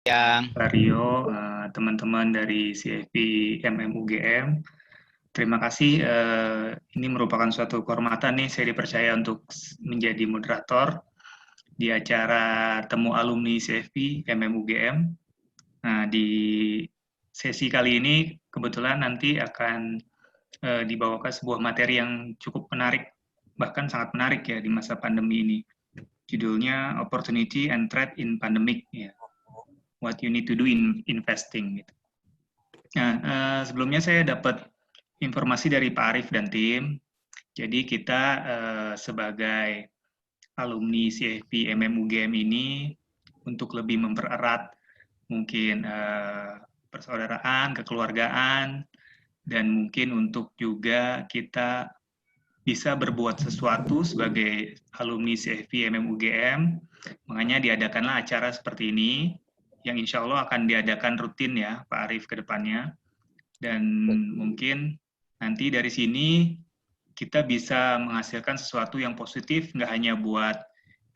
Yang Pak Rio, teman-teman dari CFP MMUGM. Terima kasih. Ini merupakan suatu kehormatan nih saya dipercaya untuk menjadi moderator di acara Temu Alumni CFP MMUGM. Nah, di sesi kali ini kebetulan nanti akan dibawakan sebuah materi yang cukup menarik, bahkan sangat menarik ya di masa pandemi ini. Judulnya Opportunity and Threat in Pandemic. Ya. What you need to do in investing. Gitu. Nah, sebelumnya saya dapat informasi dari Pak Arief dan tim. Jadi kita sebagai alumni CFP MMUGM ini untuk lebih mempererat mungkin persaudaraan, kekeluargaan, dan mungkin untuk juga kita bisa berbuat sesuatu sebagai alumni CFP MMUGM. Makanya diadakanlah acara seperti ini yang insya Allah akan diadakan rutin ya Pak Arief ke depannya. Dan mungkin nanti dari sini kita bisa menghasilkan sesuatu yang positif, nggak hanya buat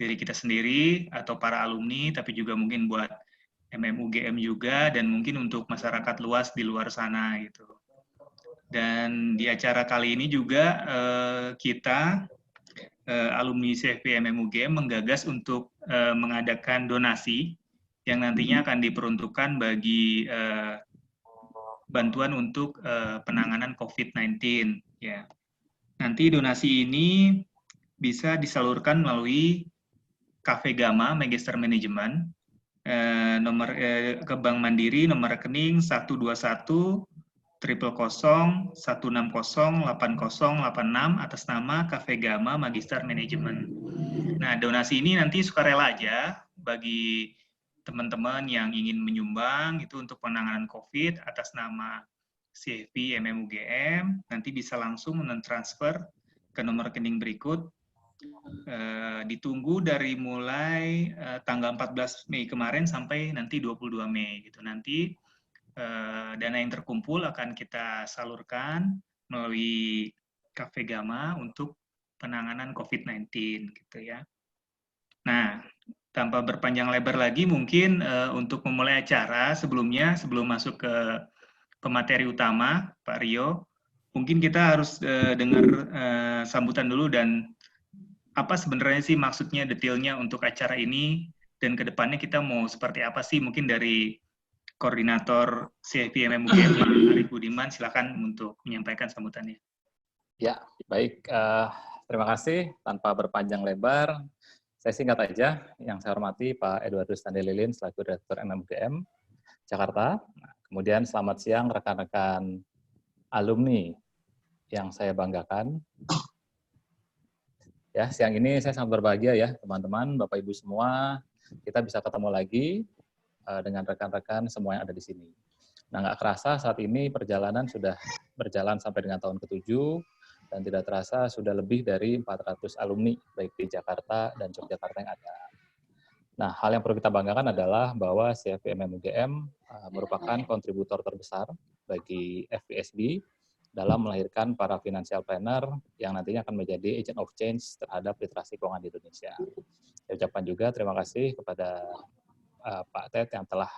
diri kita sendiri atau para alumni, tapi juga mungkin buat MMUGM juga, dan mungkin untuk masyarakat luas di luar sana gitu. Dan di acara kali ini juga kita alumni CFP MMUGM menggagas untuk mengadakan donasi yang nantinya akan diperuntukkan bagi bantuan untuk penanganan COVID-19. Ya. Nanti donasi ini bisa disalurkan melalui Cafe Gama Magister Management ke Bank Mandiri nomor rekening 121 000 160 8086 atas nama Cafe Gama Magister Management. Nah, donasi ini nanti sukarela aja bagi teman-teman yang ingin menyumbang itu untuk penanganan COVID atas nama CFP MMUGM, nanti bisa langsung mentransfer ke nomor rekening berikut. Ditunggu dari mulai tanggal 14 Mei kemarin sampai nanti 22 Mei gitu. Nanti dana yang terkumpul akan kita salurkan melalui Cafe Gama untuk penanganan COVID-19 gitu ya. Nah, tanpa berpanjang lebar lagi mungkin untuk memulai acara sebelumnya sebelum masuk ke pemateri utama Pak Rio, mungkin kita harus dengar sambutan dulu dan apa sebenarnya sih maksudnya detailnya untuk acara ini dan kedepannya kita mau seperti apa sih mungkin dari koordinator CFP MMUGM Pak Arief Budiman, silakan untuk menyampaikan sambutannya. Ya, baik. Terima kasih. Tanpa berpanjang lebar, saya singkat aja. Yang saya hormati Pak Edwardus Tandelilin selaku Direktur MMUGM Jakarta. Kemudian selamat siang rekan-rekan alumni yang saya banggakan. Ya, siang ini saya sangat berbahagia ya teman-teman, Bapak Ibu semua, kita bisa ketemu lagi dengan rekan-rekan semua yang ada di sini. Nah, nggak kerasa saat ini perjalanan sudah berjalan sampai dengan tahun ke-7, dan tidak terasa sudah lebih dari 400 alumni, baik di Jakarta dan Yogyakarta yang ada. Nah, hal yang perlu kita banggakan adalah bahwa CFP MMUGM merupakan kontributor terbesar bagi FPSB dalam melahirkan para financial planner yang nantinya akan menjadi agent of change terhadap literasi keuangan di Indonesia. Saya ucapkan juga terima kasih kepada Pak Ted yang telah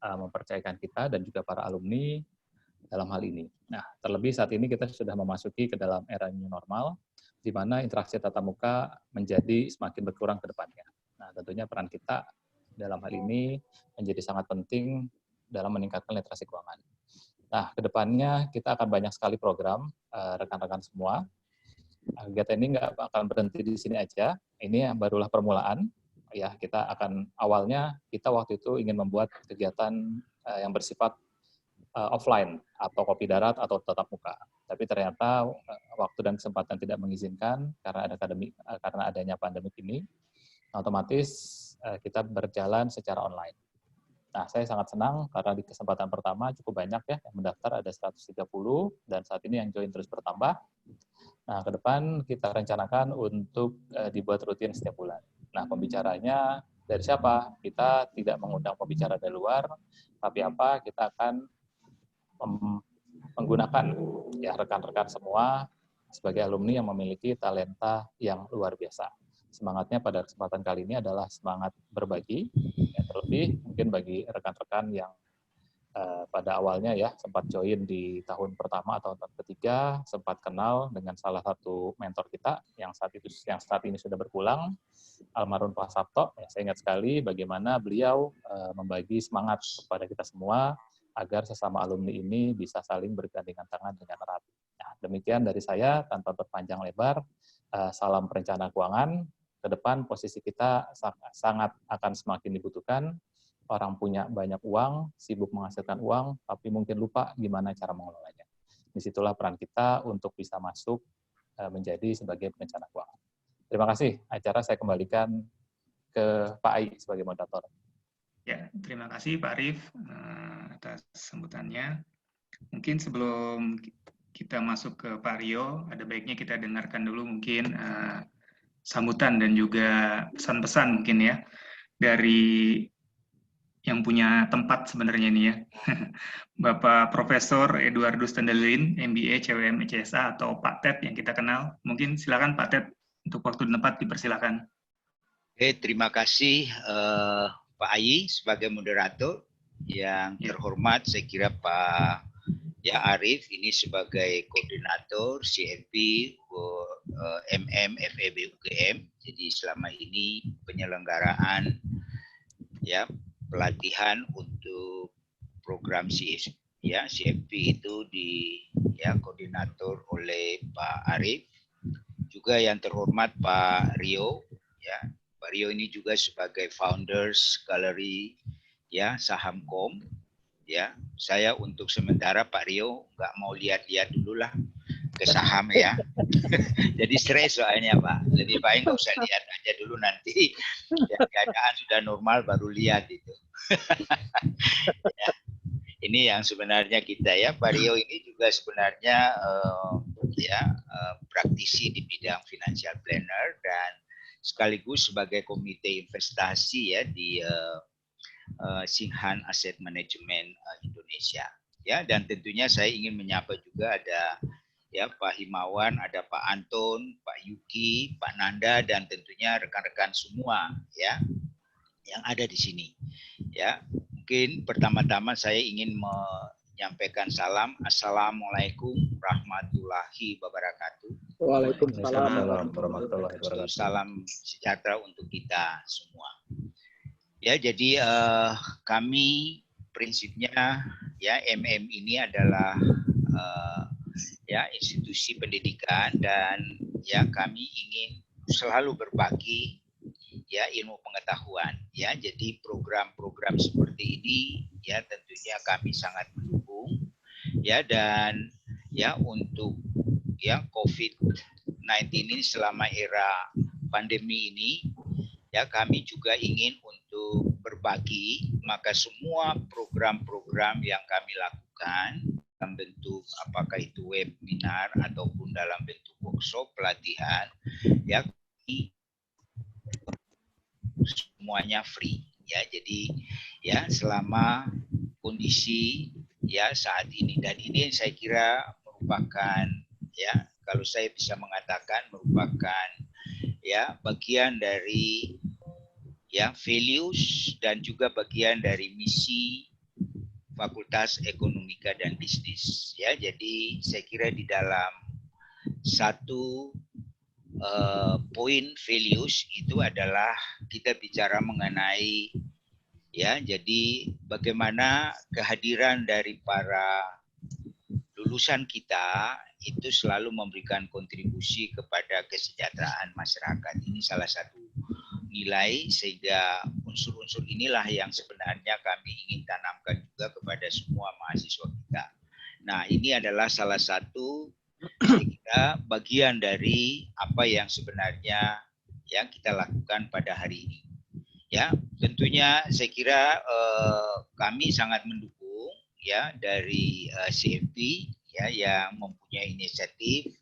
mempercayakan kita dan juga para alumni dalam hal ini. Nah, terlebih saat ini kita sudah memasuki ke dalam era new normal, di mana interaksi tatap muka menjadi semakin berkurang ke depannya. Nah, tentunya peran kita dalam hal ini menjadi sangat penting dalam meningkatkan literasi keuangan. Nah, ke depannya kita akan banyak sekali program, rekan-rekan semua. Kegiatan ini nggak akan berhenti di sini aja, ini barulah permulaan. Ya, kita akan awalnya kita waktu itu ingin membuat kegiatan yang bersifat offline atau kopi darat atau tatap muka. Tapi ternyata waktu dan kesempatan tidak mengizinkan karena adanya pandemi ini, otomatis kita berjalan secara online. Nah, saya sangat senang karena di kesempatan pertama cukup banyak ya yang mendaftar, ada 130 dan saat ini yang join terus bertambah. Nah, ke depan kita rencanakan untuk dibuat rutin setiap bulan. Nah, pembicaranya dari siapa? Kita tidak mengundang pembicara dari luar, tapi apa? Kita akan menggunakan ya rekan-rekan semua sebagai alumni yang memiliki talenta yang luar biasa. semangatnya pada kesempatan kali ini adalah semangat berbagi, ya, terlebih mungkin bagi rekan-rekan yang pada awalnya ya sempat join di tahun pertama atau tahun ketiga, sempat kenal dengan salah satu mentor kita yang saat ini sudah berpulang, almarhum Pak Sabto. Ya, saya ingat sekali bagaimana beliau membagi semangat kepada kita semua agar sesama alumni ini bisa saling bergandengan tangan dengan erat. Nah, demikian dari saya, tanpa berpanjang lebar, salam perencana keuangan. Ke depan posisi kita sangat akan semakin dibutuhkan. Orang punya banyak uang, sibuk menghasilkan uang, tapi mungkin lupa gimana cara mengelolanya. Disitulah peran kita untuk bisa masuk menjadi sebagai perencana keuangan. Terima kasih. Acara saya kembalikan ke Pak Ai sebagai moderator. Ya, terima kasih Pak Arif atas sambutannya. Mungkin sebelum kita masuk ke Pak Rio, ada baiknya kita dengarkan dulu mungkin sambutan dan juga pesan-pesan mungkin ya dari yang punya tempat sebenarnya ini ya. Bapak Profesor Eduardus Tendelin, MBA CWM ECSA atau Pak Ted yang kita kenal. Mungkin silakan Pak Ted untuk waktu dan tempat dipersilakan. Terima kasih Pak Ayi sebagai moderator. Yang terhormat saya kira Pak Arif ini sebagai koordinator CFP FEB UGM. Jadi selama ini penyelenggaraan ya pelatihan untuk program CFP itu koordinator oleh Pak Arif. Juga yang terhormat Pak Rio ya. Pak Rio ini juga sebagai founders Gallery ya Sahamkom ya. Saya untuk sementara Pak Rio nggak mau lihat-lihat dulu lah ke saham ya. Jadi stres soalnya Pak. Lebih baik nggak usah lihat aja dulu, nanti ya, keadaan sudah normal baru lihat itu. Ya. Ini yang sebenarnya kita ya. Pak Rio ini juga sebenarnya praktisi di bidang financial planner dan sekaligus sebagai komite investasi ya di Singhan Asset Management Indonesia. Ya, dan tentunya saya ingin menyapa juga ada ya Pak Himawan, ada Pak Anton, Pak Yuki, Pak Nanda, dan tentunya rekan-rekan semua ya yang ada di sini. Ya, mungkin pertama-tama saya ingin menyampaikan salam. Assalamualaikum warahmatullahi wabarakatuh. Waalaikumsalam warahmatullahi wabarakatuh. Salam sejahtera untuk kita semua. Ya, jadi kami prinsipnya ya MM ini adalah ya institusi pendidikan dan ya kami ingin selalu berbagi ya ilmu pengetahuan ya. Jadi program-program seperti ini ya tentunya kami sangat mendukung ya. Dan ya untuk ya COVID-19 ini selama era pandemi ini ya kami juga ingin untuk berbagi, maka semua program-program yang kami lakukan dalam bentuk apakah itu webinar ataupun dalam bentuk workshop pelatihan ya semuanya free ya. Jadi ya selama kondisi ya saat ini, dan ini saya kira merupakan ya kalau saya bisa mengatakan merupakan ya bagian dari ya values dan juga bagian dari misi Fakultas Ekonomika dan Bisnis ya. Jadi saya kira di dalam satu poin values itu adalah kita bicara mengenai ya, jadi bagaimana kehadiran dari para lulusan kita itu selalu memberikan kontribusi kepada kesejahteraan masyarakat. Ini salah satu nilai, sehingga unsur-unsur inilah yang sebenarnya kami ingin tanamkan juga kepada semua mahasiswa kita. Nah, ini adalah salah satu kita bagian dari apa yang sebenarnya yang kita lakukan pada hari ini. Ya, tentunya saya kira kami sangat mendukung ya dari CFP ya yang mempunyai inisiatif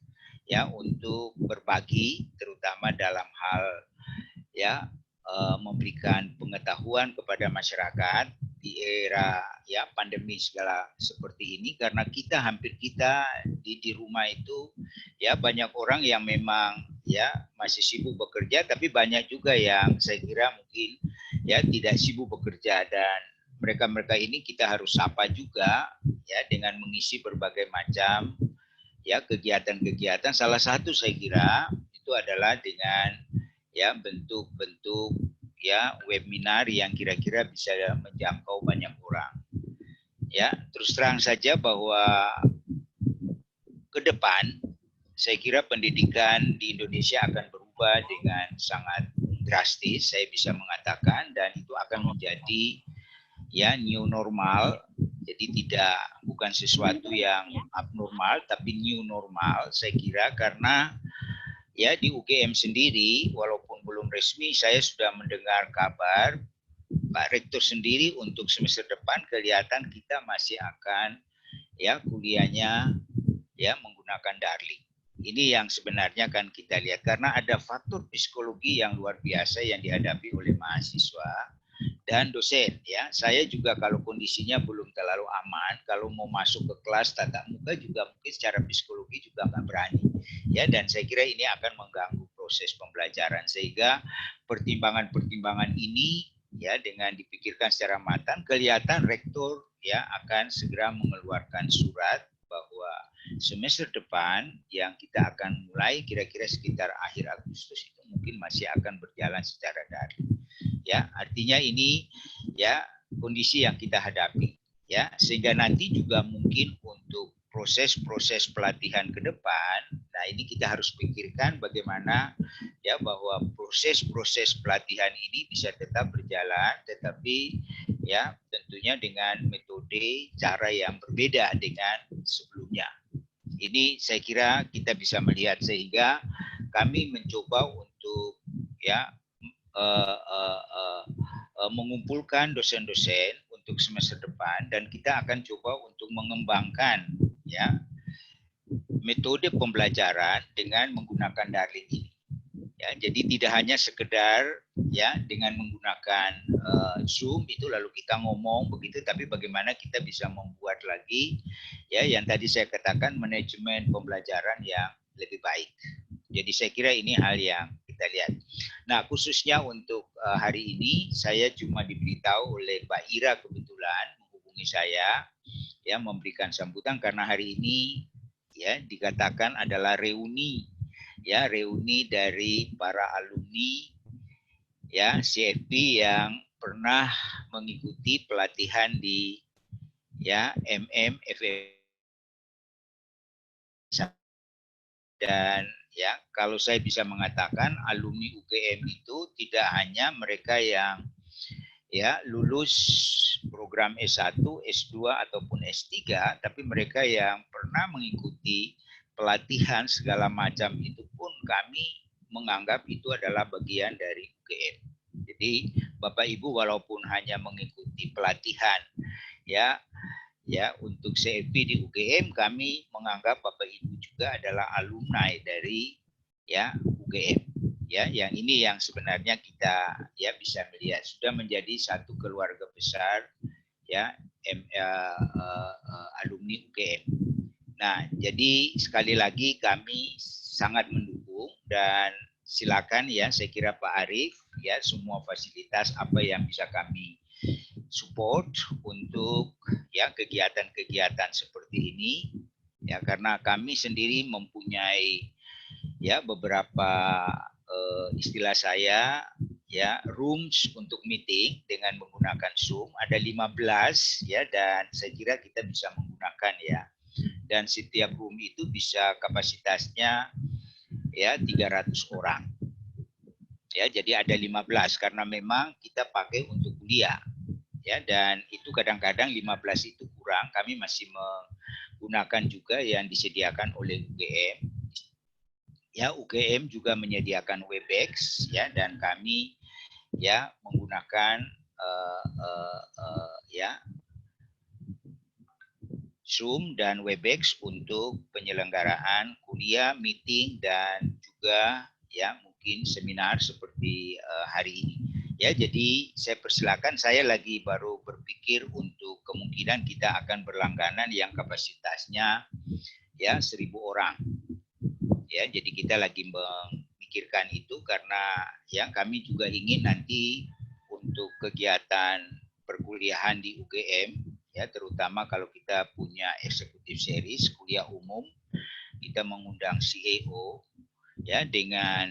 ya untuk berbagi, terutama dalam hal ya memberikan pengetahuan kepada masyarakat di era ya pandemi segala seperti ini, karena kita hampir di rumah itu ya banyak orang yang memang ya masih sibuk bekerja, tapi banyak juga yang saya kira mungkin ya tidak sibuk bekerja, dan mereka-mereka ini kita harus sapa juga ya dengan mengisi berbagai macam ya kegiatan-kegiatan. Salah satu saya kira itu adalah dengan ya bentuk-bentuk ya webinar yang kira-kira bisa menjangkau banyak orang. Ya, terus terang saja bahwa ke depan saya kira pendidikan di Indonesia akan berubah dengan sangat drastis, saya bisa mengatakan, dan itu akan menjadi ya new normal. Jadi bukan sesuatu yang abnormal, tapi new normal saya kira, karena ya di UGM sendiri walaupun belum resmi, saya sudah mendengar kabar Pak Rektor sendiri untuk semester depan kelihatan kita masih akan ya kuliahnya ya menggunakan daring. Ini yang sebenarnya kan kita lihat, karena ada faktor psikologi yang luar biasa yang dihadapi oleh mahasiswa dan dosen. Ya, saya juga kalau kondisinya belum terlalu aman, kalau mau masuk ke kelas tatap muka juga mungkin secara psikologi juga nggak berani. Ya, dan saya kira ini akan mengganggu proses pembelajaran, sehingga pertimbangan-pertimbangan ini ya dengan dipikirkan secara matang, kelihatan rektor ya akan segera mengeluarkan surat bahwa semester depan yang kita akan mulai kira-kira sekitar akhir Agustus itu mungkin masih akan berjalan secara daring. Ya, artinya ini ya kondisi yang kita hadapi ya, sehingga nanti juga mungkin untuk proses-proses pelatihan ke depan, nah ini kita harus pikirkan bagaimana ya bahwa proses-proses pelatihan ini bisa tetap berjalan, tetapi ya tentunya dengan metode cara yang berbeda dengan sebelumnya. Ini saya kira kita bisa melihat, sehingga kami mencoba untuk ya mengumpulkan dosen-dosen untuk semester depan, dan kita akan coba untuk mengembangkan ya metode pembelajaran dengan menggunakan daring ini. Ya, jadi tidak hanya sekedar ya dengan menggunakan Zoom itu lalu kita ngomong begitu, tapi bagaimana kita bisa membuat lagi ya yang tadi saya katakan manajemen pembelajaran yang lebih baik. Jadi saya kira ini hal yang kita lihat. Nah, khususnya untuk hari ini saya cuma diberitahu oleh Mbak Ira kebetulan menghubungi saya ya memberikan sambutan, karena hari ini ya dikatakan adalah reuni ya, reuni dari para alumni ya CFP yang pernah mengikuti pelatihan di ya FF, dan ya kalau saya bisa mengatakan alumni UGM itu tidak hanya mereka yang ya lulus program S1, S2 ataupun S3, tapi mereka yang pernah mengikuti pelatihan segala macam itu pun kami menganggap itu adalah bagian dari UGM. Jadi Bapak Ibu walaupun hanya mengikuti pelatihan ya untuk CFP di UGM, kami menganggap Bapak Ibu juga adalah alumni dari ya UGM. Ya, yang ini yang sebenarnya kita ya bisa melihat sudah menjadi satu keluarga besar ya alumni UGM. Nah, jadi sekali lagi kami sangat mendukung, dan silakan ya saya kira Pak Arief ya semua fasilitas apa yang bisa kami support untuk ya kegiatan-kegiatan seperti ini ya, karena kami sendiri mempunyai ya beberapa istilah saya ya rooms untuk meeting dengan menggunakan Zoom ada 15 ya, dan saya kira kita bisa menggunakan ya, dan setiap room itu bisa kapasitasnya ya 300 orang ya, jadi ada 15 karena memang kita pakai untuk kuliah ya, dan itu kadang-kadang 15 itu kurang, kami masih menggunakan juga yang disediakan oleh UGM. Ya, UGM juga menyediakan Webex ya, dan kami ya menggunakan ya Zoom dan Webex untuk penyelenggaraan kuliah, meeting, dan juga ya mungkin seminar seperti hari ini. Ya, jadi saya persilakan, saya lagi baru berpikir untuk kemungkinan kita akan berlangganan yang kapasitasnya ya 1.000 orang. Ya, jadi kita lagi memikirkan itu karena ya kami juga ingin nanti untuk kegiatan perkuliahan di UGM ya, terutama kalau kita punya executive series kuliah umum, kita mengundang CEO ya dengan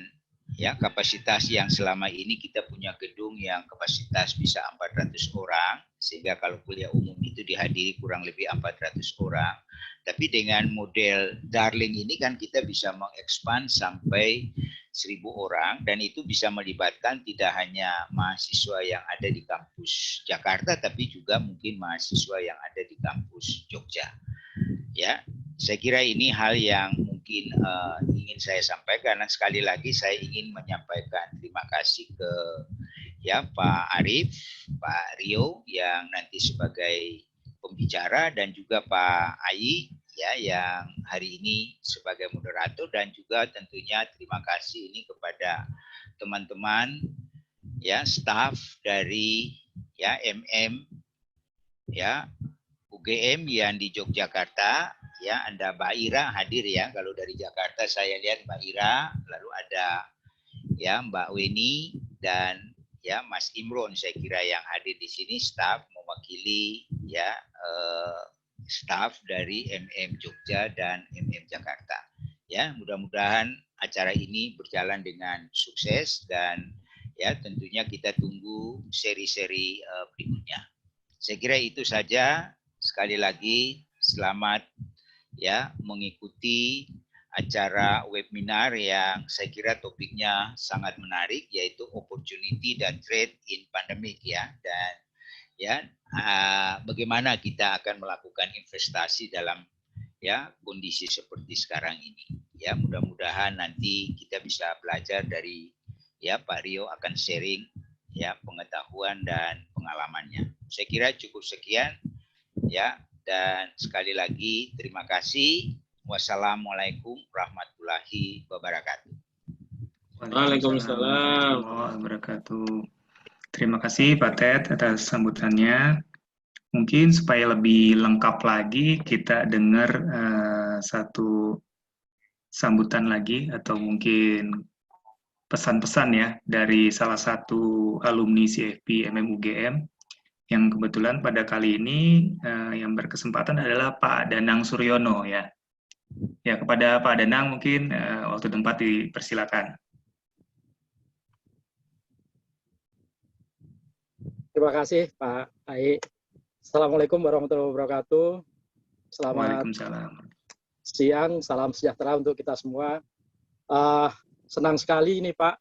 ya kapasitas yang selama ini kita punya gedung yang kapasitas bisa 400 orang, sehingga kalau kuliah umum itu dihadiri kurang lebih 400 orang. Tapi dengan model Darling ini kan kita bisa mengekspan sampai 1.000 orang, dan itu bisa melibatkan tidak hanya mahasiswa yang ada di kampus Jakarta, tapi juga mungkin mahasiswa yang ada di kampus Jogja. Ya, saya kira ini hal yang mungkin ingin saya sampaikan. Dan sekali lagi saya ingin menyampaikan terima kasih ke ya Pak Arif, Pak Rio yang nanti sebagai pembicara, dan juga Pak Ai ya yang hari ini sebagai moderator, dan juga tentunya terima kasih ini kepada teman-teman ya staf dari ya MM ya UGM yang di Yogyakarta ya. Anda Mbak Ira hadir ya, kalau dari Jakarta saya lihat Mbak Ira, lalu ada ya Mbak Weni dan ya Mas Imron, saya kira yang hadir di sini staf mewakili ya staf dari MM Jogja dan MM Jakarta. Ya, mudah-mudahan acara ini berjalan dengan sukses, dan ya tentunya kita tunggu seri-seri berikutnya. Saya kira itu saja. Sekali lagi selamat ya mengikuti acara webinar yang saya kira topiknya sangat menarik, yaitu opportunity dan threat in pandemic ya, dan ya bagaimana kita akan melakukan investasi dalam ya kondisi seperti sekarang ini. Ya, mudah-mudahan nanti kita bisa belajar dari ya Pak Rio akan sharing ya pengetahuan dan pengalamannya. Saya kira cukup sekian ya, dan sekali lagi terima kasih. Wassalamualaikum warahmatullahi wabarakatuh. Waalaikumsalam warahmatullahi wabarakatuh. Terima kasih Pak Ted atas sambutannya. Mungkin supaya lebih lengkap lagi kita dengar satu sambutan lagi atau mungkin pesan-pesan ya dari salah satu alumni CFP MMUGM yang kebetulan pada kali ini yang berkesempatan adalah Pak Danang Suryono ya. Ya, kepada Pak Danang mungkin waktu tempat dipersilakan. Terima kasih Pak Ai. Assalamualaikum warahmatullahi wabarakatuh. Selamat siang, salam sejahtera untuk kita semua. Senang sekali ini Pak,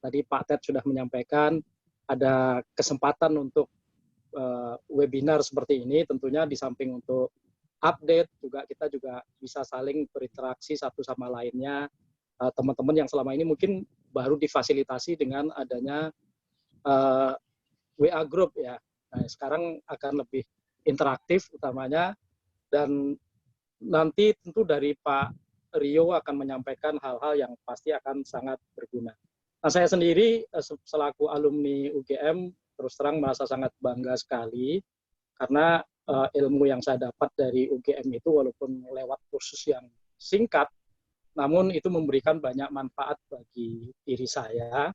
tadi Pak Ted sudah menyampaikan ada kesempatan untuk webinar seperti ini. Tentunya di samping untuk update, juga kita juga bisa saling berinteraksi satu sama lainnya. Teman-teman yang selama ini mungkin baru difasilitasi dengan adanya WA Group ya. Nah, sekarang akan lebih interaktif utamanya, dan nanti tentu dari Pak Rio akan menyampaikan hal-hal yang pasti akan sangat berguna. Nah, saya sendiri selaku alumni UGM terus terang merasa sangat bangga sekali karena ilmu yang saya dapat dari UGM itu walaupun lewat kursus yang singkat, namun itu memberikan banyak manfaat bagi diri saya.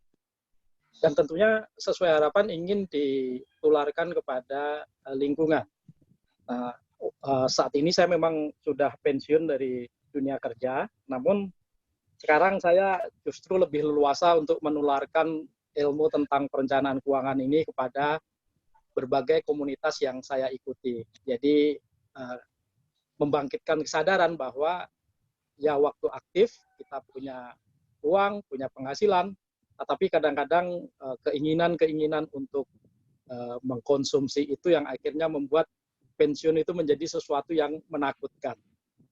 Dan tentunya sesuai harapan ingin ditularkan kepada lingkungan. Nah, saat ini saya memang sudah pensiun dari dunia kerja, namun sekarang saya justru lebih leluasa untuk menularkan ilmu tentang perencanaan keuangan ini kepada berbagai komunitas yang saya ikuti. Jadi membangkitkan kesadaran bahwa ya waktu aktif kita punya uang, punya penghasilan, tapi kadang-kadang keinginan-keinginan untuk mengkonsumsi itu yang akhirnya membuat pensiun itu menjadi sesuatu yang menakutkan.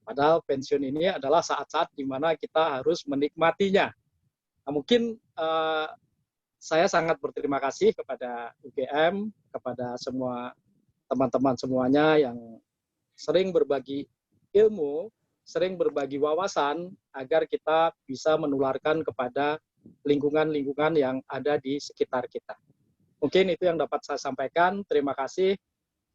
Padahal pensiun ini adalah saat-saat di mana kita harus menikmatinya. Nah, mungkin saya sangat berterima kasih kepada UGM, kepada semua teman-teman semuanya yang sering berbagi ilmu, sering berbagi wawasan agar kita bisa menularkan kepada lingkungan-lingkungan yang ada di sekitar kita. Mungkin itu yang dapat saya sampaikan. Terima kasih.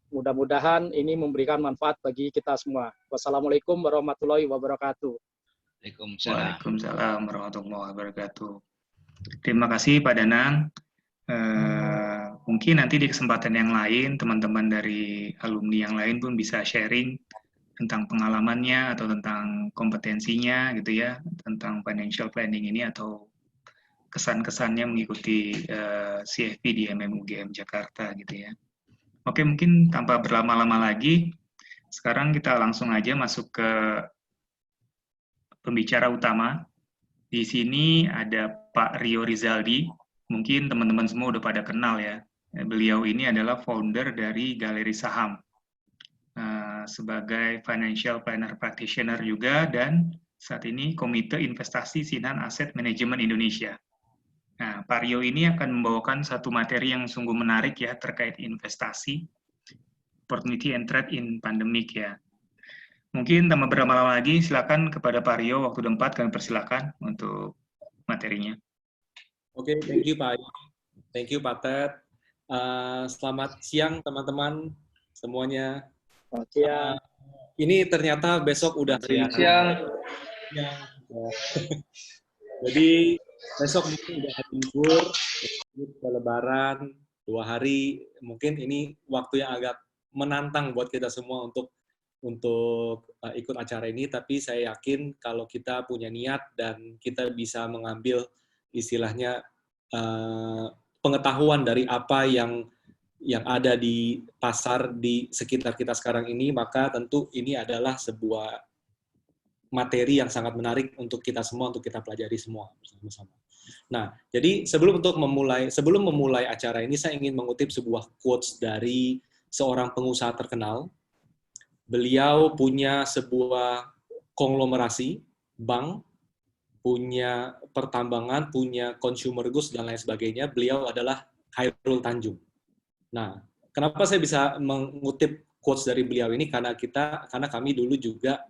Mudah-mudahan ini memberikan manfaat bagi kita semua. Wassalamualaikum warahmatullahi wabarakatuh. Waalaikumsalam. Waalaikumsalam warahmatullahi wabarakatuh. Terima kasih Pak Danang. Mungkin nanti di kesempatan yang lain, teman-teman dari alumni yang lain pun bisa sharing tentang pengalamannya atau tentang kompetensinya gitu ya, tentang financial planning ini atau kesan-kesannya mengikuti CFP di MMUGM Jakarta gitu ya. Oke, mungkin tanpa berlama-lama lagi, sekarang kita langsung aja masuk ke pembicara utama. Di sini ada Pak Rio Rizaldi. Mungkin teman-teman semua udah pada kenal ya. Beliau ini adalah founder dari Galeri Saham. Sebagai financial planner practitioner juga, dan saat ini Komite Investasi Sinan Asset Management Indonesia. Nah, Pak Rio ini akan membawakan satu materi yang sungguh menarik ya terkait investasi, opportunity and threat in pandemic ya. Mungkin tanpa berlama-lama lagi, silakan kepada Pak Rio, waktu dan tempat kami persilakan untuk materinya. Oke, thank you Pak. Thank you Pak Ted. Selamat siang teman-teman semuanya. Selamat siang. Ini ternyata besok udah siang. Jadi besok mungkin udah hari libur, Lebaran, 2 hari. Mungkin ini waktu yang agak menantang buat kita semua untuk ikut acara ini, tapi saya yakin kalau kita punya niat dan kita bisa mengambil istilahnya pengetahuan dari apa yang ada di pasar di sekitar kita sekarang ini, maka tentu ini adalah sebuah materi yang sangat menarik untuk kita semua, untuk kita pelajari semua bersama-sama. Nah, jadi sebelum memulai acara ini, saya ingin mengutip sebuah quotes dari seorang pengusaha terkenal. Beliau punya sebuah konglomerasi, bank, punya pertambangan, punya consumer goods, dan lain sebagainya. Beliau adalah Khairul Tanjung. Nah, kenapa saya bisa mengutip quotes dari beliau ini? Karena kami dulu juga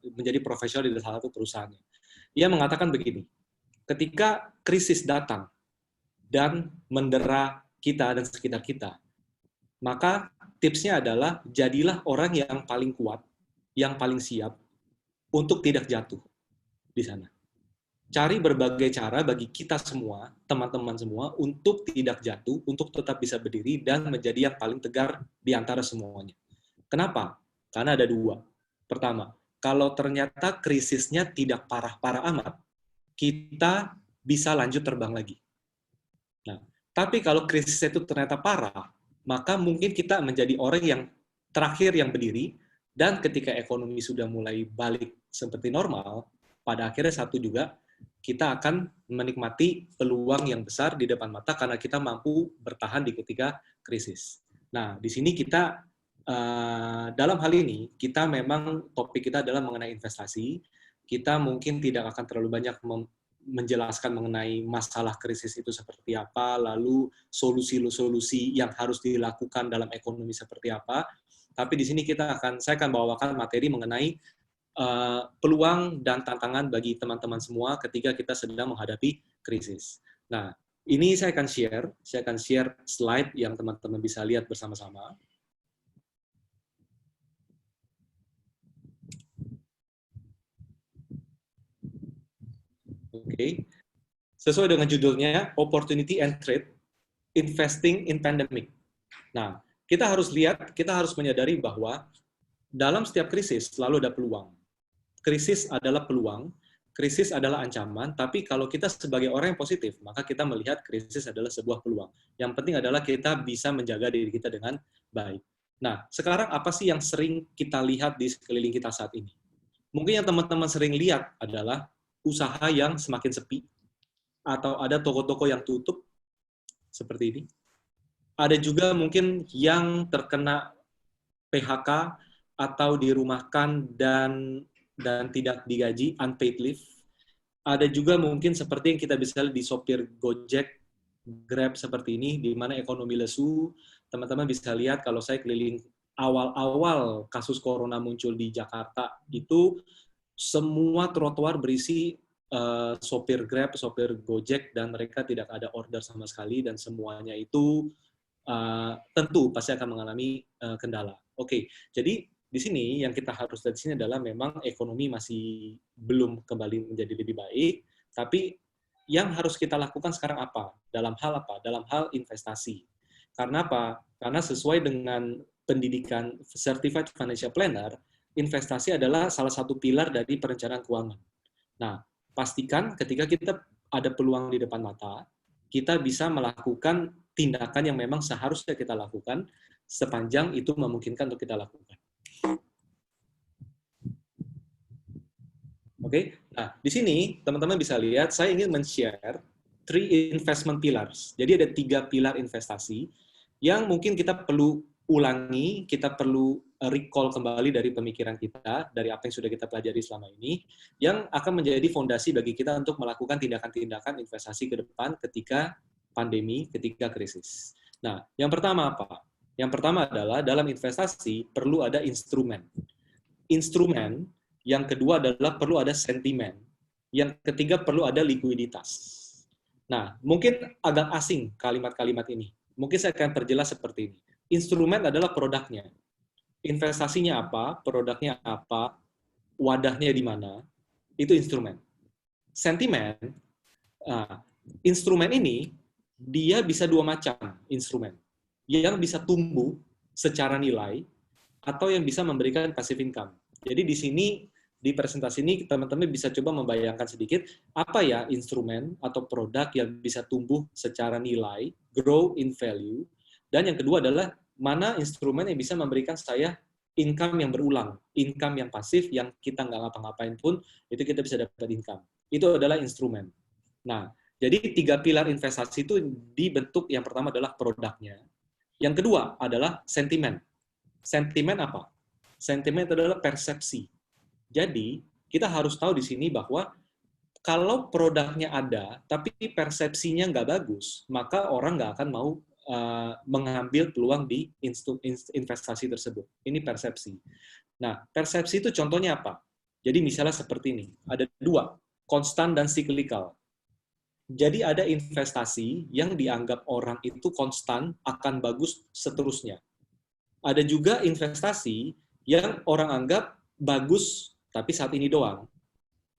menjadi profesional di salah satu perusahaannya. Dia mengatakan begini, ketika krisis datang dan mendera kita dan sekitar kita, maka tipsnya adalah jadilah orang yang paling kuat, yang paling siap untuk tidak jatuh di sana. Cari berbagai cara bagi kita semua, teman-teman semua, untuk tidak jatuh, untuk tetap bisa berdiri dan menjadi yang paling tegar di antara semuanya. Kenapa? Karena ada 2. Pertama, kalau ternyata krisisnya tidak parah-parah amat, kita bisa lanjut terbang lagi. Nah, tapi kalau krisisnya itu ternyata parah, maka mungkin kita menjadi orang yang terakhir yang berdiri, dan ketika ekonomi sudah mulai balik seperti normal, pada akhirnya satu juga, kita akan menikmati peluang yang besar di depan mata karena kita mampu bertahan di ketika krisis. Nah, di sini kita, dalam hal ini, kita memang topik kita adalah mengenai investasi. Kita mungkin tidak akan terlalu banyak menjelaskan mengenai masalah krisis itu seperti apa, lalu solusi-solusi yang harus dilakukan dalam ekonomi seperti apa. Tapi di sini saya akan bawakan materi mengenai peluang dan tantangan bagi teman-teman semua ketika kita sedang menghadapi krisis. Nah, ini saya akan share slide yang teman-teman bisa lihat bersama-sama. Oke. Sesuai dengan judulnya, Opportunity and Threat, Investing in Pandemic. Nah, kita harus menyadari bahwa dalam setiap krisis selalu ada peluang. Krisis adalah peluang, krisis adalah ancaman, tapi kalau kita sebagai orang yang positif, maka kita melihat krisis adalah sebuah peluang. Yang penting adalah kita bisa menjaga diri kita dengan baik. Nah, sekarang apa sih yang sering kita lihat di sekeliling kita saat ini? Mungkin yang teman-teman sering lihat adalah usaha yang semakin sepi, atau ada toko-toko yang tutup, seperti ini. Ada juga mungkin yang terkena PHK, atau dirumahkan dan tidak digaji, unpaid leave. Ada juga mungkin seperti yang kita bisa lihat di sopir Gojek, Grab seperti ini, di mana ekonomi lesu. Teman-teman bisa lihat kalau saya keliling awal-awal kasus corona muncul di Jakarta, itu semua trotoar berisi sopir Grab, sopir Gojek, dan mereka tidak ada order sama sekali, dan semuanya itu tentu pasti akan mengalami kendala. Oke, jadi di sini yang kita harus lihat di sini adalah memang ekonomi masih belum kembali menjadi lebih baik, tapi yang harus kita lakukan sekarang apa? Dalam hal apa? Dalam hal investasi. Karena apa? Karena sesuai dengan pendidikan Certified Financial Planner, investasi adalah salah satu pilar dari perencanaan keuangan. Nah, pastikan ketika kita ada peluang di depan mata, kita bisa melakukan tindakan yang memang seharusnya kita lakukan sepanjang itu memungkinkan untuk kita lakukan. Oke, nah di sini teman-teman bisa lihat saya ingin men-share 3 investment pillars. Jadi ada 3 pilar investasi yang mungkin kita perlu ulangi, kita perlu recall kembali dari pemikiran kita, dari apa yang sudah kita pelajari selama ini, yang akan menjadi fondasi bagi kita untuk melakukan tindakan-tindakan investasi ke depan ketika pandemi, ketika krisis. Nah, yang pertama apa? Yang pertama adalah dalam investasi perlu ada instrumen. Instrumen, yang kedua adalah perlu ada sentimen. Yang ketiga perlu ada likuiditas. Nah, mungkin agak asing kalimat-kalimat ini. Mungkin saya akan perjelas seperti ini. Instrumen adalah produknya. Investasinya apa, produknya apa, wadahnya di mana, itu instrumen. Sentimen, instrumen ini dia bisa 2 macam instrumen. Yang bisa tumbuh secara nilai atau yang bisa memberikan passive income. Jadi di sini di presentasi ini teman-teman bisa coba membayangkan sedikit apa ya instrumen atau produk yang bisa tumbuh secara nilai, grow in value, dan yang kedua adalah mana instrumen yang bisa memberikan saya income yang berulang, income yang pasif yang kita nggak ngapa-ngapain pun itu kita bisa dapat income. Itu adalah instrumen. Nah, jadi 3 pilar investasi itu dibentuk, yang pertama adalah produknya, yang kedua adalah sentimen. Sentimen apa? Sentimen adalah persepsi. Jadi, kita harus tahu di sini bahwa kalau produknya ada, tapi persepsinya nggak bagus, maka orang nggak akan mau mengambil peluang di investasi tersebut. Ini persepsi. Nah, persepsi itu contohnya apa? Jadi misalnya seperti ini, ada 2, konstan dan cyclical. Jadi ada investasi yang dianggap orang itu konstan, akan bagus seterusnya. Ada juga investasi yang orang anggap bagus, tapi saat ini doang.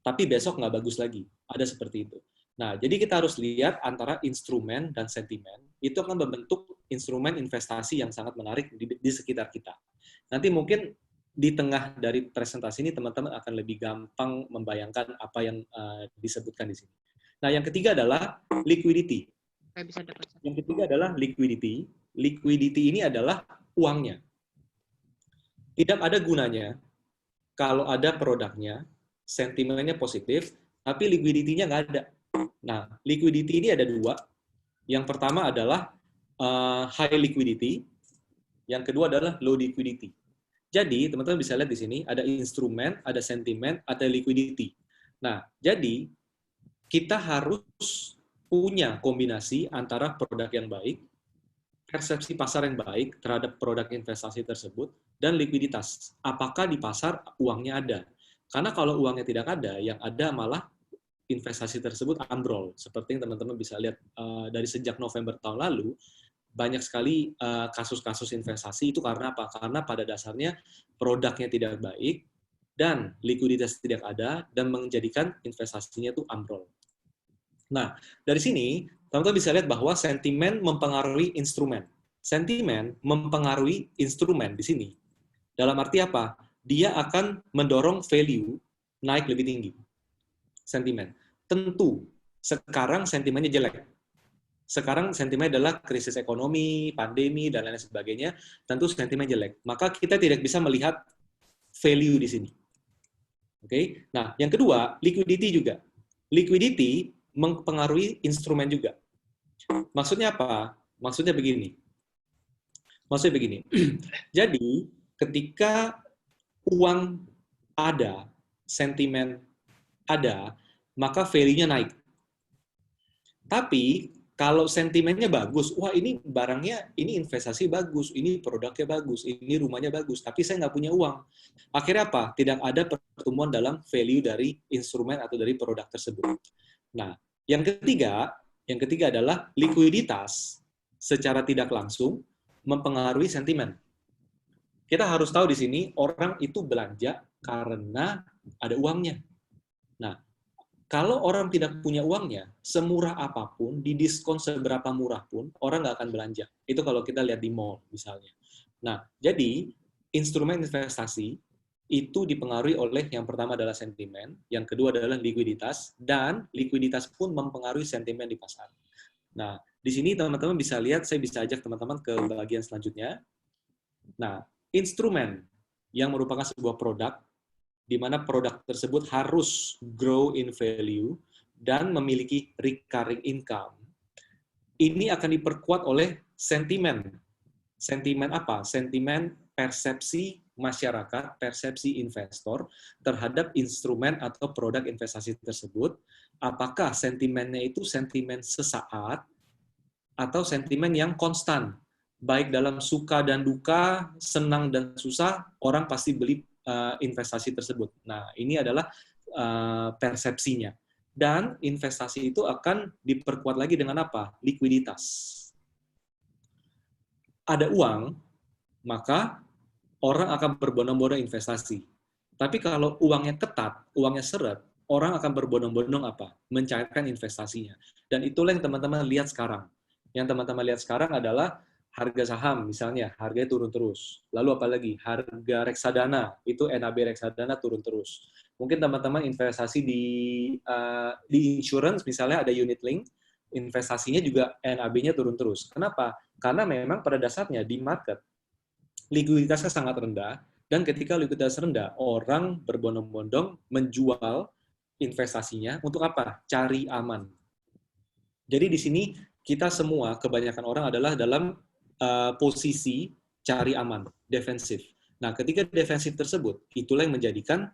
Tapi besok nggak bagus lagi. Ada seperti itu. Nah, jadi kita harus lihat antara instrumen dan sentimen. Itu akan membentuk instrumen investasi yang sangat menarik di sekitar kita. Nanti mungkin di tengah dari presentasi ini, teman-teman akan lebih gampang membayangkan apa yang disebutkan di sini. Nah, yang ketiga adalah liquidity. Yang ketiga adalah liquidity. Liquidity ini adalah uangnya. Tidak ada gunanya kalau ada produknya, sentimennya positif, tapi liquidity-nya nggak ada. Nah, liquidity ini ada 2. Yang pertama adalah high liquidity, yang kedua adalah low liquidity. Jadi, teman-teman bisa lihat di sini, ada instrumen, ada sentimen, ada liquidity. Nah, jadi, kita harus punya kombinasi antara produk yang baik, persepsi pasar yang baik terhadap produk investasi tersebut, dan likuiditas. Apakah di pasar uangnya ada? Karena kalau uangnya tidak ada, yang ada malah investasi tersebut ambrol. Seperti yang teman-teman bisa lihat dari sejak November tahun lalu, banyak sekali kasus-kasus investasi itu karena apa? Karena pada dasarnya produknya tidak baik, dan likuiditas tidak ada, dan menjadikan investasinya itu ambrol. Nah, dari sini, teman-teman bisa lihat bahwa sentimen mempengaruhi instrumen. Sentimen mempengaruhi instrumen di sini. Dalam arti apa? Dia akan mendorong value naik lebih tinggi. Sentimen. Tentu, sekarang sentimennya jelek. Sekarang sentimen adalah krisis ekonomi, pandemi, dan lain sebagainya. Tentu sentimen jelek. Maka kita tidak bisa melihat value di sini. Oke? Nah, yang kedua, liquidity juga. Liquidity mempengaruhi instrumen juga. Maksudnya apa? Maksudnya begini. Jadi, ketika uang ada, sentimen ada, maka value-nya naik. Tapi, kalau sentimennya bagus, wah ini barangnya, ini investasi bagus, ini produknya bagus, ini rumahnya bagus, tapi saya nggak punya uang. Akhirnya apa? Tidak ada pertumbuhan dalam value dari instrumen atau dari produk tersebut. Nah, yang ketiga adalah likuiditas secara tidak langsung mempengaruhi sentimen. kita harus tahu di sini orang itu belanja karena ada uangnya. Nah, kalau orang tidak punya uangnya, semurah apapun, didiskon seberapa murah pun, orang nggak akan belanja. Itu kalau kita lihat di mall, misalnya. Nah, jadi instrumen investasi itu dipengaruhi oleh yang pertama adalah sentimen, yang kedua adalah likuiditas, dan likuiditas pun mempengaruhi sentimen di pasar. Nah, di sini teman-teman bisa lihat, saya bisa ajak teman-teman ke bagian selanjutnya. Nah, instrumen yang merupakan sebuah produk, di mana produk tersebut harus grow in value dan memiliki recurring income. Ini akan diperkuat oleh sentimen. Sentimen apa? Sentimen persepsi masyarakat, persepsi investor terhadap instrumen atau produk investasi tersebut. Apakah sentimennya itu sentimen sesaat atau sentimen yang konstan? Baik dalam suka dan duka, senang dan susah, orang pasti beli investasi tersebut. Nah, ini adalah persepsinya. Dan investasi itu akan diperkuat lagi dengan apa? Likuiditas. Ada uang, maka orang akan berbondong-bondong investasi. Tapi kalau uangnya ketat, uangnya seret, orang akan berbondong-bondong apa? Mencairkan investasinya. Dan itulah yang teman-teman lihat sekarang. Yang teman-teman lihat sekarang adalah harga saham, misalnya, harganya turun terus. Lalu apalagi? Harga reksadana, itu NAB reksadana turun terus. Mungkin teman-teman investasi di insurance, misalnya ada unit link, investasinya juga NAB-nya turun terus. Kenapa? Karena memang pada dasarnya di market, likuiditasnya sangat rendah, dan ketika likuiditas rendah, orang berbondong-bondong menjual investasinya untuk apa? Cari aman. Jadi di sini kita semua, kebanyakan orang adalah dalam posisi cari aman, defensif. Nah, ketika defensif tersebut, itulah yang menjadikan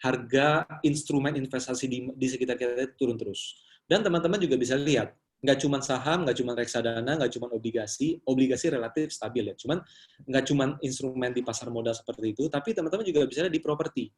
harga instrumen investasi di sekitar kita turun terus. Dan teman-teman juga bisa lihat, nggak cuma saham, nggak cuma reksadana, nggak cuma obligasi relatif stabil ya. Cuman nggak cuma instrumen di pasar modal seperti itu, tapi teman-teman juga bisa lihat di properti.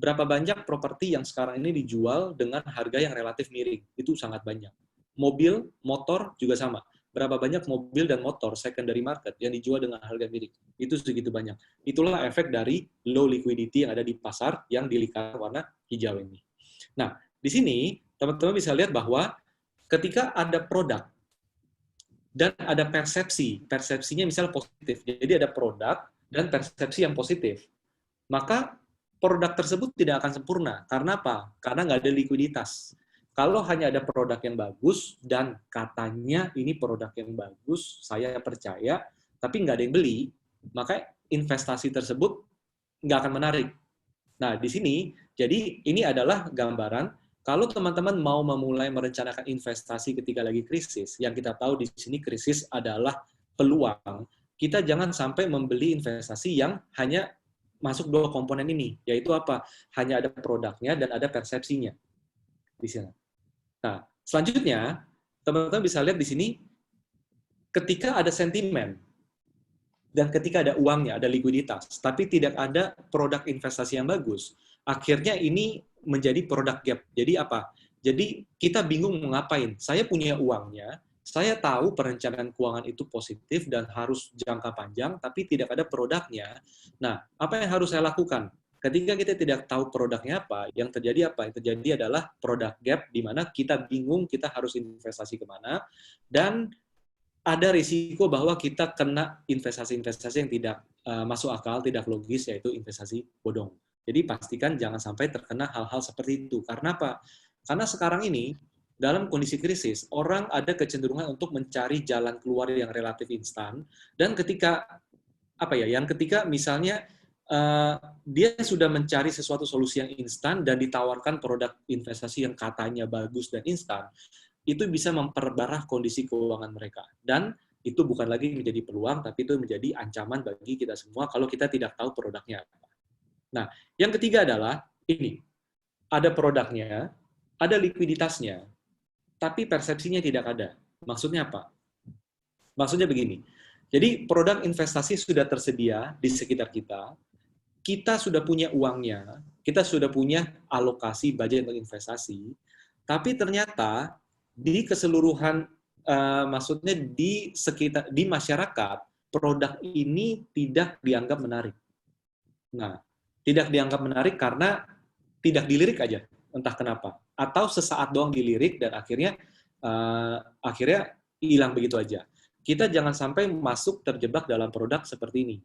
Berapa banyak properti yang sekarang ini dijual dengan harga yang relatif miring? Itu sangat banyak. Mobil, motor juga sama. Berapa banyak mobil dan motor secondary market yang dijual dengan harga miring? Itu segitu banyak. Itulah efek dari low liquidity yang ada di pasar yang di lingkaran warna hijau ini. Nah, di sini teman-teman bisa lihat bahwa ketika ada produk dan ada persepsinya misalnya positif, jadi ada produk dan persepsi yang positif, maka produk tersebut tidak akan sempurna. Karena apa? Karena nggak ada likuiditas. Kalau hanya ada produk yang bagus, dan katanya ini produk yang bagus, saya percaya, tapi nggak ada yang beli, maka investasi tersebut nggak akan menarik. Nah, di sini, jadi ini adalah gambaran, kalau teman-teman mau memulai merencanakan investasi ketika lagi krisis, yang kita tahu di sini krisis adalah peluang, kita jangan sampai membeli investasi yang hanya masuk dua komponen ini, yaitu apa? Hanya ada produknya dan ada persepsinya di sini. Nah, selanjutnya, teman-teman bisa lihat di sini, ketika ada sentimen, dan ketika ada uangnya, ada likuiditas, tapi tidak ada produk investasi yang bagus, akhirnya ini menjadi produk gap. Jadi apa? Jadi kita bingung mau ngapain. Saya punya uangnya, saya tahu perencanaan keuangan itu positif dan harus jangka panjang, tapi tidak ada produknya. Nah, apa yang harus saya lakukan? Ketika kita tidak tahu produknya apa, yang terjadi apa? Yang terjadi adalah produk gap, di mana kita bingung kita harus investasi kemana, dan ada risiko bahwa kita kena investasi-investasi yang tidak masuk akal, tidak logis, yaitu investasi bodong. Jadi pastikan jangan sampai terkena hal-hal seperti itu. Karena apa? Karena sekarang ini, dalam kondisi krisis, orang ada kecenderungan untuk mencari jalan keluar yang relatif instan, dan ketika misalnya dia sudah mencari sesuatu solusi yang instan dan ditawarkan produk investasi yang katanya bagus dan instan, itu bisa memperparah kondisi keuangan mereka. Dan itu bukan lagi menjadi peluang, tapi itu menjadi ancaman bagi kita semua kalau kita tidak tahu produknya apa. Nah, yang ketiga adalah ini. Ada produknya, ada likuiditasnya, tapi persepsinya tidak ada. Maksudnya apa? Maksudnya begini. Jadi produk investasi sudah tersedia di sekitar kita, kita sudah punya uangnya, kita sudah punya alokasi budget untuk investasi, tapi ternyata di keseluruhan, maksudnya di masyarakat, produk ini tidak dianggap menarik. Nah, tidak dianggap menarik karena tidak dilirik aja, entah kenapa. Atau sesaat doang dilirik dan akhirnya hilang begitu aja. Kita jangan sampai masuk terjebak dalam produk seperti ini.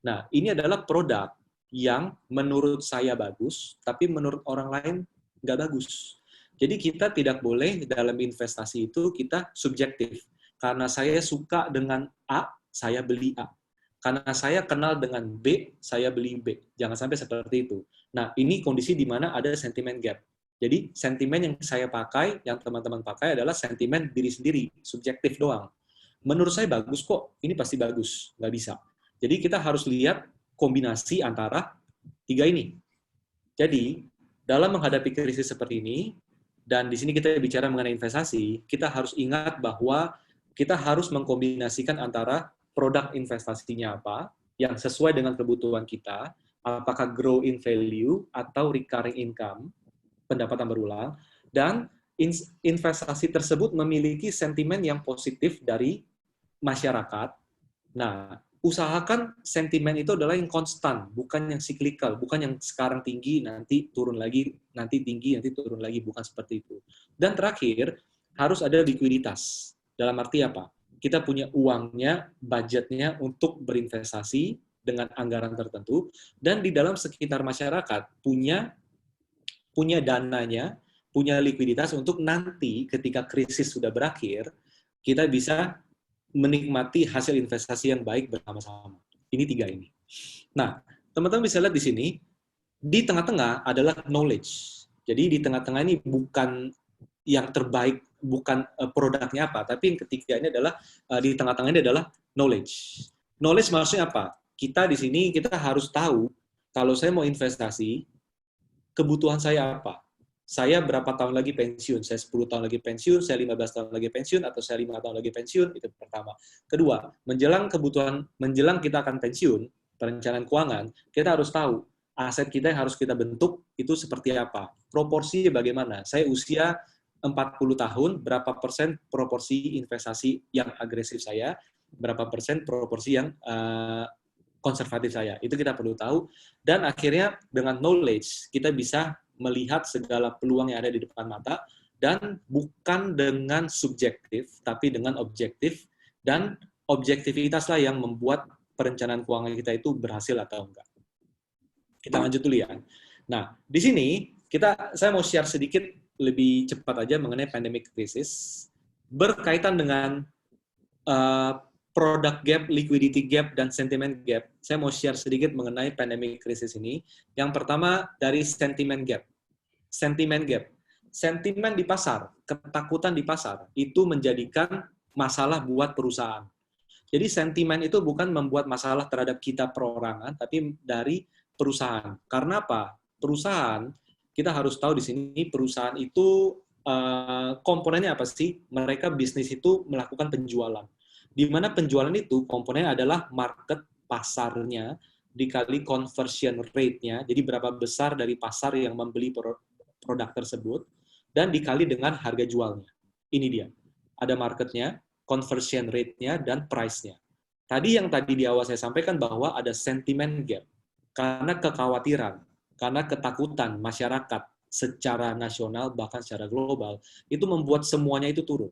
Nah, ini adalah produk yang menurut saya bagus, tapi menurut orang lain nggak bagus. Jadi kita tidak boleh dalam investasi itu kita subjektif. Karena saya suka dengan A, saya beli A. Karena saya kenal dengan B, saya beli B. Jangan sampai seperti itu. Nah, ini kondisi di mana ada sentimen gap. Jadi, sentimen yang saya pakai, yang teman-teman pakai adalah sentimen diri sendiri, subjektif doang. Menurut saya bagus kok, ini pasti bagus. Nggak bisa. Jadi, kita harus lihat kombinasi antara tiga ini. Jadi, dalam menghadapi krisis seperti ini, dan di sini kita bicara mengenai investasi, kita harus ingat bahwa kita harus mengkombinasikan antara produk investasinya apa, yang sesuai dengan kebutuhan kita, apakah grow in value atau recurring income, pendapatan berulang, dan investasi tersebut memiliki sentimen yang positif dari masyarakat. Nah, usahakan sentimen itu adalah yang konstan, bukan yang cyclical, bukan yang sekarang tinggi, nanti turun lagi, nanti tinggi, nanti turun lagi, bukan seperti itu. Dan terakhir, harus ada likuiditas. Dalam arti apa? Kita punya uangnya, budgetnya untuk berinvestasi dengan anggaran tertentu, dan di dalam sekitar masyarakat punya dananya, punya likuiditas untuk nanti ketika krisis sudah berakhir, kita bisa menikmati hasil investasi yang baik bersama-sama. Ini tiga ini. Nah, teman-teman bisa lihat di sini, di tengah-tengah adalah knowledge. Jadi di tengah-tengah ini bukan yang terbaik, bukan produknya apa, tapi yang ketiga ini adalah di tengah-tengah ini adalah knowledge. Knowledge maksudnya apa? Kita di sini kita harus tahu kalau saya mau investasi, kebutuhan saya apa? Saya berapa tahun lagi pensiun? Saya 10 tahun lagi pensiun, saya 15 tahun lagi pensiun, atau saya 5 tahun lagi pensiun, itu pertama. Kedua, menjelang kita akan pensiun, perencanaan keuangan, kita harus tahu aset kita yang harus kita bentuk itu seperti apa. Proporsinya bagaimana? Saya usia 40 tahun, berapa persen proporsi investasi yang agresif saya, berapa persen proporsi yang konservatif saya. Itu kita perlu tahu. Dan akhirnya dengan knowledge, kita bisa melihat segala peluang yang ada di depan mata, dan bukan dengan subjektif, tapi dengan objektif, dan objektivitaslah yang membuat perencanaan keuangan kita itu berhasil atau enggak. Kita lanjut dulu ya. Nah, di sini saya mau share sedikit lebih cepat aja mengenai pandemic crisis, berkaitan dengan product gap, liquidity gap, dan sentiment gap. Saya mau share sedikit mengenai pandemic crisis ini. Yang pertama dari sentiment gap. Sentiment gap. Sentimen di pasar, ketakutan di pasar, itu menjadikan masalah buat perusahaan. Jadi sentimen itu bukan membuat masalah terhadap kita perorangan, tapi dari perusahaan. Karena apa? Perusahaan, kita harus tahu di sini perusahaan itu komponennya apa sih? Mereka bisnis itu melakukan penjualan. Di mana penjualan itu komponennya adalah market pasarnya dikali conversion rate-nya. Jadi berapa besar dari pasar yang membeli produk tersebut dan dikali dengan harga jualnya. Ini dia. Ada marketnya, conversion rate-nya, dan price-nya. Tadi di awal saya sampaikan bahwa ada sentiment gap. Karena kekhawatiran, karena ketakutan masyarakat secara nasional, bahkan secara global, itu membuat semuanya itu turun.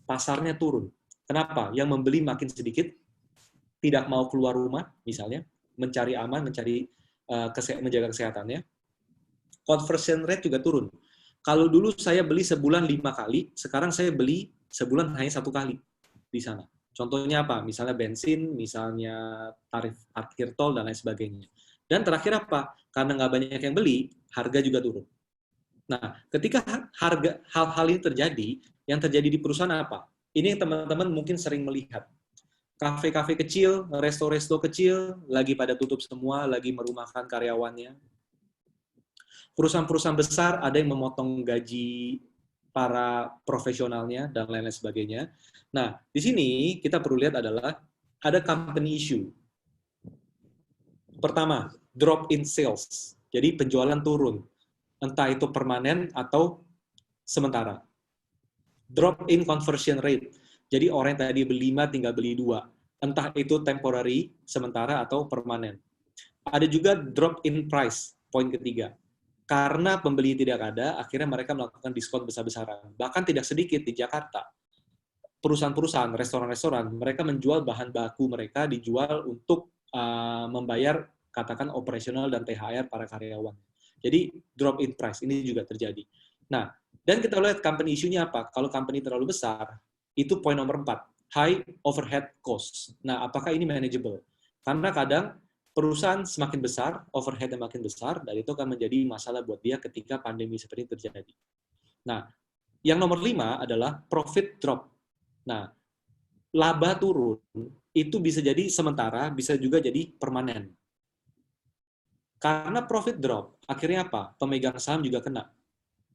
Pasarnya turun. Kenapa? Yang membeli makin sedikit, tidak mau keluar rumah, misalnya, mencari aman, menjaga kesehatannya. Conversion rate juga turun. Kalau dulu saya beli sebulan 5 kali, sekarang saya beli sebulan hanya 1 kali di sana. Contohnya apa? Misalnya bensin, misalnya tarif parkir tol, dan lain sebagainya. Dan terakhir apa? Karena nggak banyak yang beli, harga juga turun. Nah, ketika hal-hal ini terjadi, yang terjadi di perusahaan apa? Ini teman-teman mungkin sering melihat. Kafe-kafe kecil, resto-resto kecil, lagi pada tutup semua, lagi merumahkan karyawannya. Perusahaan-perusahaan besar ada yang memotong gaji para profesionalnya, dan lain-lain sebagainya. Nah, di sini kita perlu lihat adalah ada company issue. Pertama, drop in sales. Jadi penjualan turun. Entah itu permanen atau sementara. Drop in conversion rate. Jadi orang yang tadi beli 5 tinggal beli 2. Entah itu temporary, sementara, atau permanen. Ada juga drop in price, poin ketiga. Karena pembeli tidak ada, akhirnya mereka melakukan diskon besar-besaran. Bahkan tidak sedikit di Jakarta. Perusahaan-perusahaan, restoran-restoran, mereka menjual bahan baku mereka dijual untuk membayar katakan operasional dan THR para karyawan. Jadi drop in price ini juga terjadi. Nah, dan kita lihat company issue-nya apa? Kalau company terlalu besar, itu poin nomor 4, high overhead costs. Nah, apakah ini manageable? Karena kadang perusahaan semakin besar, overhead yang makin besar, dan itu akan menjadi masalah buat dia ketika pandemi seperti ini terjadi. Nah, yang nomor 5 adalah profit drop. Nah, laba turun itu bisa jadi sementara, bisa juga jadi permanen. Karena profit drop, akhirnya apa? Pemegang saham juga kena.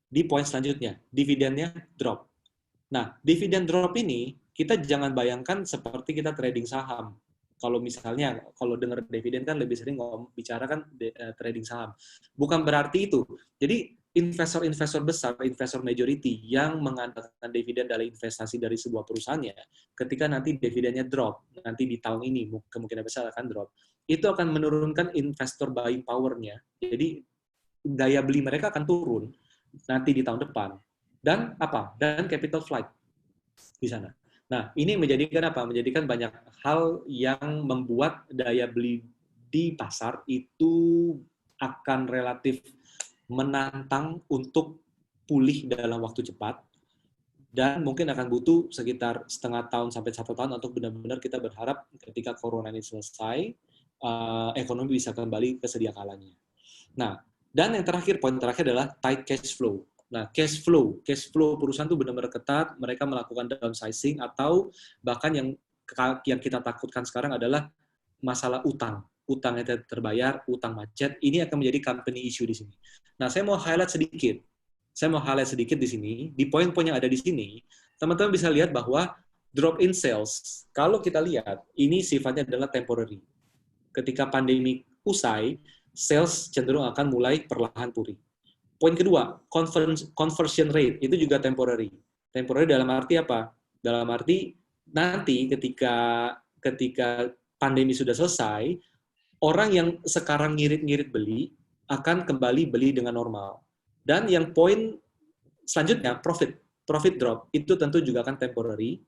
Di poin selanjutnya, dividennya drop. Nah, dividen drop ini, kita jangan bayangkan seperti kita trading saham. Kalau misalnya, kalau dengar dividen kan lebih sering bicara kan trading saham. Bukan berarti itu. Jadi, investor-investor besar, investor majority yang mengandalkan dividen dari investasi dari sebuah perusahaannya, ketika nanti dividennya drop, nanti di tahun ini kemungkinan besar akan drop, itu akan menurunkan investor buying power-nya. Jadi, daya beli mereka akan turun nanti di tahun depan. Dan apa? Dan capital flight di sana. Nah, ini menjadikan apa? Menjadikan banyak hal yang membuat daya beli di pasar itu akan relatif menantang untuk pulih dalam waktu cepat, dan mungkin akan butuh sekitar setengah tahun sampai 1 tahun untuk benar-benar kita berharap ketika corona ini selesai, ekonomi bisa kembali ke sedia kalanya. Nah, dan yang terakhir, poin terakhir adalah tight cash flow. Nah, cash flow perusahaan itu benar-benar ketat, mereka melakukan downsizing, atau bahkan yang kita takutkan sekarang adalah masalah utang yang tidak terbayar, utang macet, ini akan menjadi company issue di sini. Nah, saya mau highlight sedikit di sini, di poin-poin yang ada di sini, teman-teman bisa lihat bahwa drop in sales, kalau kita lihat, ini sifatnya adalah temporary. Ketika pandemi usai, sales cenderung akan mulai perlahan pulih. Poin kedua, conversion rate, itu juga temporary. Temporary dalam arti apa? Dalam arti nanti ketika pandemi sudah selesai, orang yang sekarang ngirit-ngirit beli akan kembali beli dengan normal. Dan yang poin selanjutnya, profit drop, itu tentu juga akan temporary.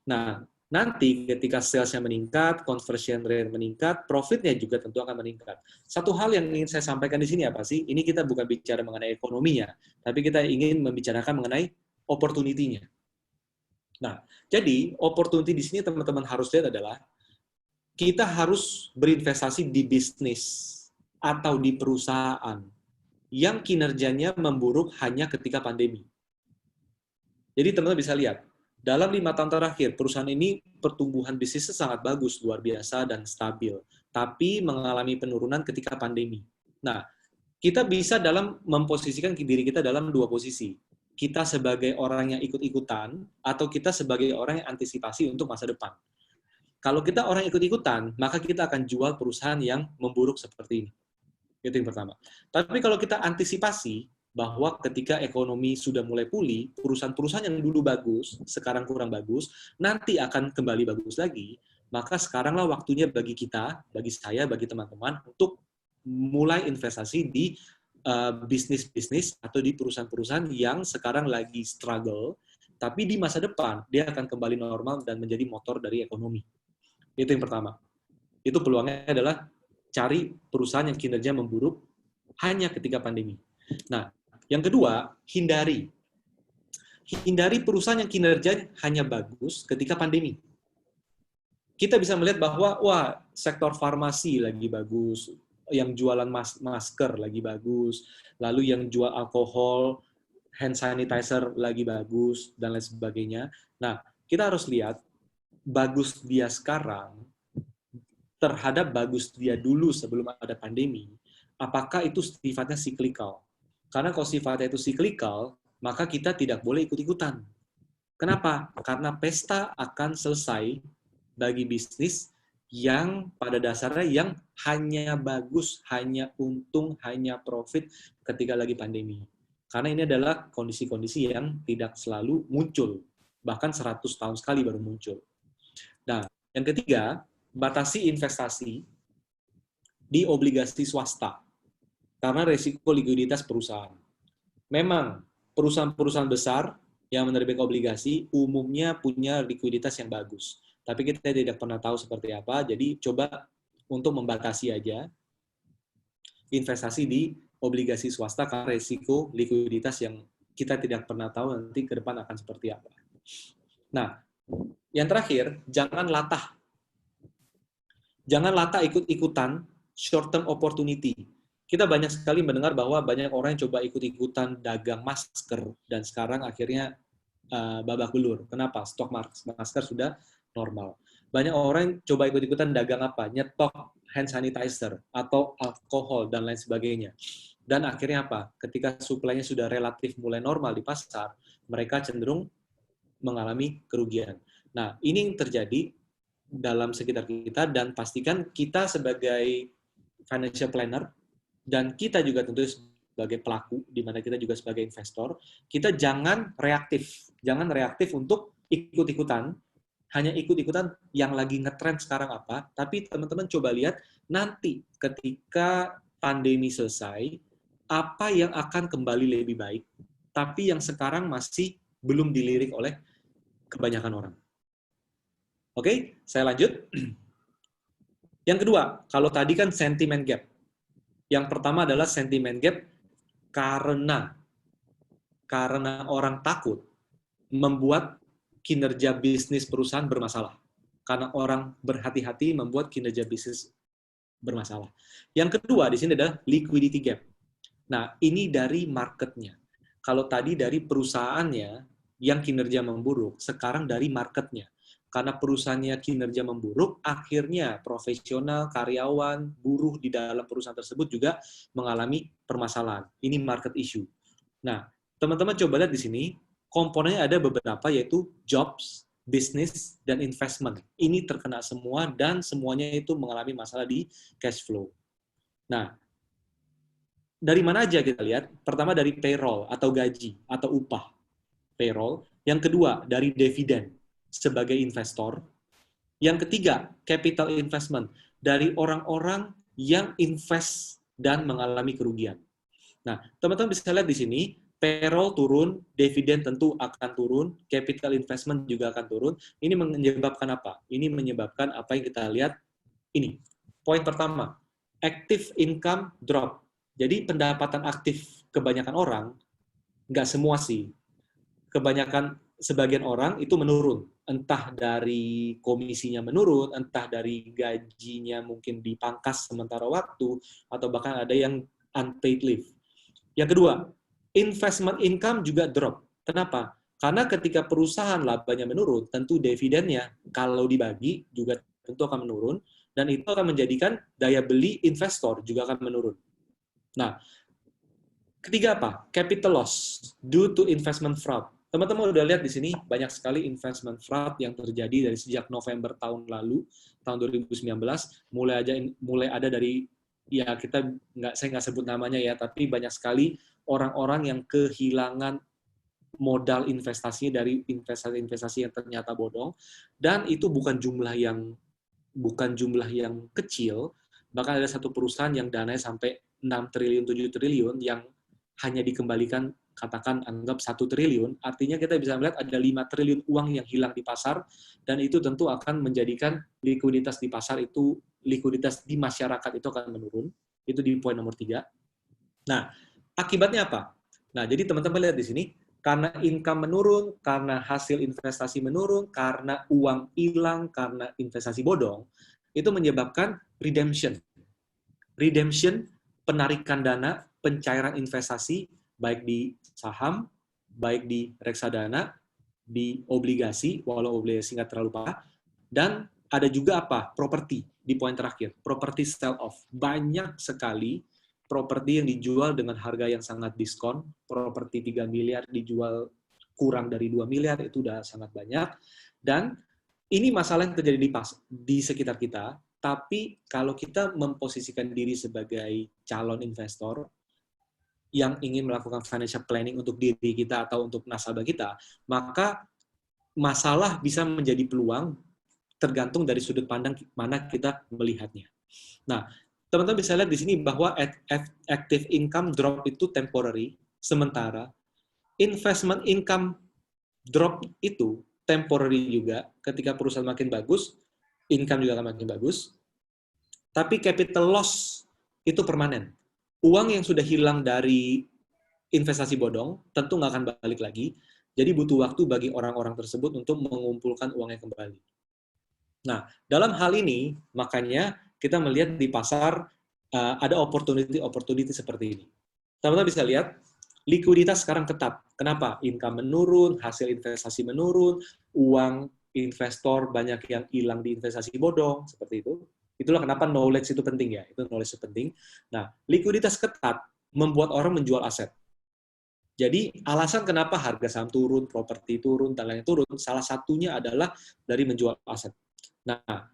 Nah, nanti ketika salesnya meningkat, conversion rate meningkat, profitnya juga tentu akan meningkat. Satu hal yang ingin saya sampaikan di sini apa sih? Ini kita bukan bicara mengenai ekonominya, tapi kita ingin membicarakan mengenai opportunity-nya. Nah, jadi opportunity di sini teman-teman harus lihat adalah kita harus berinvestasi di bisnis atau di perusahaan yang kinerjanya memburuk hanya ketika pandemi. Jadi teman-teman bisa lihat, dalam 5 tahun terakhir, perusahaan ini pertumbuhan bisnisnya sangat bagus, luar biasa, dan stabil. Tapi mengalami penurunan ketika pandemi. Nah, kita bisa memposisikan diri kita dalam 2 posisi. Kita sebagai orang yang ikut-ikutan, atau kita sebagai orang yang antisipasi untuk masa depan. Kalau kita orang ikut-ikutan, maka kita akan jual perusahaan yang memburuk seperti ini. Itu yang pertama. Tapi kalau kita antisipasi, bahwa ketika ekonomi sudah mulai pulih, perusahaan-perusahaan yang dulu bagus, sekarang kurang bagus, nanti akan kembali bagus lagi, maka sekaranglah waktunya bagi kita, bagi saya, bagi teman-teman, untuk mulai investasi di bisnis-bisnis atau di perusahaan-perusahaan yang sekarang lagi struggle, tapi di masa depan dia akan kembali normal dan menjadi motor dari ekonomi. Itu yang pertama. Itu peluangnya adalah cari perusahaan yang kinerja memburuk hanya ketika pandemi. Nah, yang kedua, hindari perusahaan yang kinerja hanya bagus ketika pandemi. Kita bisa melihat bahwa, wah, sektor farmasi lagi bagus, yang jualan masker lagi bagus, lalu yang jual alkohol, hand sanitizer lagi bagus, dan lain sebagainya. Nah, kita harus lihat, bagus dia sekarang terhadap bagus dia dulu sebelum ada pandemi, apakah itu sifatnya cyclical? Karena kalau sifatnya itu cyclical, maka kita tidak boleh ikut-ikutan. Kenapa? Karena pesta akan selesai bagi bisnis yang pada dasarnya yang hanya bagus, hanya untung, hanya profit ketika lagi pandemi. Karena ini adalah kondisi-kondisi yang tidak selalu muncul. Bahkan 100 tahun sekali baru muncul. Nah, yang ketiga, batasi investasi di obligasi swasta karena resiko likuiditas perusahaan. Memang perusahaan-perusahaan besar yang menerbitkan obligasi umumnya punya likuiditas yang bagus. Tapi kita tidak pernah tahu seperti apa, jadi coba untuk membatasi aja investasi di obligasi swasta karena resiko likuiditas yang kita tidak pernah tahu nanti ke depan akan seperti apa. Nah, yang terakhir, jangan latah. Jangan latah ikut-ikutan short-term opportunity. Kita banyak sekali mendengar bahwa banyak orang yang coba ikut-ikutan dagang masker, dan sekarang akhirnya babak belur. Kenapa? Stok masker sudah normal. Banyak orang yang coba ikut-ikutan dagang apa? Nyetok hand sanitizer, atau alkohol, dan lain sebagainya. Dan akhirnya apa? Ketika suplainya sudah relatif mulai normal di pasar, mereka cenderung mengalami kerugian. Nah, ini yang terjadi dalam sekitar kita, dan pastikan kita sebagai financial planner, dan kita juga tentu sebagai pelaku, di mana kita juga sebagai investor, kita jangan reaktif. Jangan reaktif untuk ikut-ikutan, hanya ikut-ikutan yang lagi ngetrend sekarang apa, tapi teman-teman coba lihat nanti ketika pandemi selesai, apa yang akan kembali lebih baik, tapi yang sekarang masih belum dilirik oleh kebanyakan orang. Oke, saya lanjut. Yang kedua, kalau tadi kan sentiment gap. Yang pertama adalah sentiment gap karena orang takut membuat kinerja bisnis perusahaan bermasalah. Karena orang berhati-hati membuat kinerja bisnis bermasalah. Yang kedua di sini adalah liquidity gap. Nah, ini dari marketnya. Kalau tadi dari perusahaannya yang kinerja memburuk, sekarang dari marketnya. Karena perusahaannya kinerja memburuk, akhirnya profesional, karyawan, buruh di dalam perusahaan tersebut juga mengalami permasalahan. Ini market issue. Nah, teman-teman coba lihat di sini, komponennya ada beberapa, yaitu jobs, business, dan investment. Ini terkena semua, dan semuanya itu mengalami masalah di cash flow. Nah, dari mana aja kita lihat? Pertama dari payroll, atau gaji, atau upah. Payroll. Yang kedua, dari dividen sebagai investor. Yang ketiga, capital investment, dari orang-orang yang invest dan mengalami kerugian. Nah, teman-teman bisa lihat di sini, payroll turun, dividen tentu akan turun, capital investment juga akan turun. Ini menyebabkan apa? Ini menyebabkan apa yang kita lihat ini. Poin pertama, active income drop. Jadi pendapatan aktif kebanyakan orang, nggak semua sih, sebagian orang itu menurun. Entah dari komisinya menurun, entah dari gajinya mungkin dipangkas sementara waktu, atau bahkan ada yang unpaid leave. Yang kedua, investment income juga drop. Kenapa? Karena ketika perusahaan labanya menurun, tentu dividennya kalau dibagi juga tentu akan menurun, dan itu akan menjadikan daya beli investor juga akan menurun. Nah, ketiga apa? Capital loss due to investment fraud. Teman-teman udah lihat di sini banyak sekali investment fraud yang terjadi dari sejak November tahun lalu, tahun 2019, mulai ada dari, ya saya nggak sebut namanya ya, tapi banyak sekali orang-orang yang kehilangan modal investasinya dari investasi-investasi yang ternyata bodong, dan itu bukan jumlah yang kecil. Bahkan ada satu perusahaan yang dananya sampai 6 triliun, 7 triliun yang hanya dikembalikan, katakan anggap 1 triliun, artinya kita bisa melihat ada 5 triliun uang yang hilang di pasar, dan itu tentu akan menjadikan likuiditas di pasar itu, likuiditas di masyarakat itu akan menurun. Itu di poin nomor 3. Nah, akibatnya apa? Nah, jadi teman-teman lihat di sini, karena income menurun, karena hasil investasi menurun, karena uang hilang, karena investasi bodong, itu menyebabkan redemption. Redemption, penarikan dana, pencairan investasi, baik di saham, baik di reksadana, di obligasi, walau obligasi nggak terlalu parah, dan ada juga apa? Properti, di poin terakhir. Properti sell off. Banyak sekali properti yang dijual dengan harga yang sangat diskon, properti 3 miliar dijual kurang dari 2 miliar, itu udah sangat banyak. Dan ini masalah yang terjadi di sekitar kita, tapi kalau kita memposisikan diri sebagai calon investor yang ingin melakukan financial planning untuk diri kita atau untuk nasabah kita, maka masalah bisa menjadi peluang tergantung dari sudut pandang mana kita melihatnya. Nah, teman-teman bisa lihat di sini bahwa active income drop itu temporary, sementara. Investment income drop itu temporary juga, ketika perusahaan makin bagus, income juga akan makin bagus. Tapi capital loss itu permanen. Uang yang sudah hilang dari investasi bodong tentu nggak akan balik lagi, jadi butuh waktu bagi orang-orang tersebut untuk mengumpulkan uangnya kembali. Nah, dalam hal ini, makanya kita melihat di pasar ada opportunity seperti ini. Teman-teman bisa lihat, likuiditas sekarang ketat. Kenapa? Income menurun, hasil investasi menurun, uang investor banyak yang hilang di investasi bodong, seperti itu. Itulah kenapa knowledge itu penting ya, itu knowledge itu penting. Nah, likuiditas ketat membuat orang menjual aset. Jadi, alasan kenapa harga saham turun, properti turun, dan lain-lain turun, salah satunya adalah dari menjual aset. Nah,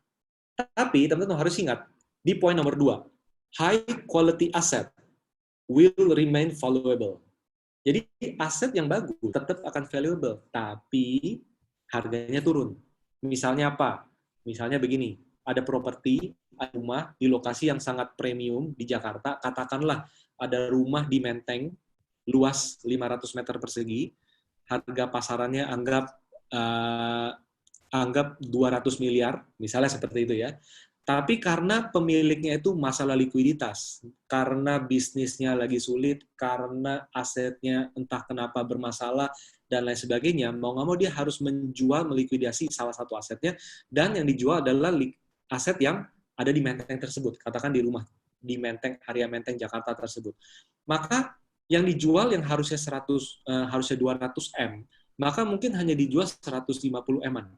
tapi teman-teman harus ingat, di poin nomor 2, high quality asset will remain valuable. Jadi aset yang bagus tetap akan valuable, tapi harganya turun. Misalnya apa? Misalnya begini, ada properti, ada rumah di lokasi yang sangat premium di Jakarta, katakanlah ada rumah di Menteng, luas 500 meter persegi, harga pasarannya anggap 200 miliar, misalnya seperti itu ya. Tapi karena pemiliknya itu masalah likuiditas, karena bisnisnya lagi sulit, karena asetnya entah kenapa bermasalah, dan lain sebagainya, mau nggak mau dia harus menjual, melikuidasi salah satu asetnya, dan yang dijual adalah aset yang ada di Menteng tersebut, katakan di rumah, di Menteng, area Menteng Jakarta tersebut. Maka yang dijual yang harusnya 200 M, maka mungkin hanya dijual 150 M-an.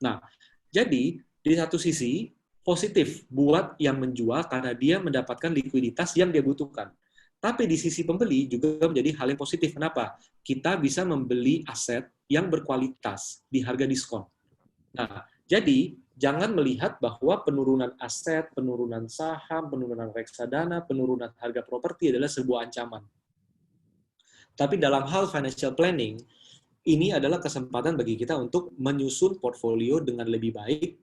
Nah, jadi di satu sisi, positif buat yang menjual karena dia mendapatkan likuiditas yang dia butuhkan. Tapi di sisi pembeli juga menjadi hal yang positif. Kenapa? Kita bisa membeli aset yang berkualitas di harga diskon. Nah, jadi jangan melihat bahwa penurunan aset, penurunan saham, penurunan reksadana, penurunan harga properti adalah sebuah ancaman. Tapi dalam hal financial planning, ini adalah kesempatan bagi kita untuk menyusun portfolio dengan lebih baik,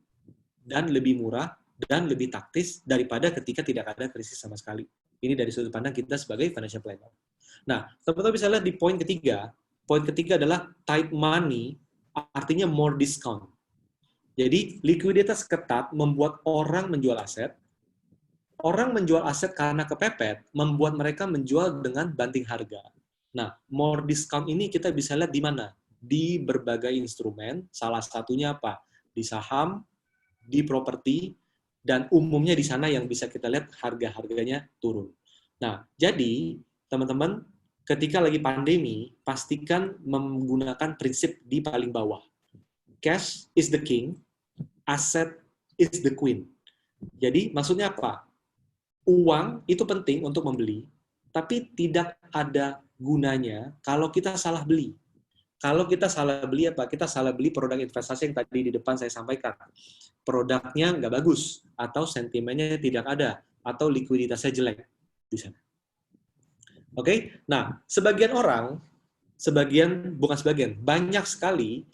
dan lebih murah, dan lebih taktis daripada ketika tidak ada krisis sama sekali. Ini dari sudut pandang kita sebagai financial planner. Nah, teman-teman bisa lihat di poin ketiga. Poin ketiga adalah tight money, artinya more discount. Jadi, likuiditas ketat membuat orang menjual aset. Orang menjual aset karena kepepet, membuat mereka menjual dengan banting harga. Nah, more discount ini kita bisa lihat di mana? Di berbagai instrumen, salah satunya apa? Di saham, di properti, dan umumnya di sana yang bisa kita lihat harga-harganya turun. Nah, jadi teman-teman, ketika lagi pandemi, pastikan menggunakan prinsip di paling bawah. Cash is the king, asset is the queen. Jadi maksudnya apa? Uang itu penting untuk membeli, tapi tidak ada gunanya kalau kita salah beli. Kalau kita salah beli apa? Kita salah beli produk investasi yang tadi di depan saya sampaikan. Produknya nggak bagus, atau sentimennya tidak ada, atau likuiditasnya jelek di sana. Oke? Nah, banyak sekali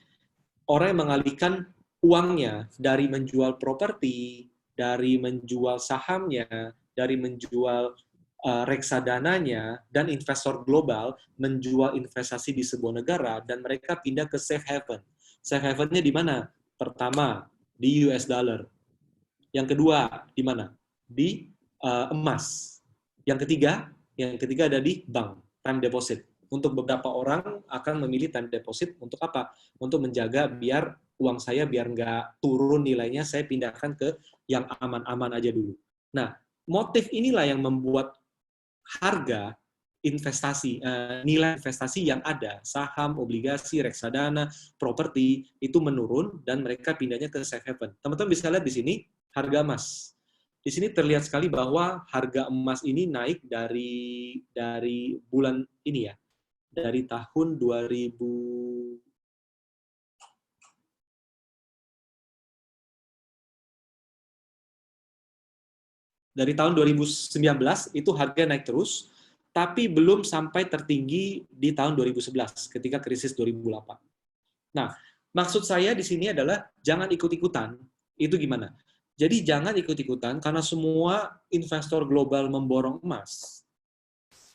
orang yang mengalihkan uangnya dari menjual properti, dari menjual sahamnya, dari menjual reksadananya, dan investor global menjual investasi di sebuah negara, dan mereka pindah ke safe haven. Safe haven-nya di mana? Pertama, di US dollar. Yang kedua, di mana? Di emas. Yang ketiga ada di bank, time deposit. Untuk beberapa orang akan memilih time deposit untuk apa? Untuk menjaga biar uang saya biar nggak turun nilainya, saya pindahkan ke yang aman-aman aja dulu. Nah, motif inilah yang membuat harga investasi, nilai investasi yang ada, saham, obligasi, reksadana, properti, itu menurun dan mereka pindahnya ke safe haven. Teman-teman bisa lihat di sini harga emas. Di sini terlihat sekali bahwa harga emas ini naik dari bulan ini ya, dari tahun 2000. Dari tahun 2019 itu harga naik terus, tapi belum sampai tertinggi di tahun 2011 ketika krisis 2008. Nah, maksud saya di sini adalah jangan ikut-ikutan. Itu gimana? Jadi jangan ikut-ikutan karena semua investor global memborong emas.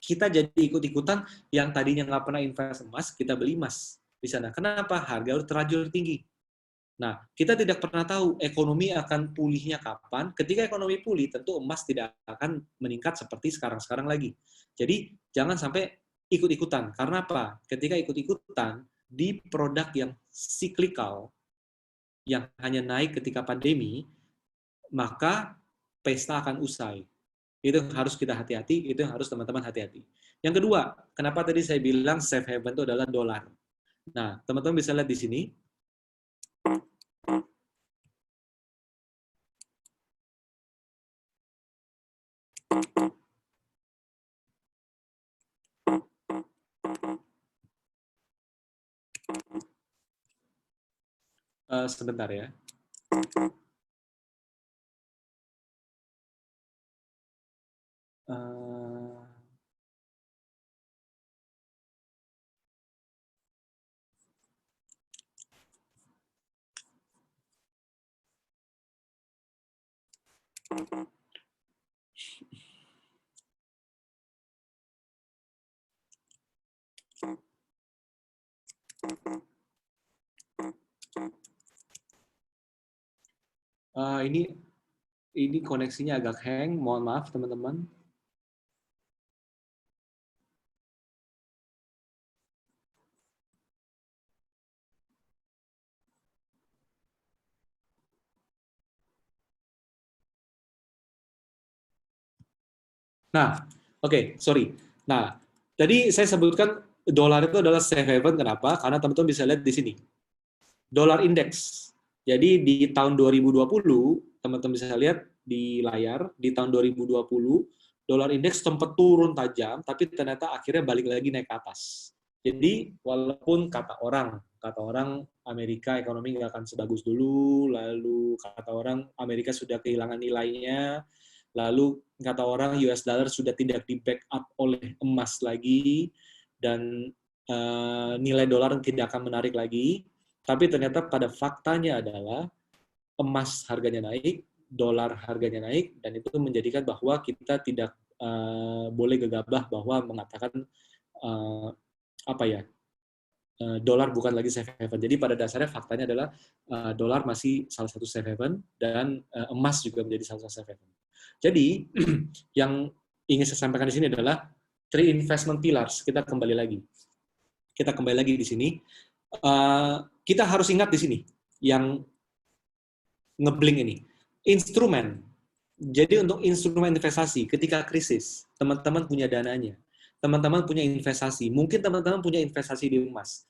Kita jadi ikut-ikutan yang tadinya nggak pernah invest emas, kita beli emas di sana. Kenapa? Harga harus terlanjur tinggi. Nah, kita tidak pernah tahu ekonomi akan pulihnya kapan. Ketika ekonomi pulih, tentu emas tidak akan meningkat seperti sekarang-sekarang lagi. Jadi, jangan sampai ikut-ikutan. Karena apa? Ketika ikut-ikutan di produk yang cyclical, yang hanya naik ketika pandemi, maka pesta akan usai. Itu harus kita hati-hati, itu harus teman-teman hati-hati. Yang kedua, kenapa tadi saya bilang safe haven itu adalah dolar. Nah, teman-teman bisa lihat di sini. Sebentar ya. Ini koneksinya agak hang, mohon maaf teman-teman. Nah, oke, sorry. Nah, tadi saya sebutkan dolar itu adalah safe haven, kenapa? Karena teman-teman bisa lihat di sini. Dolar indeks. Jadi di tahun 2020, teman-teman bisa lihat di layar, di tahun 2020, dolar indeks sempat turun tajam, tapi ternyata akhirnya balik lagi naik ke atas. Jadi, walaupun kata orang Amerika ekonomi nggak akan sebagus dulu, lalu kata orang Amerika sudah kehilangan nilainya, lalu kata orang US dollar sudah tidak di-backup oleh emas lagi, dan nilai dolar tidak akan menarik lagi, tapi ternyata pada faktanya adalah emas harganya naik, dolar harganya naik, dan itu menjadikan bahwa kita tidak boleh gegabah bahwa mengatakan dolar bukan lagi safe haven. Jadi pada dasarnya faktanya adalah dolar masih salah satu safe haven, dan emas juga menjadi salah satu safe haven. Jadi yang ingin saya sampaikan di sini adalah 3 investment pillars. Kita kembali lagi di sini. Kita harus ingat di sini yang ngeblink ini instrumen. Jadi untuk instrumen investasi ketika krisis, teman-teman punya dananya, teman-teman punya investasi, mungkin teman-teman punya investasi di emas,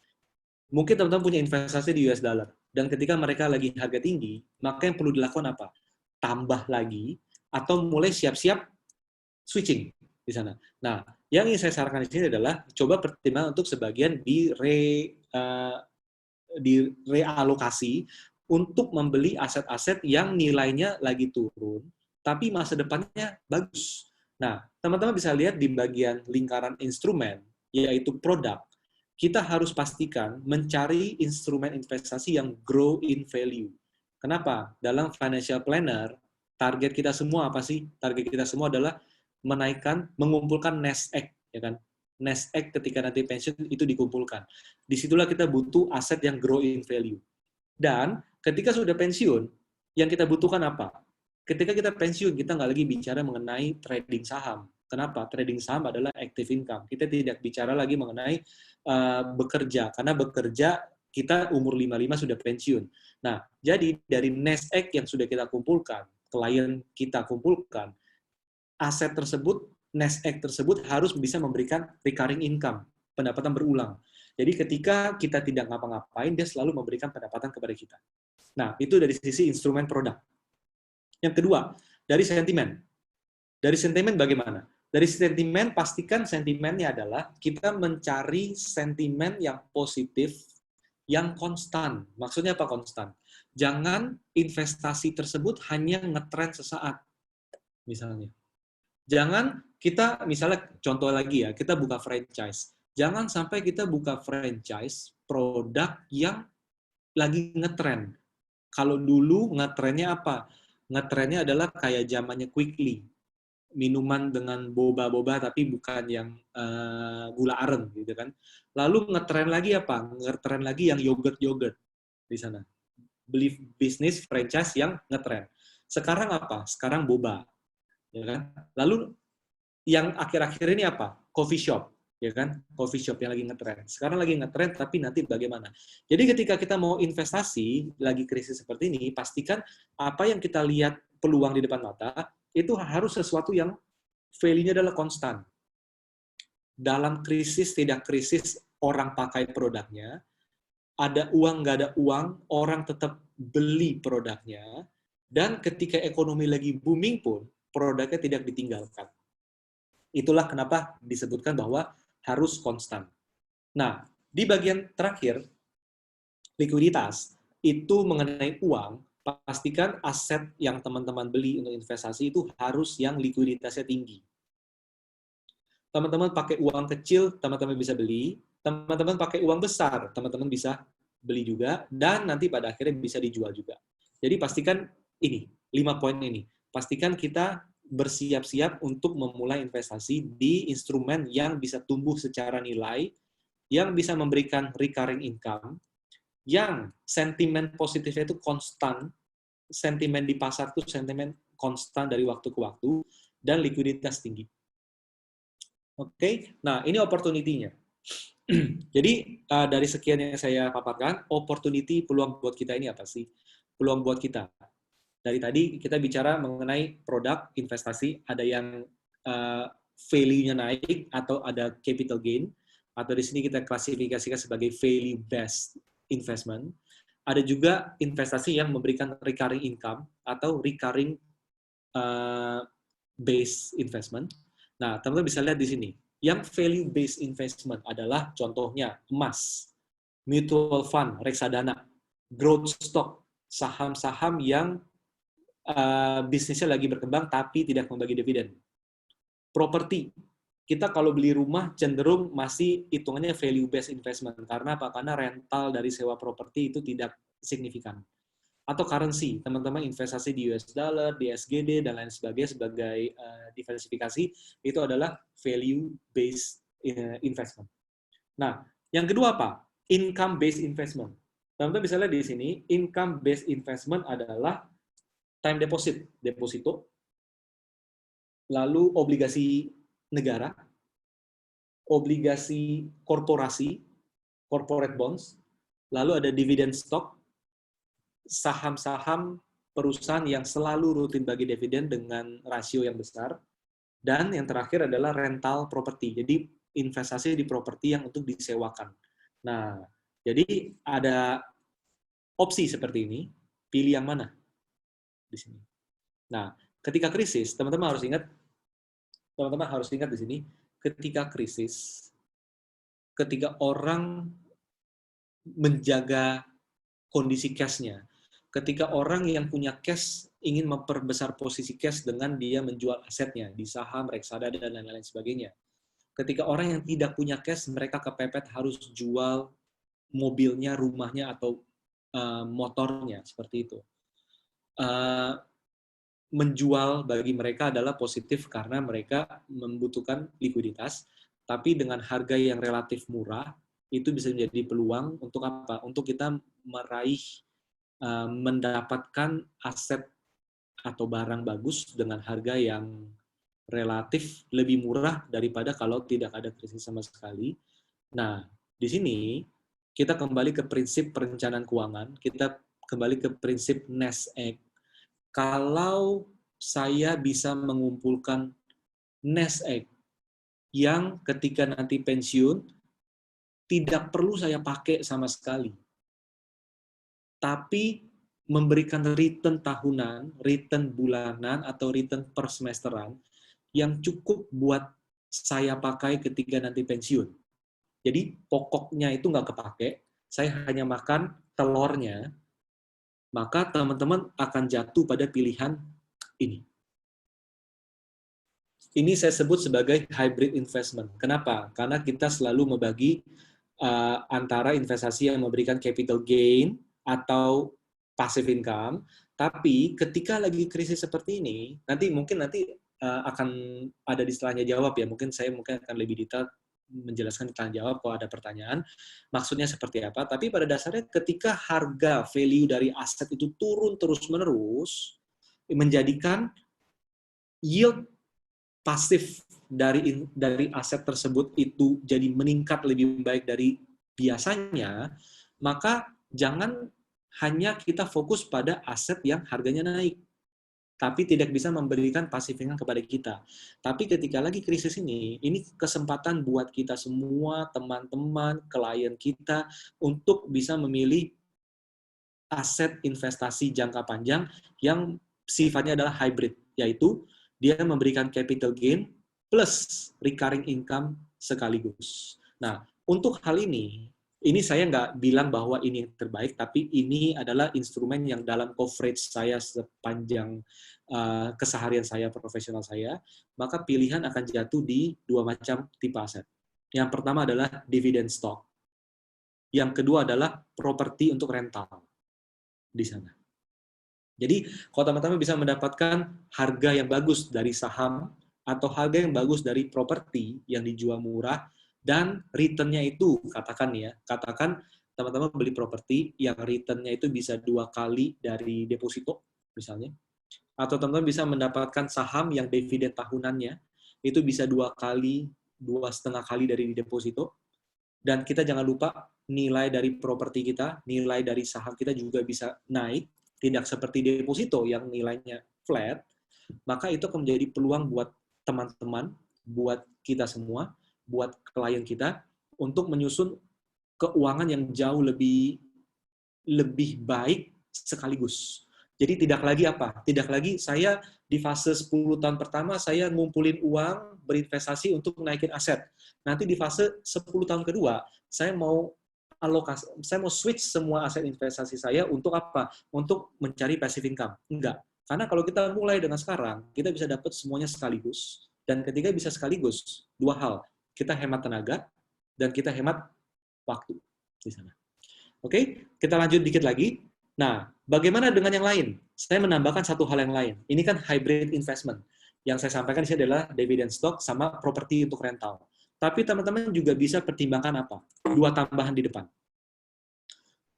mungkin teman-teman punya investasi di US dollar, dan ketika mereka lagi harga tinggi, maka yang perlu dilakukan apa? Tambah lagi atau mulai siap-siap switching di sana. Nah, yang ingin saya sarankan di sini adalah coba pertimbangkan untuk sebagian direalokasi untuk membeli aset-aset yang nilainya lagi turun, tapi masa depannya bagus. Nah, teman-teman bisa lihat di bagian lingkaran instrumen, yaitu produk, kita harus pastikan mencari instrumen investasi yang grow in value. Kenapa? Dalam financial planner, target kita semua apa sih? Target kita semua adalah mengumpulkan nest egg, ya kan? Nest egg ketika nanti pensiun itu dikumpulkan. Disitulah kita butuh aset yang grow in value. Dan ketika sudah pensiun, yang kita butuhkan apa? Ketika kita pensiun, kita nggak lagi bicara mengenai trading saham. Kenapa? Trading saham adalah active income. Kita tidak bicara lagi mengenai bekerja, karena bekerja kita umur 55 sudah pensiun. Nah, jadi dari nest egg yang sudah kita kumpulkan, klien kita kumpulkan, aset tersebut, nest egg tersebut harus bisa memberikan recurring income, pendapatan berulang. Jadi ketika kita tidak ngapa-ngapain, dia selalu memberikan pendapatan kepada kita. Nah, itu dari sisi instrumen produk. Yang kedua, dari sentimen. Dari sentimen bagaimana? Dari sentimen, pastikan sentimennya adalah kita mencari sentimen yang positif, yang konstan. Maksudnya apa konstan? Jangan investasi tersebut hanya ngetren sesaat, misalnya. Jangan kita, misalnya contoh lagi ya, kita buka franchise. Jangan sampai kita buka franchise produk yang lagi ngetren. Kalau dulu ngetrennya apa? ngetrennya adalah kayak zamannya Quickly, minuman dengan boba-boba tapi bukan yang gula aren gitu kan. Lalu ngetren lagi apa? Ngetren lagi yang yogurt-yogurt di sana. Beli bisnis franchise yang ngetren. Sekarang apa? Sekarang boba, ya kan? Lalu yang akhir-akhir ini apa? Coffee shop, ya kan? Coffee shop yang lagi ngetren. Sekarang lagi ngetren, tapi nanti bagaimana? Jadi ketika kita mau investasi, lagi krisis seperti ini, pastikan apa yang kita lihat peluang di depan mata, itu harus sesuatu yang value-nya adalah konstan. Dalam krisis, tidak krisis, orang pakai produknya, ada uang, nggak ada uang, orang tetap beli produknya, dan ketika ekonomi lagi booming pun, produknya tidak ditinggalkan. Itulah kenapa disebutkan bahwa harus konstan. Nah, di bagian terakhir, likuiditas, itu mengenai uang, pastikan aset yang teman-teman beli untuk investasi itu harus yang likuiditasnya tinggi. Teman-teman pakai uang kecil, teman-teman bisa beli. Teman-teman pakai uang besar, teman-teman bisa beli juga, dan nanti pada akhirnya bisa dijual juga. Jadi pastikan ini, 5 poin ini. Pastikan kita bersiap-siap untuk memulai investasi di instrumen yang bisa tumbuh secara nilai, yang bisa memberikan recurring income, yang sentimen positifnya itu konstan, sentimen di pasar itu sentimen konstan dari waktu ke waktu, dan likuiditas tinggi. Oke, nah ini opportunity-nya. Jadi dari sekian yang saya paparkan, opportunity, peluang buat kita ini apa sih? Peluang buat kita. Dari tadi kita bicara mengenai produk investasi, ada yang value-nya naik atau ada capital gain, atau di sini kita klasifikasikan sebagai value-based investment. Ada juga investasi yang memberikan recurring income atau recurring based investment. Nah, teman-teman bisa lihat di sini. Yang value-based investment adalah contohnya emas, mutual fund, reksadana, growth stock, saham-saham yang bisnisnya lagi berkembang tapi tidak membagi dividen. Properti, kita kalau beli rumah cenderung masih hitungannya value-based investment. Karena apa? Karena rental dari sewa properti itu tidak signifikan. Atau currency, teman-teman investasi di US dollar, di SGD, dan lain sebagainya sebagai diversifikasi, itu adalah value-based investment. Nah, yang kedua apa? Income-based investment. Teman-teman bisa lihat di sini, income-based investment adalah time deposit, deposito, lalu obligasi negara, obligasi korporasi, corporate bonds, lalu ada dividend stock, saham-saham perusahaan yang selalu rutin bagi dividen dengan rasio yang besar, dan yang terakhir adalah rental properti. Jadi investasi di properti yang untuk disewakan. Nah, jadi ada opsi seperti ini, pilih yang mana di sini. Nah, ketika krisis, teman-teman harus ingat di sini, ketika krisis, ketika orang menjaga kondisi cash-nya, ketika orang yang punya cash ingin memperbesar posisi cash dengan dia menjual asetnya di saham, reksadana, dan lain-lain sebagainya. Ketika orang yang tidak punya cash, mereka kepepet harus jual mobilnya, rumahnya, atau motornya, seperti itu. Menjual bagi mereka adalah positif karena mereka membutuhkan likuiditas, tapi dengan harga yang relatif murah, itu bisa menjadi peluang untuk apa? Untuk kita meraih, mendapatkan aset atau barang bagus dengan harga yang relatif lebih murah daripada kalau tidak ada krisis sama sekali. Nah, di sini kita kembali ke prinsip perencanaan keuangan, kita kembali ke prinsip nest egg. Kalau saya bisa mengumpulkan nest egg yang ketika nanti pensiun tidak perlu saya pakai sama sekali, tapi memberikan return tahunan, return bulanan, atau return per semesteran yang cukup buat saya pakai ketika nanti pensiun. Jadi pokoknya itu nggak kepake, saya hanya makan telurnya, maka teman-teman akan jatuh pada pilihan ini. Ini saya sebut sebagai hybrid investment. Kenapa? Karena kita selalu membagi antara investasi yang memberikan capital gain atau passive income Tapi ketika lagi krisis seperti ini, nanti akan ada di setelahnya jawab ya. Saya mungkin akan lebih detail menjelaskan tentang jawab kalau ada pertanyaan. Maksudnya seperti apa? Tapi pada dasarnya ketika harga value dari aset itu turun terus-menerus, menjadikan yield pasif dari aset tersebut itu jadi meningkat lebih baik dari biasanya, maka jangan hanya kita fokus pada aset yang harganya naik, tapi tidak bisa memberikan passive income kepada kita. Tapi ketika lagi krisis ini kesempatan buat kita semua, teman-teman, klien kita, untuk bisa memilih aset investasi jangka panjang yang sifatnya adalah hybrid, yaitu dia memberikan capital gain plus recurring income sekaligus. Nah, untuk hal ini saya nggak bilang bahwa ini yang terbaik, tapi ini adalah instrumen yang dalam coverage saya sepanjang keseharian saya, profesional saya, maka pilihan akan jatuh di dua macam tipe aset. Yang pertama adalah dividend stock. Yang kedua adalah properti untuk rental di sana. Jadi, kalau teman-teman bisa mendapatkan harga yang bagus dari saham atau harga yang bagus dari properti yang dijual murah, dan return-nya itu, katakan teman-teman beli properti yang return-nya itu bisa 2 kali dari deposito, misalnya. Atau teman-teman bisa mendapatkan saham yang dividen tahunannya, itu bisa 2 kali, 2,5 kali dari deposito. Dan kita jangan lupa, nilai dari properti kita, nilai dari saham kita juga bisa naik, tidak seperti deposito yang nilainya flat, maka itu akan menjadi peluang buat teman-teman, buat kita semua, buat klien kita, untuk menyusun keuangan yang jauh lebih baik sekaligus. Jadi tidak lagi saya di fase 10 tahun pertama saya ngumpulin uang, berinvestasi untuk naikin aset. Nanti di fase 10 tahun kedua, saya mau switch semua aset investasi saya untuk apa? Untuk mencari passive income. Enggak. Karena kalau kita mulai dengan sekarang, kita bisa dapat semuanya sekaligus. Dan ketika bisa sekaligus, 2 hal. Kita hemat tenaga, dan kita hemat waktu di sana. Oke, kita lanjut dikit lagi. Nah, bagaimana dengan yang lain? Saya menambahkan satu hal yang lain. Ini kan hybrid investment. Yang saya sampaikan di sini adalah dividend stock sama properti untuk rental. Tapi teman-teman juga bisa pertimbangkan apa? 2 tambahan di depan.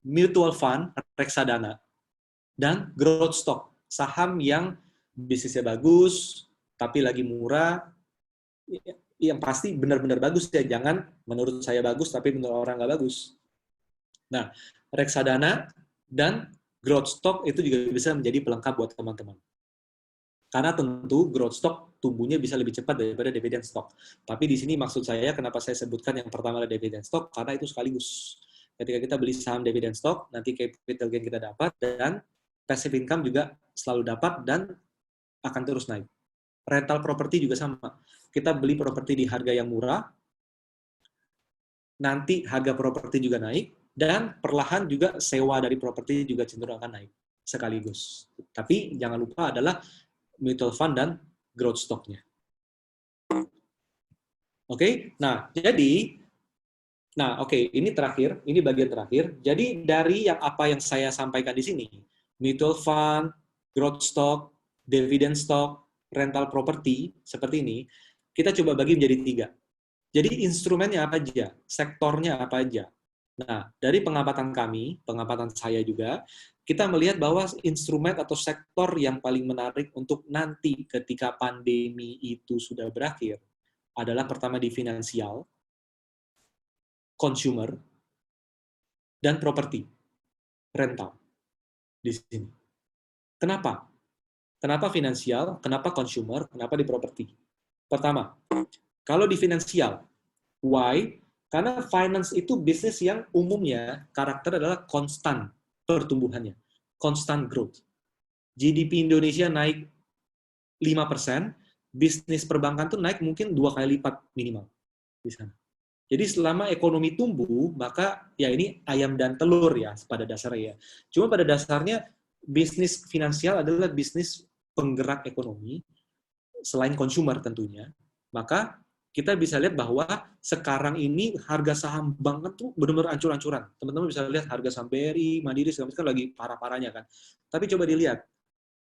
Mutual fund, reksadana, dan growth stock. Saham yang bisnisnya bagus, tapi lagi murah, yang pasti benar-benar bagus ya, jangan menurut saya bagus tapi menurut orang nggak bagus. Nah, reksadana dan growth stock itu juga bisa menjadi pelengkap buat teman-teman. Karena tentu growth stock tumbuhnya bisa lebih cepat daripada dividend stock. Tapi di sini maksud saya kenapa saya sebutkan yang pertama adalah dividend stock, karena itu sekaligus. Ketika kita beli saham dividend stock, nanti capital gain kita dapat, dan passive income juga selalu dapat dan akan terus naik. Rental properti juga sama. Kita beli properti di harga yang murah, nanti harga properti juga naik, dan perlahan juga sewa dari properti juga cenderung akan naik sekaligus. Tapi jangan lupa adalah mutual fund dan growth stock-nya. Oke, ini terakhir, ini bagian terakhir. Jadi dari apa yang saya sampaikan di sini, mutual fund, growth stock, dividend stock, rental property, seperti ini, kita coba bagi menjadi 3. Jadi instrumennya apa aja, sektornya apa aja. Nah, dari pengamatan kami, pengamatan saya juga, kita melihat bahwa instrumen atau sektor yang paling menarik untuk nanti ketika pandemi itu sudah berakhir adalah pertama di finansial, consumer, dan properti, rental di sini. Kenapa? Kenapa finansial, kenapa consumer, kenapa di properti? Pertama, kalau di finansial, why? Karena finance itu bisnis yang umumnya karakter adalah konstan pertumbuhannya, constant growth. GDP Indonesia naik 5%, bisnis perbankan tuh naik mungkin 2 kali lipat minimal di sana. Jadi selama ekonomi tumbuh, maka ya ini ayam dan telur ya pada dasarnya ya. Cuma pada dasarnya bisnis finansial adalah bisnis penggerak ekonomi, selain consumer tentunya, maka kita bisa lihat bahwa sekarang ini harga saham bank tuh benar-benar ancur-ancuran. Teman-teman bisa lihat harga saham BRI, Mandiri, segala macam kan lagi parah-parahnya kan. Tapi coba dilihat,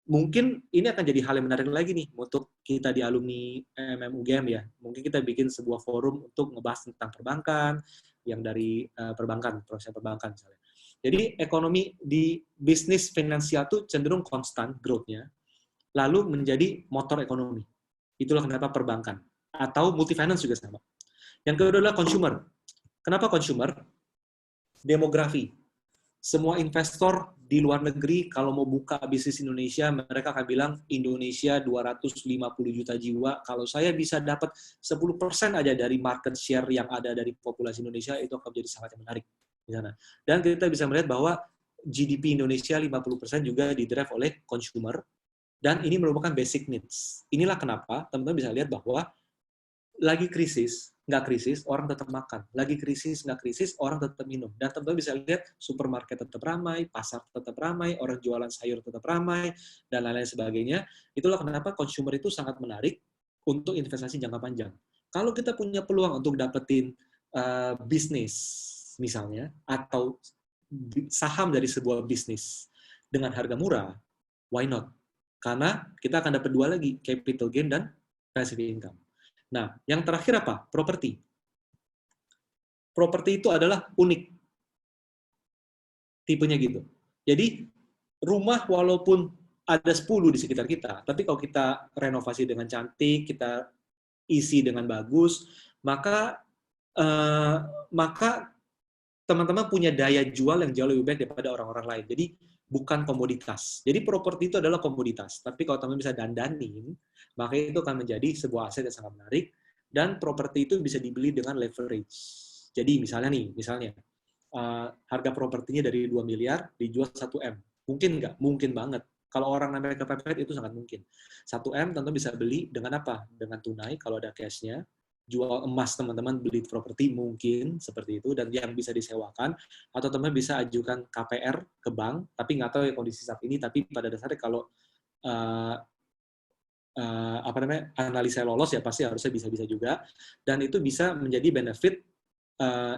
mungkin ini akan jadi hal yang menarik lagi nih untuk kita di alumni MMUGM ya. Mungkin kita bikin sebuah forum untuk ngebahas tentang perbankan, yang dari perbankan, profesional perbankan misalnya. Jadi ekonomi di bisnis finansial tuh cenderung konstan growth-nya, lalu menjadi motor ekonomi. Itulah kenapa perbankan. Atau multifinance juga sama. Yang kedua adalah consumer. Kenapa consumer? Demografi. Semua investor di luar negeri kalau mau buka bisnis Indonesia, mereka akan bilang Indonesia 250 juta jiwa. Kalau saya bisa dapat 10% aja dari market share yang ada dari populasi Indonesia, itu akan menjadi sangat menarik di sana. Dan kita bisa melihat bahwa GDP Indonesia 50% juga didrive oleh consumer, dan ini merupakan basic needs. Inilah kenapa teman-teman bisa lihat bahwa lagi krisis, nggak krisis, orang tetap makan. Lagi krisis, nggak krisis, orang tetap minum. Dan teman-teman bisa lihat supermarket tetap ramai, pasar tetap ramai, orang jualan sayur tetap ramai, dan lain-lain sebagainya. Itulah kenapa consumer itu sangat menarik untuk investasi jangka panjang. Kalau kita punya peluang untuk dapetin bisnis, misalnya, atau saham dari sebuah bisnis dengan harga murah, why not? Karena kita akan dapat dua lagi, capital gain dan passive income. Nah, yang terakhir apa? Properti. Properti itu adalah unik. Tipenya gitu. Jadi, rumah walaupun ada 10 di sekitar kita, tapi kalau kita renovasi dengan cantik, kita isi dengan bagus, maka teman-teman punya daya jual yang jauh lebih baik daripada orang-orang lain. Jadi, bukan komoditas. Jadi, properti itu adalah komoditas. Tapi kalau teman bisa dandanin, maka itu akan menjadi sebuah aset yang sangat menarik, dan properti itu bisa dibeli dengan leverage. Jadi misalnya harga propertinya dari 2 miliar dijual 1 M. Mungkin nggak? Mungkin banget. Kalau orang namanya kepepet itu sangat mungkin. 1 M tentu bisa beli dengan apa? Dengan tunai kalau ada cash-nya. Jual emas teman-teman, beli properti mungkin seperti itu, dan yang bisa disewakan, atau teman bisa ajukan KPR ke bank, tapi nggak tahu ya kondisi saat ini, tapi pada dasarnya kalau analisa lolos ya pasti harusnya bisa juga, dan itu bisa menjadi benefit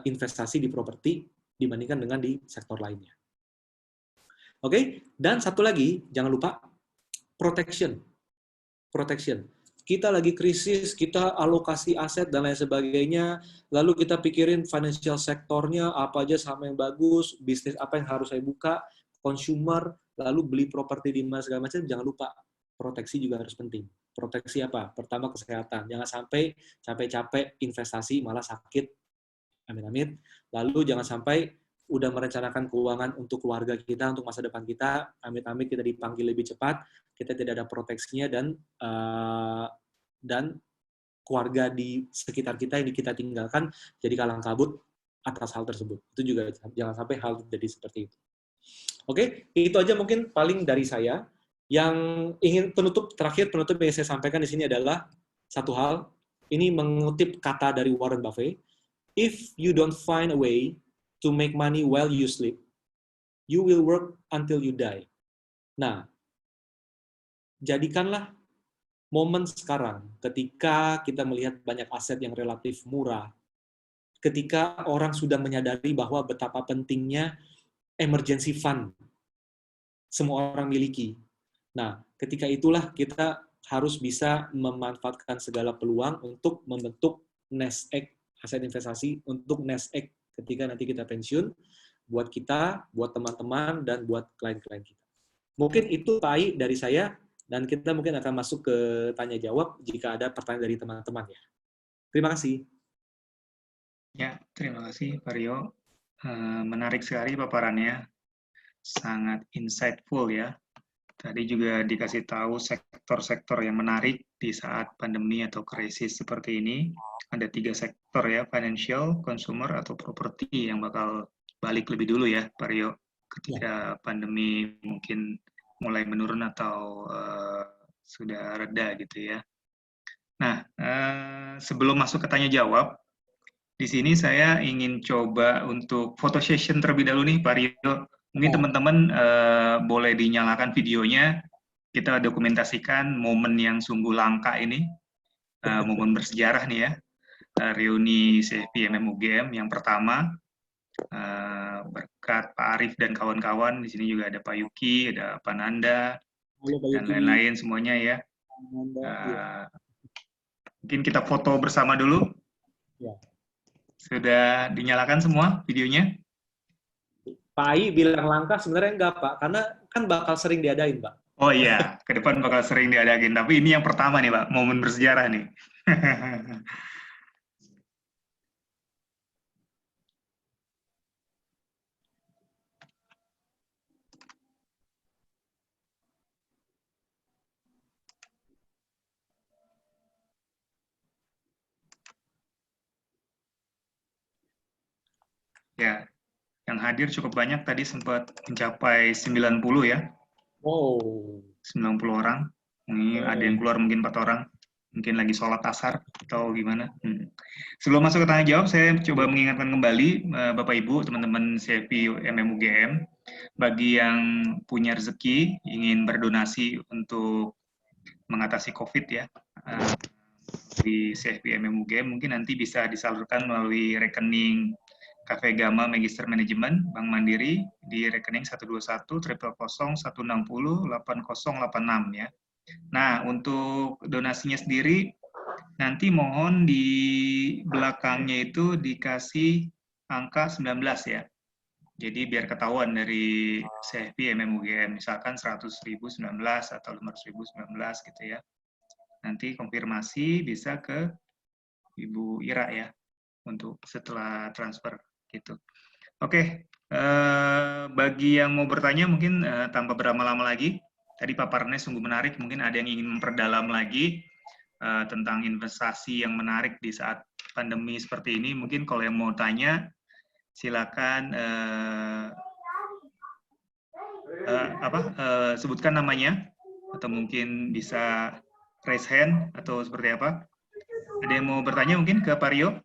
investasi di properti dibandingkan dengan di sektor lainnya. Oke, dan satu lagi jangan lupa protection. Kita lagi krisis, kita alokasi aset dan lain sebagainya, lalu kita pikirin financial sektornya apa aja sama yang bagus, bisnis apa yang harus saya buka, consumer, lalu beli properti di mana segala macam. Jangan lupa proteksi juga harus penting. Proteksi apa? Pertama, kesehatan. Jangan sampai capek-capek investasi malah sakit. Amin-amin. Lalu jangan sampai udah merencanakan keuangan untuk keluarga kita, untuk masa depan kita, amit-amit kita dipanggil lebih cepat, kita tidak ada proteksinya, dan keluarga di sekitar kita yang kita tinggalkan jadi kalang kabut atas hal tersebut. Itu juga jangan sampai hal jadi seperti itu. Oke, itu aja mungkin paling dari saya. Yang ingin penutup yang saya sampaikan di sini adalah satu hal, ini mengutip kata dari Warren Buffett, if you don't find a way to make money while you sleep, you will work until you die. Nah, jadikanlah momen sekarang ketika kita melihat banyak aset yang relatif murah, ketika orang sudah menyadari bahwa betapa pentingnya emergency fund semua orang miliki. Nah, ketika itulah kita harus bisa memanfaatkan segala peluang untuk membentuk nest egg aset investasi, untuk nest egg ketika nanti kita pensiun, buat kita, buat teman-teman, dan buat klien-klien kita. Mungkin itu Tai dari saya, dan kita mungkin akan masuk ke tanya-jawab jika ada pertanyaan dari teman-teman ya. Terima kasih. Ya, terima kasih Pak Rio. Menarik sekali paparannya, sangat insightful ya. Tadi juga dikasih tahu sektor-sektor yang menarik di saat pandemi atau krisis seperti ini. Ada 3 sektor ya, financial, consumer, atau properti yang bakal balik lebih dulu ya, Pak Rio, ketika pandemi mungkin mulai menurun atau sudah reda gitu ya. Nah, sebelum masuk ke tanya-jawab, di sini saya ingin coba untuk photo session terlebih dahulu nih, Pak Rio. Mungkin teman-teman boleh dinyalakan videonya, kita dokumentasikan momen yang sungguh langka ini, momen bersejarah nih ya. reuni CFP MMUGM yang pertama. Berkat Pak Arief dan kawan-kawan, di sini juga ada Pak Yuki, ada Pak Nanda, dan lain-lain semuanya ya. Mungkin kita foto bersama dulu. Ya. Sudah dinyalakan semua videonya? Pak Ai bilang langka, sebenarnya enggak Pak, karena kan bakal sering diadain Pak. Oh iya, ke depan bakal sering diadain, tapi ini yang pertama nih Pak, momen bersejarah nih. Ya, yang hadir cukup banyak, tadi sempat mencapai 90 ya. Wow. 90 orang. Ini ada yang keluar mungkin 4 orang. Mungkin lagi sholat asar atau gimana. Sebelum masuk ke tanya jawab, saya coba mengingatkan kembali Bapak Ibu, teman-teman CFP MMUGM, bagi yang punya rezeki, ingin berdonasi untuk mengatasi COVID ya, di CFP MMUGM, mungkin nanti bisa disalurkan melalui rekening Cafe Gama Magister Management Bank Mandiri di rekening 121 000 160 8086 ya. Nah, untuk donasinya sendiri nanti mohon di belakangnya itu dikasih angka 19 ya. Jadi biar ketahuan dari CFP MMUGM, misalkan 100.019 atau 500.019 gitu ya. Nanti konfirmasi bisa ke Ibu Ira ya untuk setelah transfer gitu. Oke, bagi yang mau bertanya mungkin tanpa berlama-lama lagi, tadi paparannya sungguh menarik, mungkin ada yang ingin memperdalam lagi tentang investasi yang menarik di saat pandemi seperti ini. Mungkin kalau yang mau tanya, silakan sebutkan namanya, atau mungkin bisa raise hand atau seperti apa. Ada yang mau bertanya mungkin ke Pak Rio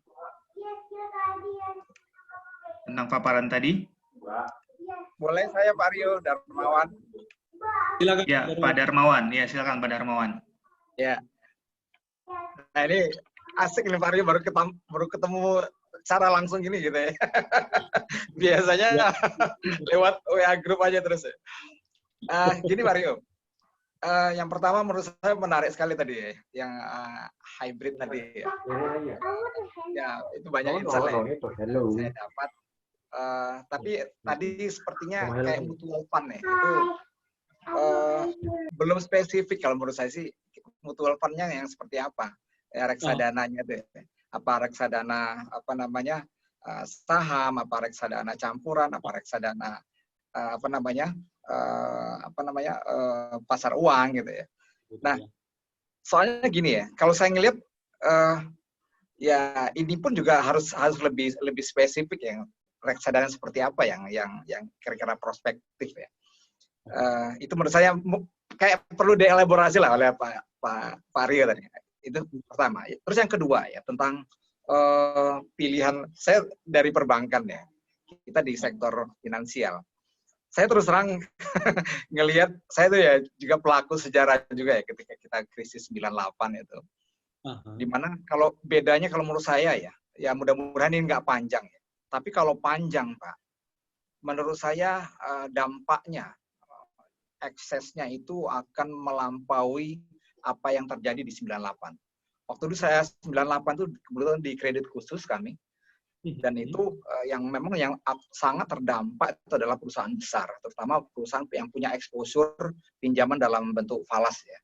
tentang paparan tadi? Boleh saya Pak Rio Darmawan. Silakan. Ya, Pak Darmawan. Ya, silakan Pak Darmawan. Ya. Nah ini asik nih Pak Rio, baru ketemu secara langsung gini gitu ya. Biasanya ya. Lewat WA grup aja terus. Gini Pak Rio. Yang pertama menurut saya menarik sekali tadi ya, yang hybrid tadi ya. Ya, itu banyak insight yang saya dapat. Tapi tadi sepertinya kayak mutual fund ya, itu belum spesifik kalau menurut saya sih mutual fund-nya yang seperti apa ya, reksadananya deh, apa reksadana apa namanya saham, apa reksadana campuran, apa reksadana pasar uang gitu ya. Nah soalnya gini ya, kalau saya ngelihat ya ini pun juga harus lebih spesifik ya, reksadana seperti apa yang kira-kira prospektif ya. Itu menurut saya kayak perlu dielaborasi lah oleh Pak Rio tadi. Itu pertama. Terus yang kedua ya tentang pilihan saya dari perbankan ya. Kita di sektor finansial. Saya terus terang ngelihat, saya tuh ya juga pelaku sejarah juga ya ketika kita krisis 98 itu. Dimana kalau bedanya kalau menurut saya ya mudah-mudahan ini nggak panjang ya. Tapi kalau panjang Pak, menurut saya dampaknya, eksesnya itu akan melampaui apa yang terjadi di 98. Waktu itu saya 98 itu kebetulan di kredit khusus kami, dan itu yang memang yang sangat terdampak itu adalah perusahaan besar, terutama perusahaan yang punya exposure pinjaman dalam bentuk falas ya,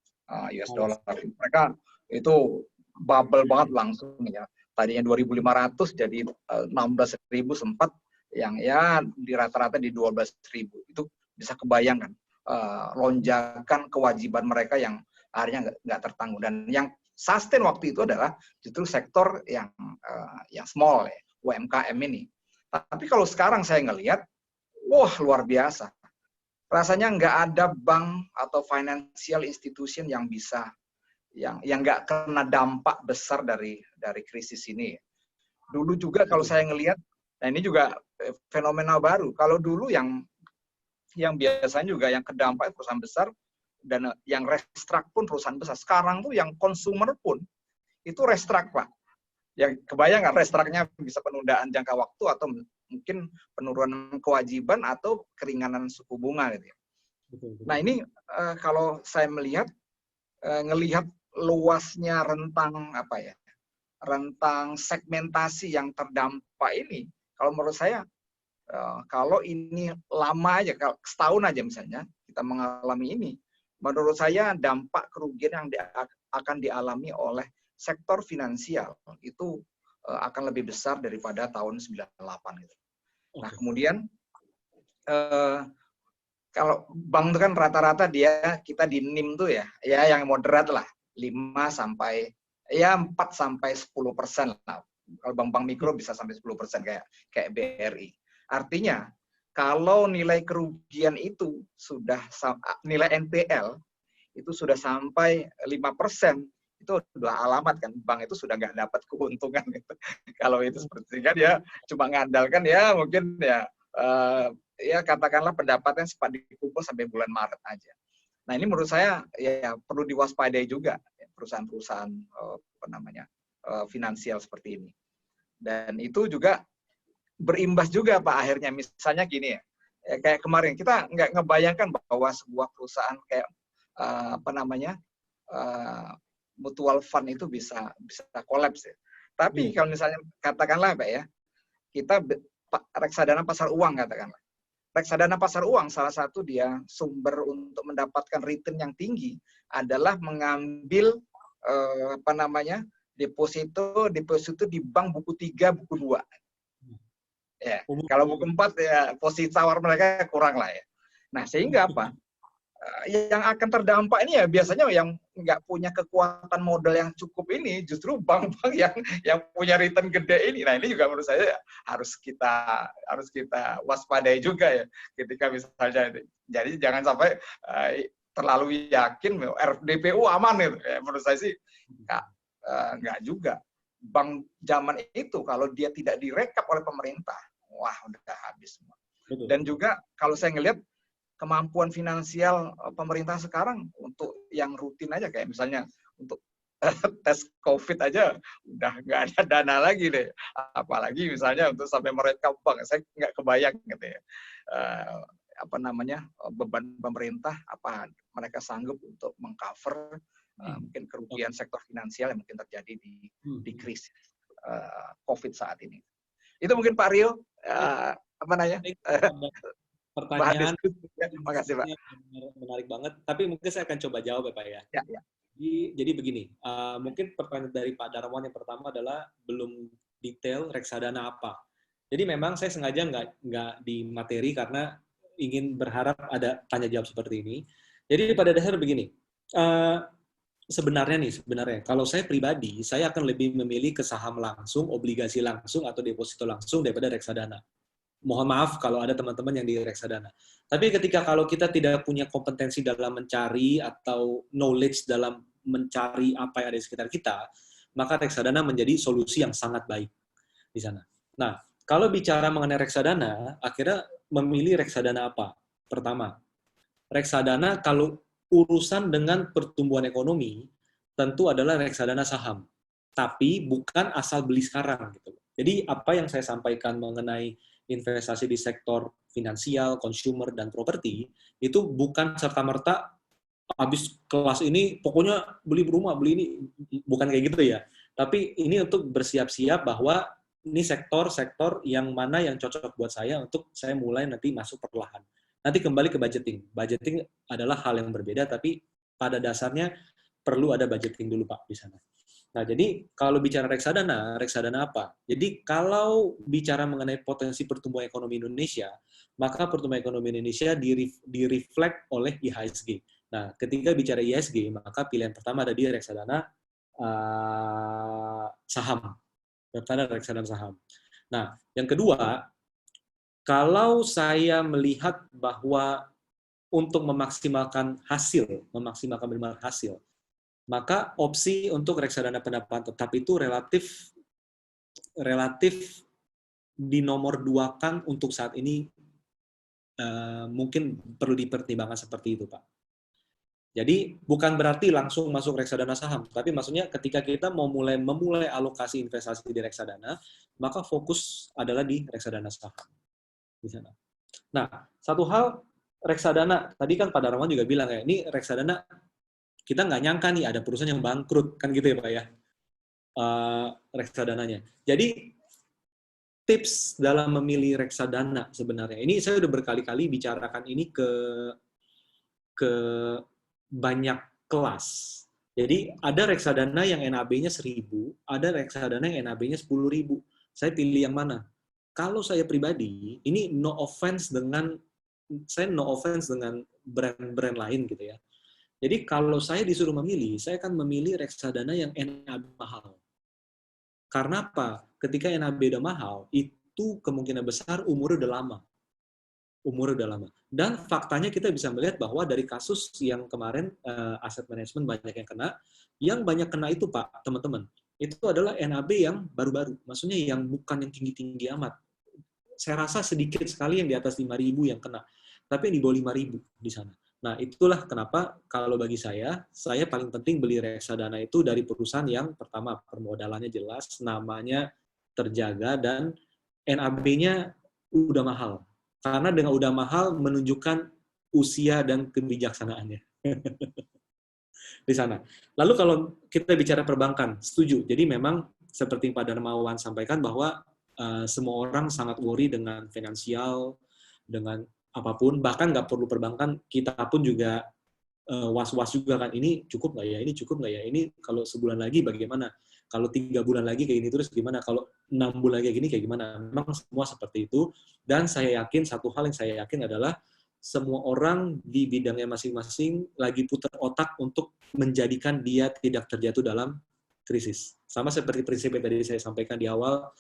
US dollar. Mereka itu bubble banget langsung ya. Tadinya 2.500 jadi 16.000 sempat, yang ya di rata-rata di 12.000. Itu bisa kebayangkan lonjakan kewajiban mereka yang akhirnya nggak tertanggung. Dan yang sustain waktu itu adalah justru sektor yang small ya, UMKM ini. Tapi kalau sekarang saya ngelihat, wah luar biasa. Rasanya nggak ada bank atau financial institution yang bisa yang nggak kena dampak besar dari krisis ini. Dulu juga kalau saya ngelihat, nah ini juga fenomena baru. Kalau dulu yang biasanya juga yang kedampak perusahaan besar dan yang restruct pun perusahaan besar. Sekarang tuh yang consumer pun itu restruct Pak. Ya kebayang nggak restruknya bisa penundaan jangka waktu atau mungkin penurunan kewajiban atau keringanan suku bunga gitu ya. Nah ini kalau saya melihat ngelihat luasnya rentang apa ya, rentang segmentasi yang terdampak ini, kalau menurut saya kalau ini lama aja, kalau setahun aja misalnya kita mengalami ini, menurut saya dampak kerugian yang akan dialami oleh sektor finansial itu akan lebih besar daripada tahun 98 gitu. Nah, kemudian kalau bank itu kan rata-rata kita di NIM tuh ya yang moderat lah, 5 sampai 4 sampai 10% lah. Kalau bank-bank mikro bisa sampai 10% kayak BRI. Artinya kalau nilai kerugian itu sudah nilai NPL itu sudah sampai 5%, itu udah alamat kan bank itu sudah nggak dapat keuntungan gitu. Kalau itu seperti kan dia cuma ngandalkan ya mungkin ya katakanlah pendapatan sempat dikumpul sampai bulan Maret aja. Nah ini menurut saya ya perlu diwaspadai juga perusahaan-perusahaan finansial seperti ini. Dan itu juga berimbas juga Pak akhirnya misalnya gini ya kayak kemarin kita nggak ngebayangkan bahwa sebuah perusahaan kayak mutual fund itu bisa kolaps ya. Tapi kalau misalnya katakanlah Pak ya, kita reksadana pasar uang katakanlah. Reksadana pasar uang salah satu dia sumber untuk mendapatkan return yang tinggi adalah mengambil deposito di bank buku 3, buku 2. Ya, kalau buku 4 ya posisi tawar mereka kurang lah ya. Nah, sehingga apa? Yang akan terdampak ini ya biasanya yang nggak punya kekuatan modal yang cukup ini justru bank-bank yang punya return gede ini. Nah ini juga menurut saya harus kita waspadai juga ya ketika misalnya jadi jangan sampai terlalu yakin DPU aman gitu. Ya, menurut saya sih nggak juga. Bank zaman itu kalau dia tidak direkap oleh pemerintah, wah udah habis semua. Dan juga kalau saya ngelihat kemampuan finansial pemerintah sekarang untuk yang rutin aja kayak misalnya untuk tes COVID aja udah nggak ada dana lagi deh, apalagi misalnya untuk sampai mereka bank, saya nggak kebayang gitu ya beban pemerintah apa mereka sanggup untuk mengcover mungkin kerugian sektor finansial yang mungkin terjadi di krisis COVID saat ini. Itu mungkin Pak Rio pertanyaan. Terima kasih Pak. Menarik banget. Tapi mungkin saya akan coba jawab ya Pak ya. Ya. Jadi begini, mungkin pertanyaan dari Pak Darmawan yang pertama adalah belum detail reksadana apa. Jadi memang saya sengaja nggak di materi karena ingin berharap ada tanya jawab seperti ini. Jadi pada dasar begini, sebenarnya kalau saya pribadi, saya akan lebih memilih ke saham langsung, obligasi langsung, atau deposito langsung daripada reksadana. Mohon maaf kalau ada teman-teman yang di reksadana. Tapi kalau kita tidak punya kompetensi dalam mencari atau knowledge dalam mencari apa yang ada di sekitar kita, maka reksadana menjadi solusi yang sangat baik di sana. Nah, kalau bicara mengenai reksadana, akhirnya memilih reksadana apa? Pertama, reksadana kalau urusan dengan pertumbuhan ekonomi, tentu adalah reksadana saham. Tapi bukan asal beli sekarang. Gitu. Jadi apa yang saya sampaikan mengenai investasi di sektor finansial, consumer, dan properti, itu bukan serta-merta habis kelas ini, pokoknya beli rumah, beli ini, bukan kayak gitu ya. Tapi ini untuk bersiap-siap bahwa ini sektor-sektor yang mana yang cocok buat saya untuk saya mulai nanti masuk perlahan. Nanti kembali ke budgeting. Budgeting adalah hal yang berbeda, tapi pada dasarnya perlu ada budgeting dulu Pak di sana. Nah, jadi kalau bicara reksadana apa? Jadi kalau bicara mengenai potensi pertumbuhan ekonomi Indonesia, maka pertumbuhan ekonomi Indonesia direflect oleh IHSG. Nah, ketika bicara IHSG, maka pilihan pertama ada di reksadana saham. Reksadana saham. Nah, yang kedua, kalau saya melihat bahwa untuk memaksimalkan minimal hasil, maka opsi untuk reksadana pendapatan tetap itu relatif dinomor duakan untuk saat ini mungkin perlu dipertimbangkan seperti itu Pak. Jadi bukan berarti langsung masuk reksadana saham, tapi maksudnya ketika kita mau memulai alokasi investasi di reksadana, maka fokus adalah di reksadana saham di sana. Nah, satu hal reksadana, tadi kan Pak Darmawan juga bilang ya, ini reksadana kita nggak nyangka nih ada perusahaan yang bangkrut, kan gitu ya Pak ya, reksadananya. Jadi tips dalam memilih reksadana sebenarnya, ini saya udah berkali-kali bicarakan ini ke banyak kelas. Jadi ada reksadana yang NAB-nya 1.000, ada reksadana yang NAB-nya 10.000. Saya pilih yang mana? Kalau saya pribadi, ini no offense dengan brand-brand lain gitu ya. Jadi kalau saya disuruh memilih, saya akan memilih reksadana yang NAB mahal. Karena apa? Ketika NAB udah mahal, itu kemungkinan besar umurnya udah lama. Dan faktanya kita bisa melihat bahwa dari kasus yang kemarin aset manajemen banyak yang banyak kena itu Pak, teman-teman, itu adalah NAB yang baru-baru, maksudnya yang bukan yang tinggi-tinggi amat. Saya rasa sedikit sekali yang di atas 5.000 yang kena, tapi yang di bawah 5.000 di sana. Nah, itulah kenapa kalau bagi saya paling penting beli reksadana itu dari perusahaan yang pertama permodalannya jelas, namanya terjaga, dan NAB-nya udah mahal. Karena dengan udah mahal menunjukkan usia dan kebijaksanaannya di sana. Lalu kalau kita bicara perbankan, setuju. Jadi memang seperti Pak Darmawan sampaikan bahwa semua orang sangat worry dengan finansial, dengan apapun, bahkan nggak perlu perbankan, kita pun juga was-was juga kan, ini cukup nggak ya, ini cukup nggak ya, ini kalau sebulan lagi bagaimana, kalau 3 bulan lagi kayak gini terus gimana, kalau 6 bulan kayak gini kayak gimana. Memang semua seperti itu, dan saya yakin, satu hal yang saya yakin adalah semua orang di bidangnya masing-masing lagi putar otak untuk menjadikan dia tidak terjatuh dalam krisis. Sama seperti prinsip yang tadi saya sampaikan di awal,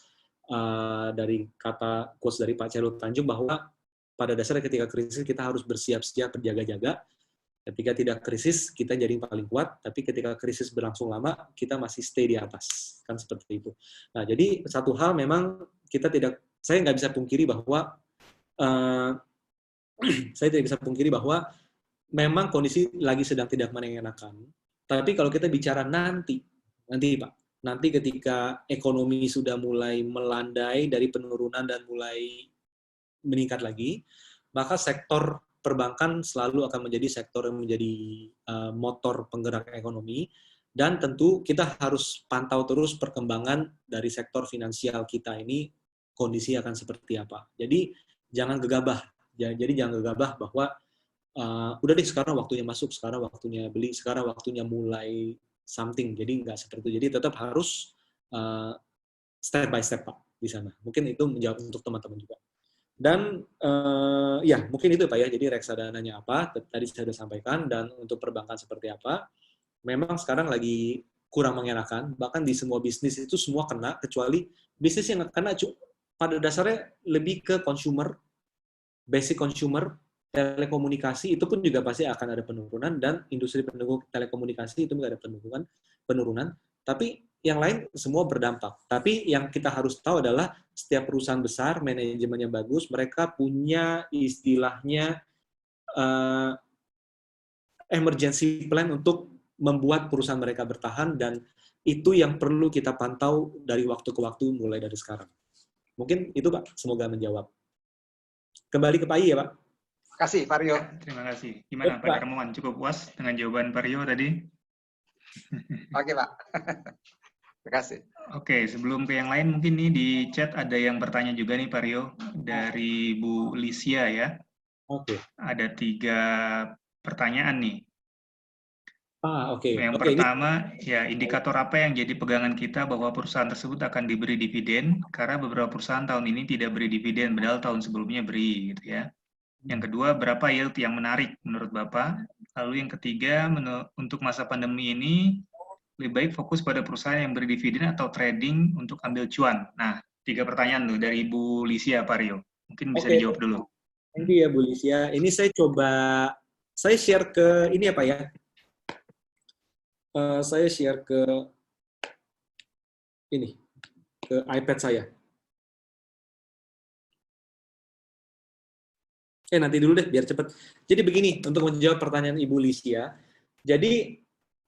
dari kata quotes dari Pak Chairul Tanjung, bahwa pada dasarnya ketika krisis kita harus bersiap-siap, berjaga-jaga. Ketika tidak krisis, kita jadi paling kuat, tapi ketika krisis berlangsung lama, kita masih stay di atas. Kan seperti itu. Nah, jadi satu hal memang saya nggak bisa pungkiri bahwa, memang kondisi lagi sedang tidak mengenakan. Tapi kalau kita bicara nanti Pak, nanti ketika ekonomi sudah mulai melandai dari penurunan dan mulai meningkat lagi, maka sektor perbankan selalu akan menjadi sektor yang menjadi motor penggerak ekonomi, dan tentu kita harus pantau terus perkembangan dari sektor finansial kita ini, kondisi akan seperti apa. Jadi jangan gegabah. Jadi jangan gegabah bahwa udah deh sekarang waktunya masuk, sekarang waktunya beli, sekarang waktunya mulai something. Jadi nggak seperti itu. Jadi tetap harus step by step Pak di sana. Mungkin itu menjawab untuk teman-teman juga. Dan ya mungkin itu Pak ya, jadi reksadananya apa, tadi saya sudah sampaikan, dan untuk perbankan seperti apa, memang sekarang lagi kurang mengenakan, bahkan di semua bisnis itu semua kena, kecuali bisnis yang kena pada dasarnya lebih ke consumer, basic consumer, telekomunikasi, itu pun juga pasti akan ada penurunan, dan industri pendukung telekomunikasi itu juga ada penurunan, tapi yang lain semua berdampak. Tapi yang kita harus tahu adalah setiap perusahaan besar, manajemennya bagus, mereka punya istilahnya emergency plan untuk membuat perusahaan mereka bertahan, dan itu yang perlu kita pantau dari waktu ke waktu mulai dari sekarang. Mungkin itu Pak, semoga menjawab. Kembali ke Pak I ya Pak. Terima kasih Pak Rio. Terima kasih. Gimana Pak Darmawan, cukup puas dengan jawaban Pak Rio tadi? Oke Pak. Terima kasih. Oke, sebelum ke yang lain, mungkin nih di chat ada yang bertanya juga nih Pak Rio, dari Bu Lisia ya. Oke. Ada 3 pertanyaan nih. Oke. Yang pertama, ya indikator apa yang jadi pegangan kita bahwa perusahaan tersebut akan diberi dividen, karena beberapa perusahaan tahun ini tidak beri dividen, padahal tahun sebelumnya beri, gitu ya. Yang kedua, berapa yield yang menarik menurut Bapak? Lalu yang ketiga, untuk masa pandemi ini, lebih baik fokus pada perusahaan yang beri dividen atau trading untuk ambil cuan. Nah, 3 pertanyaan tuh dari Ibu Lisia, Pak Rio. Mungkin bisa dijawab dulu. Thank you ya Bu Lisia. Ini saya share ke ini ya Pak ya. Saya share ke iPad saya. Nanti dulu deh biar cepat. Jadi begini, untuk menjawab pertanyaan Ibu Lisia, Jadi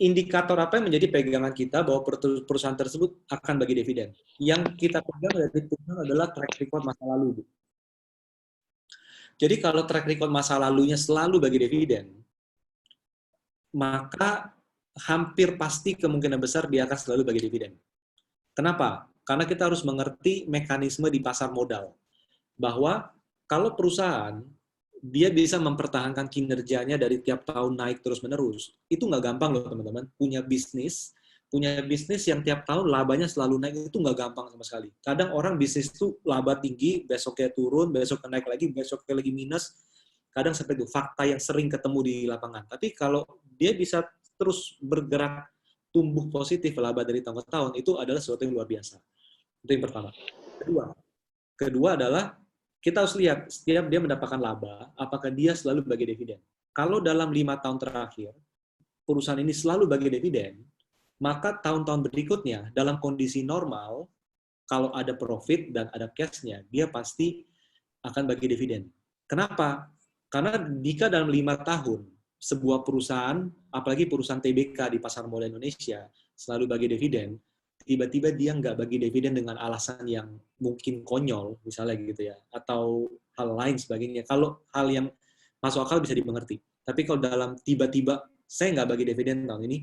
indikator apa yang menjadi pegangan kita bahwa perusahaan tersebut akan bagi dividen? Yang kita pegang dari perusahaan adalah track record masa lalu, Bu. Jadi kalau track record masa lalunya selalu bagi dividen, maka hampir pasti kemungkinan besar dia akan selalu bagi dividen. Kenapa? Karena kita harus mengerti mekanisme di pasar modal. Bahwa kalau perusahaan dia bisa mempertahankan kinerjanya dari tiap tahun naik terus-menerus, itu nggak gampang loh teman-teman. Punya bisnis yang tiap tahun labanya selalu naik, itu nggak gampang sama sekali. Kadang orang bisnis itu laba tinggi, besoknya turun, besoknya naik lagi, besoknya lagi minus. Kadang seperti itu, fakta yang sering ketemu di lapangan. Tapi kalau dia bisa terus bergerak, tumbuh positif laba dari tahun ke tahun, itu adalah sesuatu yang luar biasa. Itu yang pertama. Kedua adalah kita harus lihat setiap dia mendapatkan laba, apakah dia selalu bagi dividen. Kalau dalam 5 tahun terakhir, perusahaan ini selalu bagi dividen, maka tahun-tahun berikutnya, dalam kondisi normal, kalau ada profit dan ada cash-nya, dia pasti akan bagi dividen. Kenapa? Karena jika dalam 5 tahun, sebuah perusahaan, apalagi perusahaan TBK di pasar modal Indonesia, selalu bagi dividen, tiba-tiba dia nggak bagi dividen dengan alasan yang mungkin konyol, misalnya gitu ya, atau hal lain sebagainya. Kalau hal yang masuk akal bisa dimengerti. Tapi kalau dalam tiba-tiba saya nggak bagi dividen tahun ini,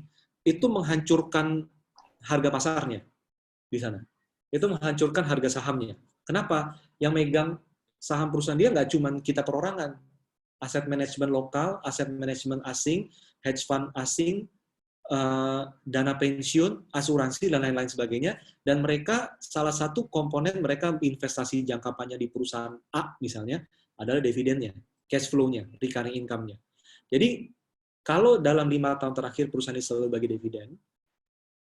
itu menghancurkan harga pasarnya di sana. Itu menghancurkan harga sahamnya. Kenapa? Yang megang saham perusahaan dia nggak cuma kita perorangan. Aset manajemen lokal, aset manajemen asing, hedge fund asing, dana pensiun, asuransi, dan lain-lain sebagainya, dan mereka, salah satu komponen mereka investasi jangka panjang di perusahaan A misalnya, adalah dividennya, cash flow-nya, recurring income-nya. Jadi, kalau dalam 5 tahun terakhir perusahaan ini selalu bagi dividen,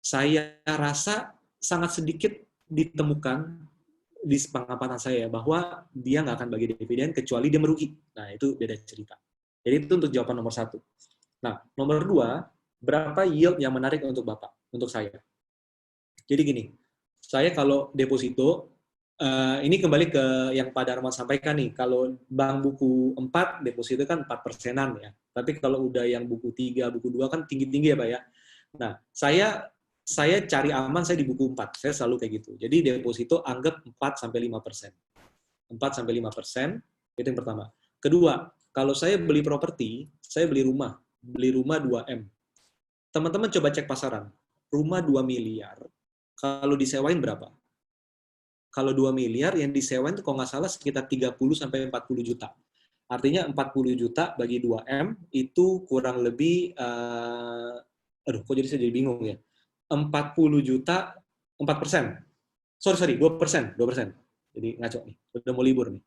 saya rasa sangat sedikit ditemukan di pengamatan saya bahwa dia nggak akan bagi dividen kecuali dia merugi. Nah, itu beda cerita. Jadi itu untuk jawaban nomor 1. Nah, nomor 2, berapa yield yang menarik untuk Bapak, untuk saya? Jadi gini, saya kalau deposito, ini kembali ke yang Pak Darman sampaikan nih, kalau bank buku 4, deposito kan 4%-an ya. Tapi kalau udah yang buku 3, buku 2 kan tinggi-tinggi ya Pak ya. Nah, saya cari aman, saya di buku 4, saya selalu kayak gitu. Jadi deposito anggap 4-5%. 4-5%, itu yang pertama. Kedua, kalau saya beli properti, saya beli rumah 2M. Teman-teman coba cek pasaran. Rumah 2 miliar, kalau disewain berapa? Kalau 2 miliar, yang disewain itu kalau nggak salah sekitar 30-40 juta. Artinya 40 juta bagi 2M, itu kurang lebih, kok jadi saya jadi bingung ya. 40 juta, 4%. Sorry, 2%. Jadi ngaco nih, udah mau libur nih.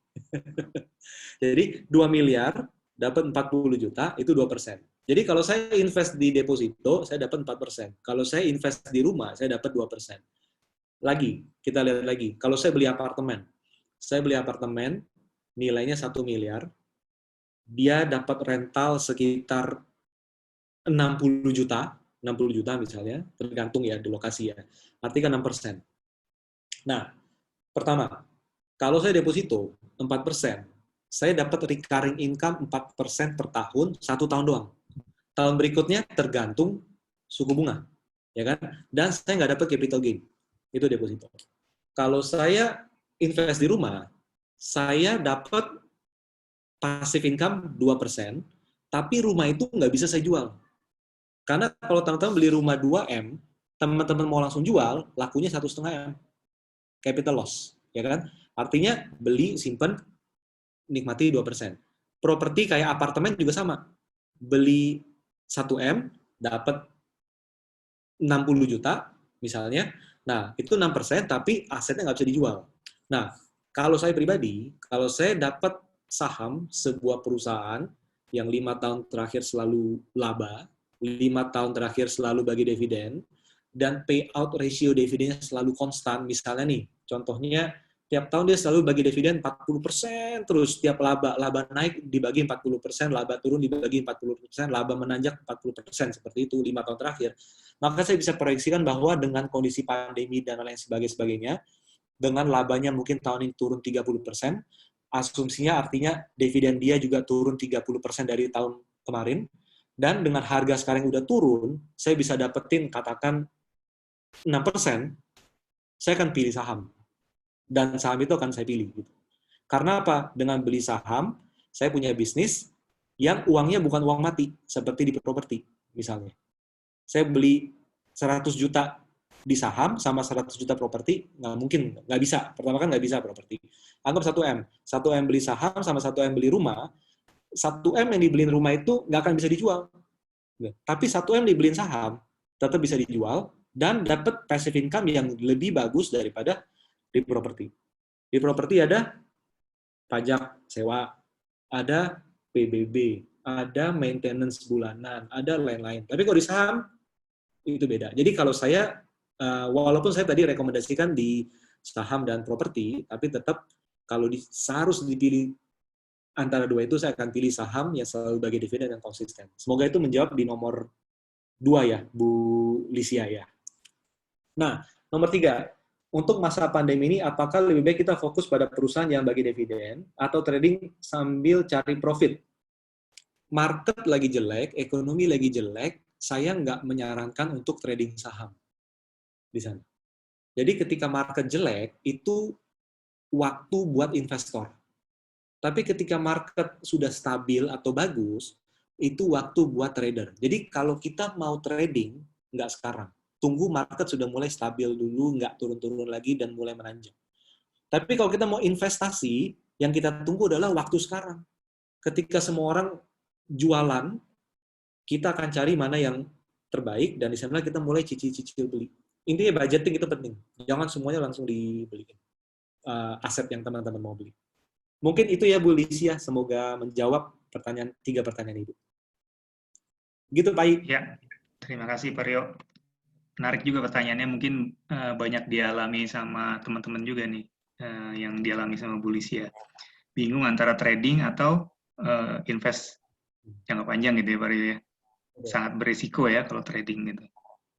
Jadi 2 miliar, dapat 40 juta, itu 2%. Jadi kalau saya invest di deposito, saya dapat 4%. Kalau saya invest di rumah, saya dapat 2%. Lagi, kita lihat lagi. Kalau saya beli apartemen, nilainya 1 miliar, dia dapat rental sekitar 60 juta misalnya, tergantung ya di lokasi ya. Artinya 6%. Nah, pertama, kalau saya deposito 4%, saya dapat recurring income 4% per tahun, 1 tahun doang. Tahun berikutnya tergantung suku bunga, ya kan? Dan saya nggak dapat capital gain, itu deposito. Kalau saya invest di rumah, saya dapat passive income 2%, tapi rumah itu nggak bisa saya jual. Karena kalau teman-teman beli rumah 2M, teman-teman mau langsung jual, lakunya 1,5M. Capital loss, ya kan? Artinya beli, simpan, nikmati 2%. Properti kayak apartemen juga sama. Beli 1M, dapat 60 juta, misalnya. Nah, itu 6%, tapi asetnya nggak bisa dijual. Nah, kalau saya pribadi, kalau saya dapat saham sebuah perusahaan yang 5 tahun terakhir selalu laba, 5 tahun terakhir selalu bagi dividen, dan payout ratio dividennya selalu konstan, misalnya nih, contohnya, tiap tahun dia selalu bagi dividen 40%, terus tiap laba naik dibagi 40%, laba turun dibagi 40%, laba menanjak 40%, seperti itu 5 tahun terakhir. Maka saya bisa proyeksikan bahwa dengan kondisi pandemi dan lain sebagainya, dengan labanya mungkin tahun ini turun 30%, asumsinya artinya dividen dia juga turun 30% dari tahun kemarin, dan dengan harga sekarang yang udah turun, saya bisa dapetin katakan 6%, saya akan pilih saham. Dan saham itu akan saya pilih. Gitu. Karena apa? Dengan beli saham, saya punya bisnis yang uangnya bukan uang mati, seperti di properti, misalnya. Saya beli 100 juta di saham sama 100 juta properti, nggak mungkin, nggak bisa. Pertama kan nggak bisa properti. Anggap 1M. 1M beli saham sama 1M beli rumah, 1M yang dibeliin rumah itu nggak akan bisa dijual. Tapi 1M dibeliin saham, tetap bisa dijual, dan dapat passive income yang lebih bagus daripada di properti. Di properti ada pajak sewa, ada PBB, ada maintenance bulanan, ada lain-lain. Tapi kalau di saham, itu beda. Jadi kalau saya, walaupun saya tadi rekomendasikan di saham dan properti, tapi tetap kalau harus dipilih antara dua itu, saya akan pilih saham yang selalu bagi dividen yang konsisten. Semoga itu menjawab di nomor 2 ya, Bu Lisia ya. Nah, nomor 3, untuk masa pandemi ini, apakah lebih baik kita fokus pada perusahaan yang bagi dividen atau trading sambil cari profit? Market lagi jelek, ekonomi lagi jelek, saya nggak menyarankan untuk trading saham di sana. Jadi ketika market jelek, itu waktu buat investor. Tapi ketika market sudah stabil atau bagus, itu waktu buat trader. Jadi kalau kita mau trading, nggak sekarang. Tunggu market sudah mulai stabil dulu, nggak turun-turun lagi, dan mulai menanjak. Tapi kalau kita mau investasi, yang kita tunggu adalah waktu sekarang. Ketika semua orang jualan, kita akan cari mana yang terbaik, dan di sana kita mulai cicil-cicil beli. Intinya budgeting itu penting. Jangan semuanya langsung dibeliin. Aset yang teman-teman mau beli. Mungkin itu ya Bu Lisia, semoga menjawab 3 pertanyaan Ibu. Gitu Pak I. Ya, terima kasih Pak Rio. Menarik juga pertanyaannya, mungkin banyak dialami sama teman-teman juga nih, yang dialami sama Bu Lisia. Bingung antara trading atau invest jangka panjang gitu ya Pak Rio ya. Sangat berisiko ya kalau trading gitu.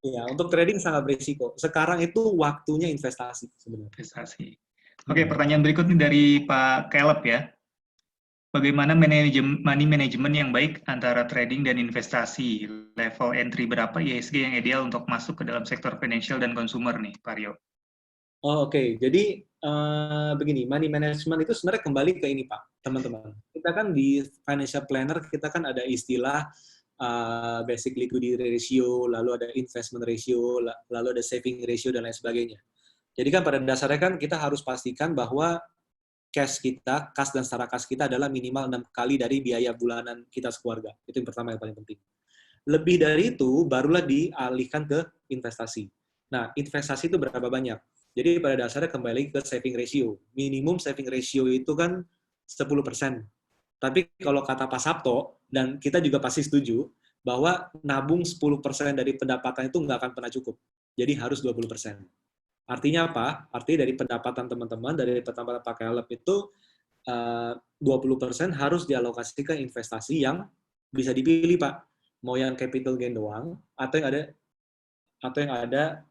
Iya, untuk trading sangat berisiko. Sekarang itu waktunya investasi sebenarnya. Investasi. Oke, pertanyaan berikutnya dari Pak Caleb ya. Bagaimana money management yang baik antara trading dan investasi? Level entry berapa ISG yang ideal untuk masuk ke dalam sektor financial dan consumer nih, Pak Rio? Oh, Oke. Jadi begini, money management itu sebenarnya kembali ke ini Pak, teman-teman. Kita kan di financial planner, kita kan ada istilah basic liquidity ratio, lalu ada investment ratio, lalu ada saving ratio, dan lain sebagainya. Jadi kan pada dasarnya kan kita harus pastikan bahwa cash kita, kas dan setara kas kita adalah minimal 6 kali dari biaya bulanan kita sekeluarga. Itu yang pertama yang paling penting. Lebih dari itu, barulah dialihkan ke investasi. Nah, investasi itu berapa banyak? Jadi pada dasarnya kembali ke saving ratio. Minimum saving ratio itu kan 10%. Tapi kalau kata Pak Sabto, dan kita juga pasti setuju, bahwa nabung 10% dari pendapatan itu nggak akan pernah cukup. Jadi harus 20%. Artinya apa? Artinya dari pendapatan teman-teman, dari pendapatan Pak Caleb itu 20% harus dialokasikan ke investasi yang bisa dipilih Pak. Mau yang capital gain doang, atau yang ada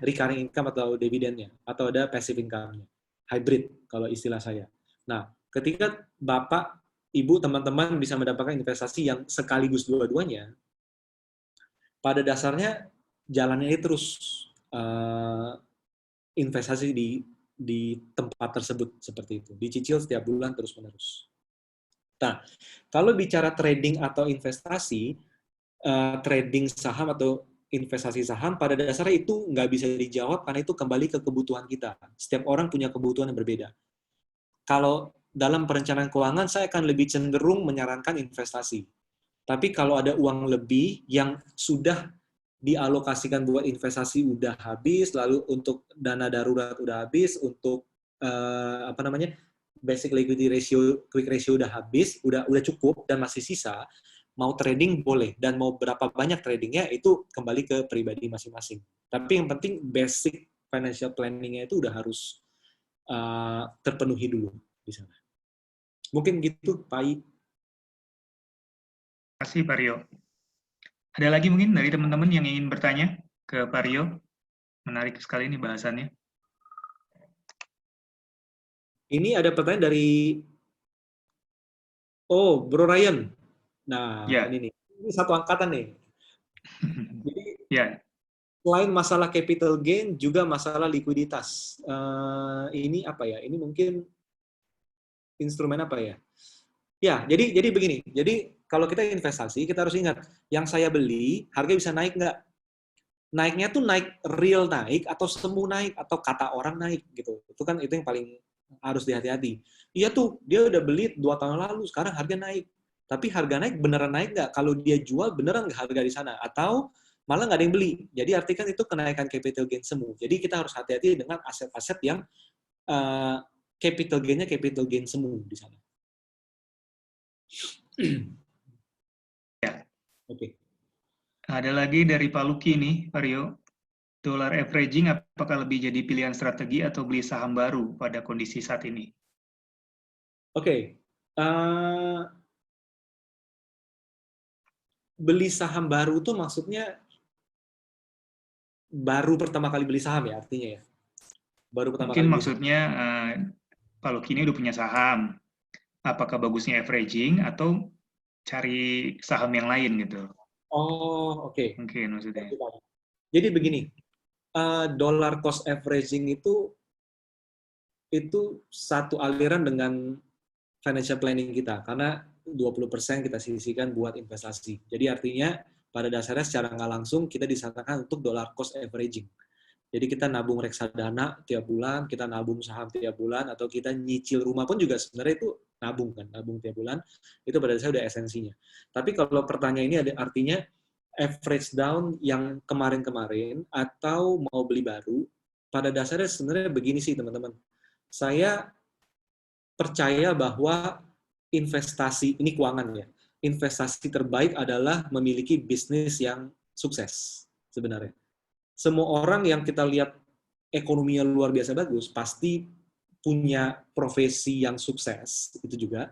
recurring income atau dividennya, atau ada passive income-nya. Hybrid kalau istilah saya. Nah, ketika Bapak, Ibu, teman-teman bisa mendapatkan investasi yang sekaligus dua-duanya, pada dasarnya jalannya terus investasi di tempat tersebut seperti itu, dicicil setiap bulan terus-menerus. Nah, kalau bicara trading atau investasi, trading saham atau investasi saham, pada dasarnya itu nggak bisa dijawab karena itu kembali ke kebutuhan kita. Setiap orang punya kebutuhan yang berbeda. Kalau dalam perencanaan keuangan, saya akan lebih cenderung menyarankan investasi. Tapi kalau ada uang lebih yang sudah dialokasikan buat investasi udah habis, lalu untuk dana darurat udah habis, untuk basic liquidity ratio, quick ratio udah habis, udah cukup dan masih sisa, mau trading boleh, dan mau berapa banyak tradingnya itu kembali ke pribadi masing-masing. Tapi yang penting basic financial planning-nya itu udah harus terpenuhi dulu di sana. Mungkin gitu, Pak I. Terima kasih, Pak Rio. Ada lagi mungkin dari teman-teman yang ingin bertanya ke Pak Rio? Menarik sekali ini bahasannya. Ini ada pertanyaan dari Bro Ryan. Nah, ya. ini nih. ini satu angkatan nih. Jadi Ya, selain masalah capital gain, juga masalah likuiditas. Ini apa ya? Ini mungkin instrumen apa ya? Ya, jadi begini. Jadi kalau kita investasi, kita harus ingat, yang saya beli, harga bisa naik nggak? Naiknya tuh naik real naik, atau semu naik, atau kata orang naik, gitu. Itu yang paling harus dihati-hati. Iya tuh, dia udah beli 2 tahun lalu, sekarang harga naik. Tapi harga naik beneran naik nggak? Kalau dia jual, beneran nggak harga di sana? Atau malah nggak ada yang beli. Jadi artikan itu kenaikan capital gain semu. Jadi kita harus hati-hati dengan aset-aset yang capital gain-nya capital gain semu di sana. Ya. Oke. Ada lagi dari Pak Luki nih, Pak Rio. Dollar averaging apakah lebih jadi pilihan strategi atau beli saham baru pada kondisi saat ini? Oke. Beli saham baru itu maksudnya baru pertama kali beli saham ya, artinya ya? Baru pertama Mungkin kali beli maksudnya Pak Luki ini udah punya saham. Apakah bagusnya averaging atau cari saham yang lain gitu? Oh, oke. Mungkin maksudnya. Jadi begini, dollar cost averaging itu satu aliran dengan financial planning kita, karena 20% kita sisihkan buat investasi. Jadi artinya pada dasarnya secara nggak langsung kita disarankan untuk dollar cost averaging. Jadi kita nabung reksadana tiap bulan, kita nabung saham tiap bulan, atau kita nyicil rumah pun juga sebenarnya itu nabung kan, nabung tiap bulan, itu pada dasarnya udah esensinya. Tapi kalau pertanyaan ini ada artinya average down yang kemarin-kemarin atau mau beli baru, pada dasarnya sebenarnya begini sih teman-teman. Saya percaya bahwa investasi, ini keuangan ya, investasi terbaik adalah memiliki bisnis yang sukses sebenarnya. Semua orang yang kita lihat ekonominya luar biasa bagus, pasti punya profesi yang sukses, itu juga,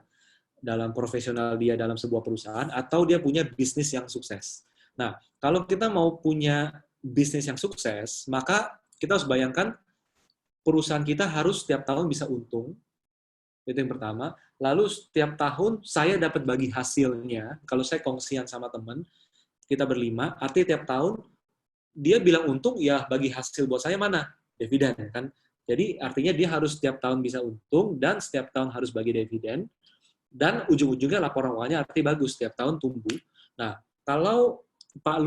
dalam profesional dia dalam sebuah perusahaan, atau dia punya bisnis yang sukses. Nah, kalau kita mau punya bisnis yang sukses, maka kita harus bayangkan perusahaan kita harus setiap tahun bisa untung, itu yang pertama. Lalu setiap tahun saya dapat bagi hasilnya, kalau saya kongsian sama teman, kita berlima, artinya tiap tahun dia bilang untung, ya bagi hasil buat saya mana? Dividen, kan? Jadi artinya dia harus setiap tahun bisa untung, dan setiap tahun harus bagi dividen, dan ujung-ujungnya laporan keuangannya artinya bagus, setiap tahun tumbuh. Nah, kalau Pak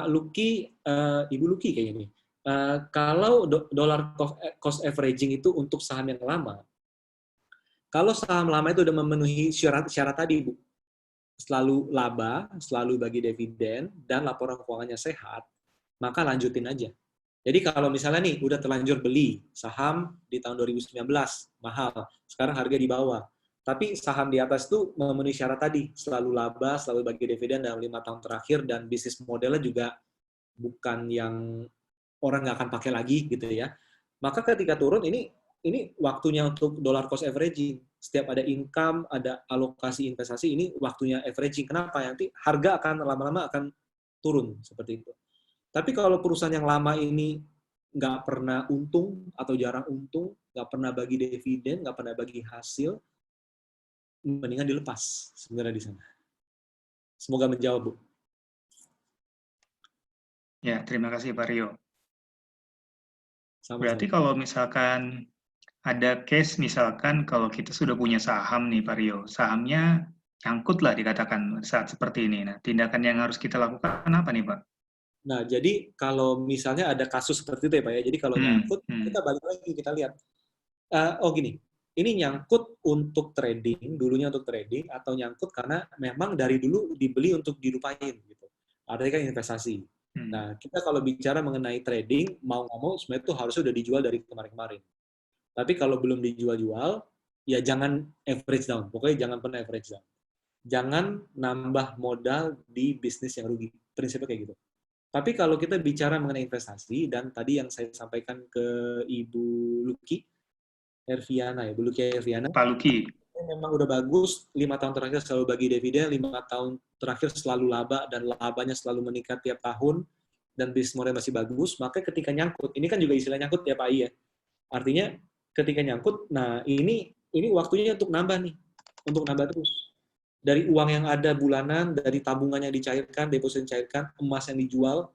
Luki, Ibu Luki kayaknya nih, kalau dollar cost averaging itu untuk saham yang lama, kalau saham lama itu udah memenuhi syarat tadi, Bu, selalu laba, selalu bagi dividen, dan laporan keuangannya sehat, maka lanjutin aja. Jadi kalau misalnya nih, udah terlanjur beli saham di tahun 2019, mahal, sekarang harga di bawah, tapi saham di atas itu memenuhi syarat tadi, selalu laba, selalu bagi dividen dalam 5 tahun terakhir, dan bisnis modelnya juga bukan yang orang nggak akan pakai lagi, gitu ya. Maka ketika turun, ini waktunya untuk dollar cost averaging. Setiap ada income, ada alokasi investasi, ini waktunya averaging. Kenapa? Nanti harga akan lama-lama akan turun, seperti itu. Tapi kalau perusahaan yang lama ini nggak pernah untung, atau jarang untung, nggak pernah bagi dividen, nggak pernah bagi hasil, mendingan dilepas sebenarnya di sana. Semoga menjawab, Bu. Ya, terima kasih Pak Rio. Sama-sama. Berarti kalau misalkan ada case, misalkan kalau kita sudah punya saham nih Pak Rio, sahamnya nyangkut lah dikatakan saat seperti ini. Nah, tindakan yang harus kita lakukan apa nih Pak? Nah, jadi kalau misalnya ada kasus seperti itu ya Pak ya, jadi kalau nyangkut, kita balik lagi, kita lihat. Gini, ini nyangkut untuk trading, dulunya untuk trading, atau nyangkut karena memang dari dulu dibeli untuk dilupain, gitu. Artinya kan investasi. Nah, kita kalau bicara mengenai trading, mau nggak mau, sebenarnya itu harusnya udah dijual dari kemarin-kemarin. Tapi kalau belum dijual-jual, ya jangan average down. Pokoknya jangan pernah average down. Jangan nambah modal di bisnis yang rugi. Prinsipnya kayak gitu. Tapi kalau kita bicara mengenai investasi, dan tadi yang saya sampaikan ke Ibu Luki Herviana, ya, Bu Luki Herviana, Pak Luki, memang udah bagus, 5 tahun terakhir selalu bagi dividen, 5 tahun terakhir selalu laba, dan labanya selalu meningkat tiap tahun, dan bisnis model masih bagus, maka ketika nyangkut, ini kan juga istilah nyangkut ya Pak I ya, artinya ketika nyangkut, nah ini waktunya untuk nambah nih, untuk nambah terus. Dari uang yang ada bulanan, dari tabungannya dicairkan, deposit dicairkan, emas yang dijual,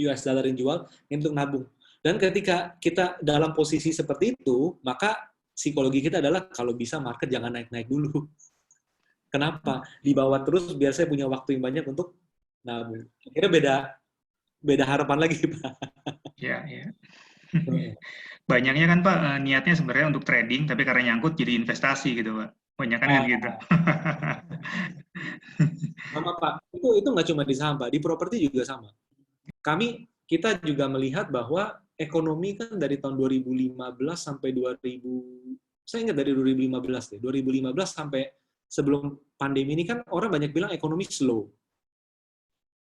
US dollar yang dijual, ini untuk nabung. Dan ketika kita dalam posisi seperti itu, maka psikologi kita adalah kalau bisa market jangan naik-naik dulu. Kenapa? Dibawa terus biar saya punya waktu yang banyak untuk nabung. Akhirnya beda harapan lagi, Pak. Ya, ya. Banyaknya kan Pak, niatnya sebenarnya untuk trading, tapi karena nyangkut jadi investasi gitu Pak. Banyak kan gitu. Sama Pak, itu nggak cuma di saham Pak, di properti juga sama. Kita juga melihat bahwa ekonomi kan dari tahun 2015 sampai 2000, saya ingat dari 2015 deh, 2015 sampai sebelum pandemi ini kan orang banyak bilang ekonomi slow.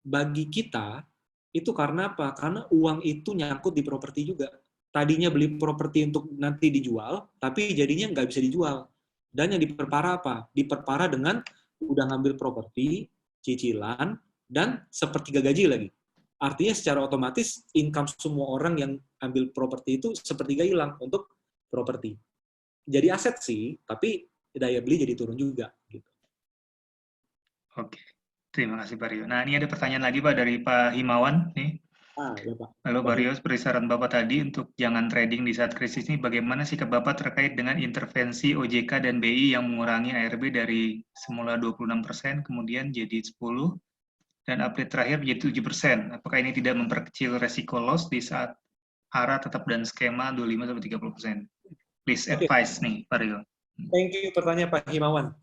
Bagi kita, itu karena apa? Karena uang itu nyangkut di properti juga. Tadinya beli properti untuk nanti dijual, tapi jadinya nggak bisa dijual. Dan yang diperparah apa? Diperparah dengan udah ngambil properti, cicilan, dan sepertiga gaji lagi. Artinya secara otomatis income semua orang yang ambil properti itu sepertiga hilang untuk properti. Jadi aset sih, tapi daya beli jadi turun juga. Gitu. Oke, terima kasih Pak Rio. Nah, ini ada pertanyaan lagi Pak dari Pak Himawan nih. Ya, Pak. Halo Pak Rio, seperti saran Bapak tadi untuk jangan trading di saat krisis ini, bagaimana sikap Bapak terkait dengan intervensi OJK dan BI yang mengurangi ARB dari semula 26% kemudian jadi 10%, dan update terakhir menjadi 7%. Apakah ini tidak memperkecil resiko loss di saat ARA tetap dan skema 25-30%? Please advice nih Pak Rio. Thank you pertanyaan Pak Himawan.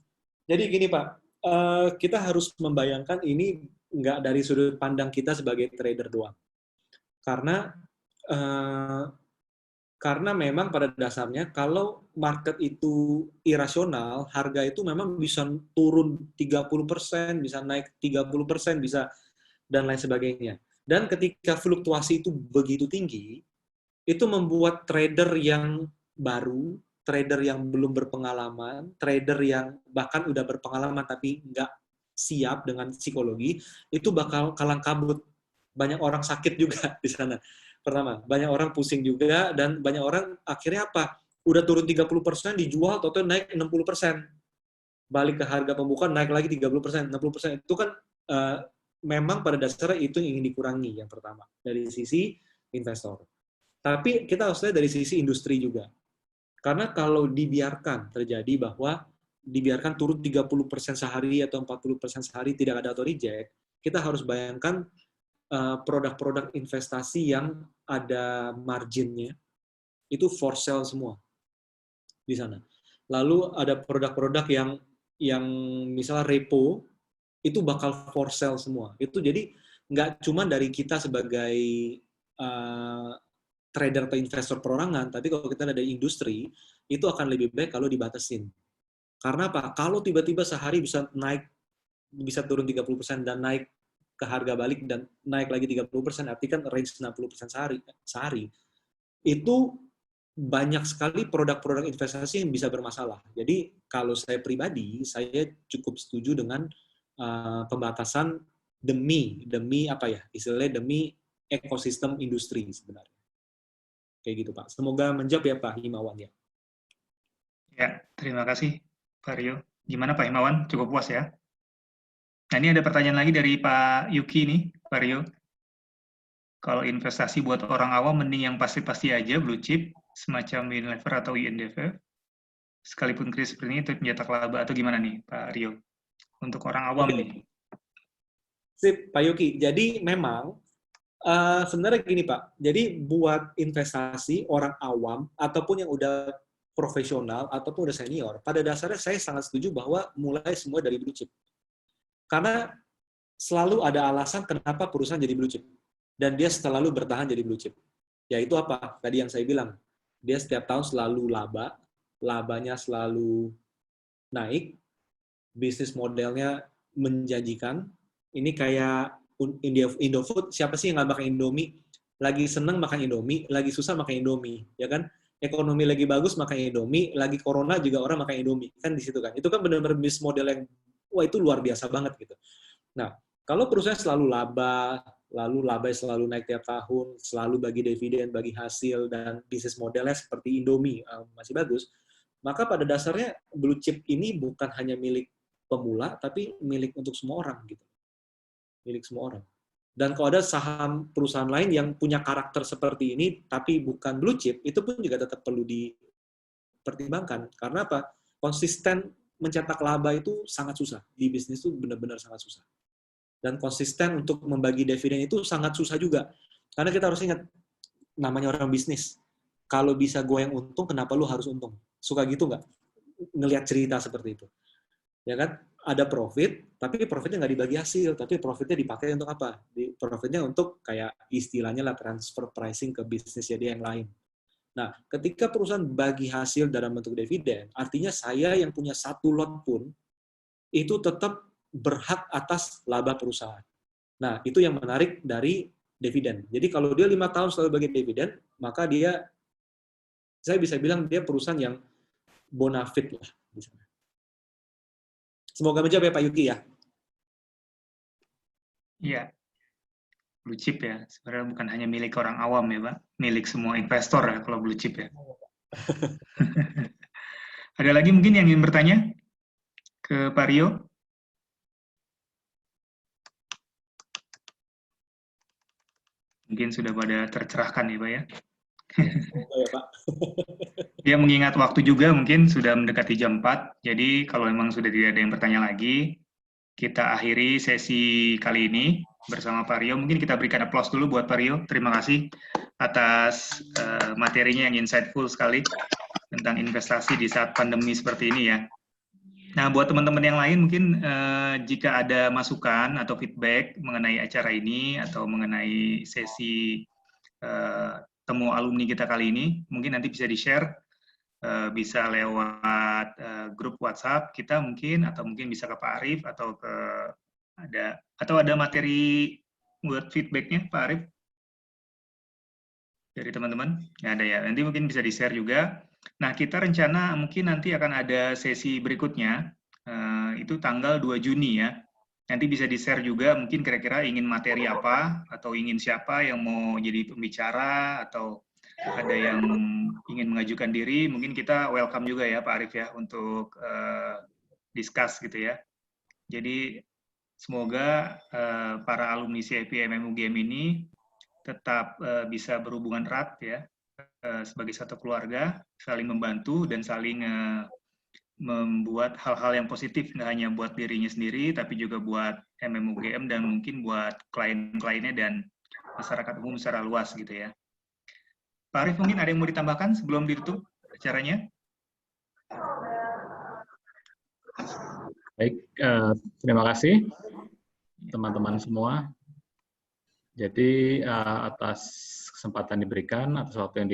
Jadi gini Pak, kita harus membayangkan ini nggak dari sudut pandang kita sebagai trader doang. Karena memang pada dasarnya kalau market itu irasional, harga itu memang bisa turun 30%, bisa naik 30%, bisa dan lain sebagainya. Dan ketika fluktuasi itu begitu tinggi, itu membuat trader yang baru, trader yang belum berpengalaman, trader yang bahkan udah berpengalaman tapi nggak siap dengan psikologi, itu bakal kalang kabut. Banyak orang sakit juga di sana. Pertama, banyak orang pusing juga, dan banyak orang akhirnya apa? Udah turun 30%, dijual, atau naik 60%. Balik ke harga pembukaan, naik lagi 30%, 60%. Itu kan memang pada dasarnya itu yang ingin dikurangi, yang pertama. Dari sisi investor. Tapi kita harus lihat dari sisi industri juga. Karena kalau dibiarkan terjadi bahwa dibiarkan turun 30% sehari atau 40% sehari tidak ada auto reject, kita harus bayangkan produk-produk investasi yang ada marginnya itu for sale semua di sana. Lalu ada produk-produk yang misalnya repo itu bakal for sale semua. Itu jadi nggak cuma dari kita sebagai trader atau investor perorangan, tapi kalau kita ada di industri itu akan lebih baik kalau dibatasin. Karena apa? Kalau tiba-tiba sehari bisa turun 30% dan naik ke harga balik dan naik lagi 30%, artinya kan range 60% sehari. Itu banyak sekali produk-produk investasi yang bisa bermasalah. Jadi kalau saya pribadi, saya cukup setuju dengan pembatasan demi apa ya? Istilahnya demi ekosistem industri sebenarnya. Kayak gitu Pak. Semoga menjawab ya Pak Himawan ya. Ya, terima kasih Pak Rio. Gimana Pak Himawan? Cukup puas ya? Nah, ini ada pertanyaan lagi dari Pak Yuki nih, Pak Rio. Kalau investasi buat orang awam, mending yang pasti-pasti aja, blue chip, semacam Unilever atau INDF, sekalipun krisis seperti ini, itu mencetak laba, atau gimana nih, Pak Rio? Untuk orang awam nih. Sip, Pak Yuki. Jadi memang, sebenarnya gini Pak, jadi buat investasi orang awam, ataupun yang udah profesional, ataupun udah senior, pada dasarnya saya sangat setuju bahwa mulai semua dari blue chip. Karena selalu ada alasan kenapa perusahaan jadi blue chip. Dan dia selalu bertahan jadi blue chip. Yaitu apa? Tadi yang saya bilang. Dia setiap tahun selalu laba, labanya selalu naik, bisnis modelnya menjanjikan. Ini kayak Indofood, siapa sih yang nggak makan Indomie? Lagi seneng makan Indomie, lagi susah makan Indomie. Ya kan? Ekonomi lagi bagus makan Indomie, lagi corona juga orang makan Indomie. Kan di situ kan. Itu kan benar-benar bisnis model yang wah itu luar biasa banget gitu. Nah, kalau perusahaan selalu laba, lalu laba selalu naik tiap tahun, selalu bagi dividen, bagi hasil, dan bisnis modelnya seperti Indomie masih bagus, maka pada dasarnya blue chip ini bukan hanya milik pemula, tapi milik untuk semua orang gitu. Milik semua orang. Dan kalau ada saham perusahaan lain yang punya karakter seperti ini, tapi bukan blue chip, itu pun juga tetap perlu dipertimbangkan. Karena apa? Konsisten mencetak laba itu sangat susah. Di bisnis itu benar-benar sangat susah. Dan konsisten untuk membagi dividen itu sangat susah juga. Karena kita harus ingat, namanya orang bisnis. Kalau bisa gue yang untung, kenapa lu harus untung? Suka gitu nggak? Ngelihat cerita seperti itu. Ya kan? Ada profit, tapi profitnya nggak dibagi hasil, tapi profitnya dipakai untuk apa? Profitnya untuk kayak istilahnya lah transfer pricing ke bisnis jadi yang lain. Nah, ketika perusahaan bagi hasil dalam bentuk dividen, artinya saya yang punya satu lot pun itu tetap berhak atas laba perusahaan. Nah, itu yang menarik dari dividen. Jadi kalau dia 5 tahun selalu bagi dividen, maka dia, saya bisa bilang dia perusahaan yang bonafit lah. Semoga menjawab ya Pak Yuki ya. Iya, blue chip ya. Sebenarnya bukan hanya milik orang awam ya Pak, milik semua investor ya kalau blue chip ya. Ada lagi mungkin yang ingin bertanya ke Pak Rio? Mungkin sudah pada tercerahkan ya Pak ya. Ya, Pak. Dia mengingat waktu juga mungkin sudah mendekati jam 4, jadi kalau memang sudah tidak ada yang bertanya lagi, kita akhiri sesi kali ini bersama Pak Rio. Mungkin kita berikan aplaus dulu buat Pak Rio. Terima kasih atas materinya yang insightful sekali tentang investasi di saat pandemi seperti ini ya. Nah, buat teman-teman yang lain mungkin jika ada masukan atau feedback mengenai acara ini atau mengenai sesi temu alumni kita kali ini, mungkin nanti bisa di-share, bisa lewat grup WhatsApp kita mungkin, atau mungkin bisa ke Pak Arief, atau ada materi buat feedbacknya Pak Arief dari teman-teman? Nggak ada ya, nanti mungkin bisa di-share juga. Nah, kita rencana mungkin nanti akan ada sesi berikutnya, itu tanggal 2 Juni ya. Nanti bisa di-share juga mungkin kira-kira ingin materi apa, atau ingin siapa yang mau jadi pembicara, atau ada yang ingin mengajukan diri, mungkin kita welcome juga ya Pak Arief ya, untuk discuss gitu ya. Jadi semoga para alumni CIP MMUGM ini tetap bisa berhubungan erat ya, sebagai satu keluarga, saling membantu dan saling membuat hal-hal yang positif, nggak hanya buat dirinya sendiri, tapi juga buat MMUGM dan mungkin buat klien-kliennya dan masyarakat umum secara luas gitu ya. Pak Arief, mungkin ada yang mau ditambahkan sebelum ditutup acaranya? Baik, terima kasih teman-teman semua. Jadi atas kesempatan diberikan, atas waktu yang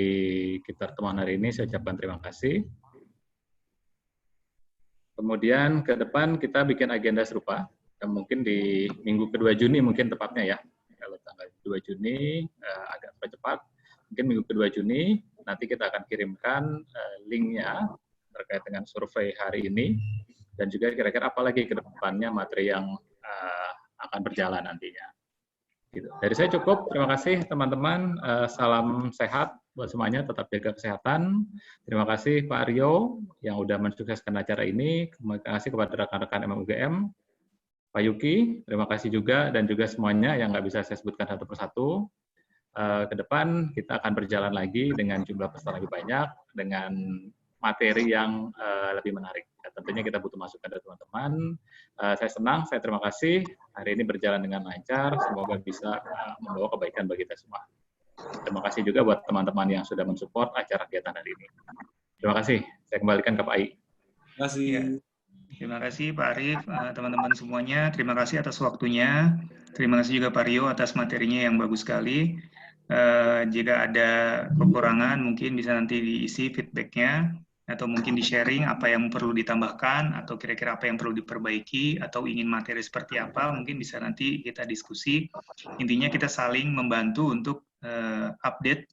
kita teman hari ini, saya ucapkan terima kasih. Kemudian ke depan kita bikin agenda serupa, dan mungkin di minggu kedua Juni mungkin tepatnya ya. Kalau tanggal 2 Juni agak cepat, mungkin minggu kedua Juni nanti kita akan kirimkan linknya terkait dengan survei hari ini, dan juga kira-kira apa lagi ke depannya materi yang akan berjalan nantinya. Gitu. Dari saya cukup, terima kasih teman-teman, salam sehat buat semuanya, tetap jaga kesehatan. Terima kasih Pak Aryo yang sudah mensukseskan acara ini, terima kasih kepada rekan-rekan MMUGM, Pak Yuki, terima kasih juga, dan juga semuanya yang nggak bisa saya sebutkan satu persatu. Ke depan kita akan berjalan lagi dengan jumlah peserta lebih banyak, dengan materi yang lebih menarik. Ya, tentunya kita butuh masukan dari teman-teman. Saya senang, saya terima kasih. Hari ini berjalan dengan lancar, semoga bisa membawa kebaikan bagi kita semua. Terima kasih juga buat teman-teman yang sudah mensupport acara kegiatan hari ini. Terima kasih. Saya kembalikan ke Pak Ai. Terima kasih. Ya. Terima kasih Pak Arief, teman-teman semuanya. Terima kasih atas waktunya. Terima kasih juga Pak Rio atas materinya yang bagus sekali. Jika ada kekurangan, mungkin bisa nanti diisi feedback-nya, atau mungkin di-sharing apa yang perlu ditambahkan, atau kira-kira apa yang perlu diperbaiki, atau ingin materi seperti apa, mungkin bisa nanti kita diskusi. Intinya kita saling membantu untuk update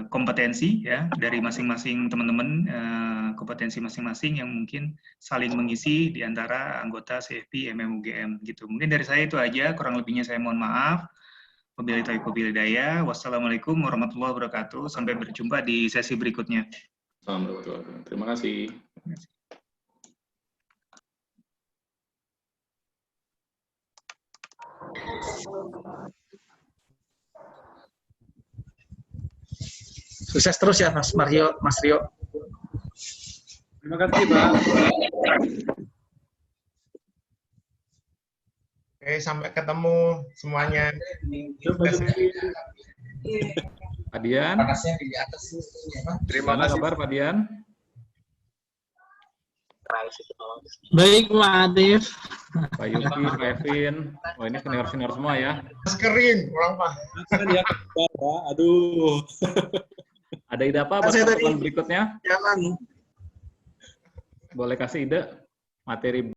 kompetensi ya dari masing-masing teman-teman, kompetensi masing-masing yang mungkin saling mengisi di antara anggota CFP MMUGM gitu. Mungkin dari saya itu aja, kurang lebihnya saya mohon maaf. Wabillahi taufiq wal hidayah. Wassalamualaikum warahmatullahi wabarakatuh. Sampai berjumpa di sesi berikutnya. Terima kasih. Sukses terus ya Mas Mario, Mas Rio. Terima kasih, Pak. Oke, sampai ketemu semuanya. Pak Dian. Terima Gimana kasih. kabar Pak Dian? Baik, Pak Atif. Pak Yuki, Pak Evin. Oh ini senior-senior semua ya. Maskerin, kurang Pak. Kan ya, aduh. Ada ide apa buat pertemuan berikutnya? Jangan. Boleh kasih ide materi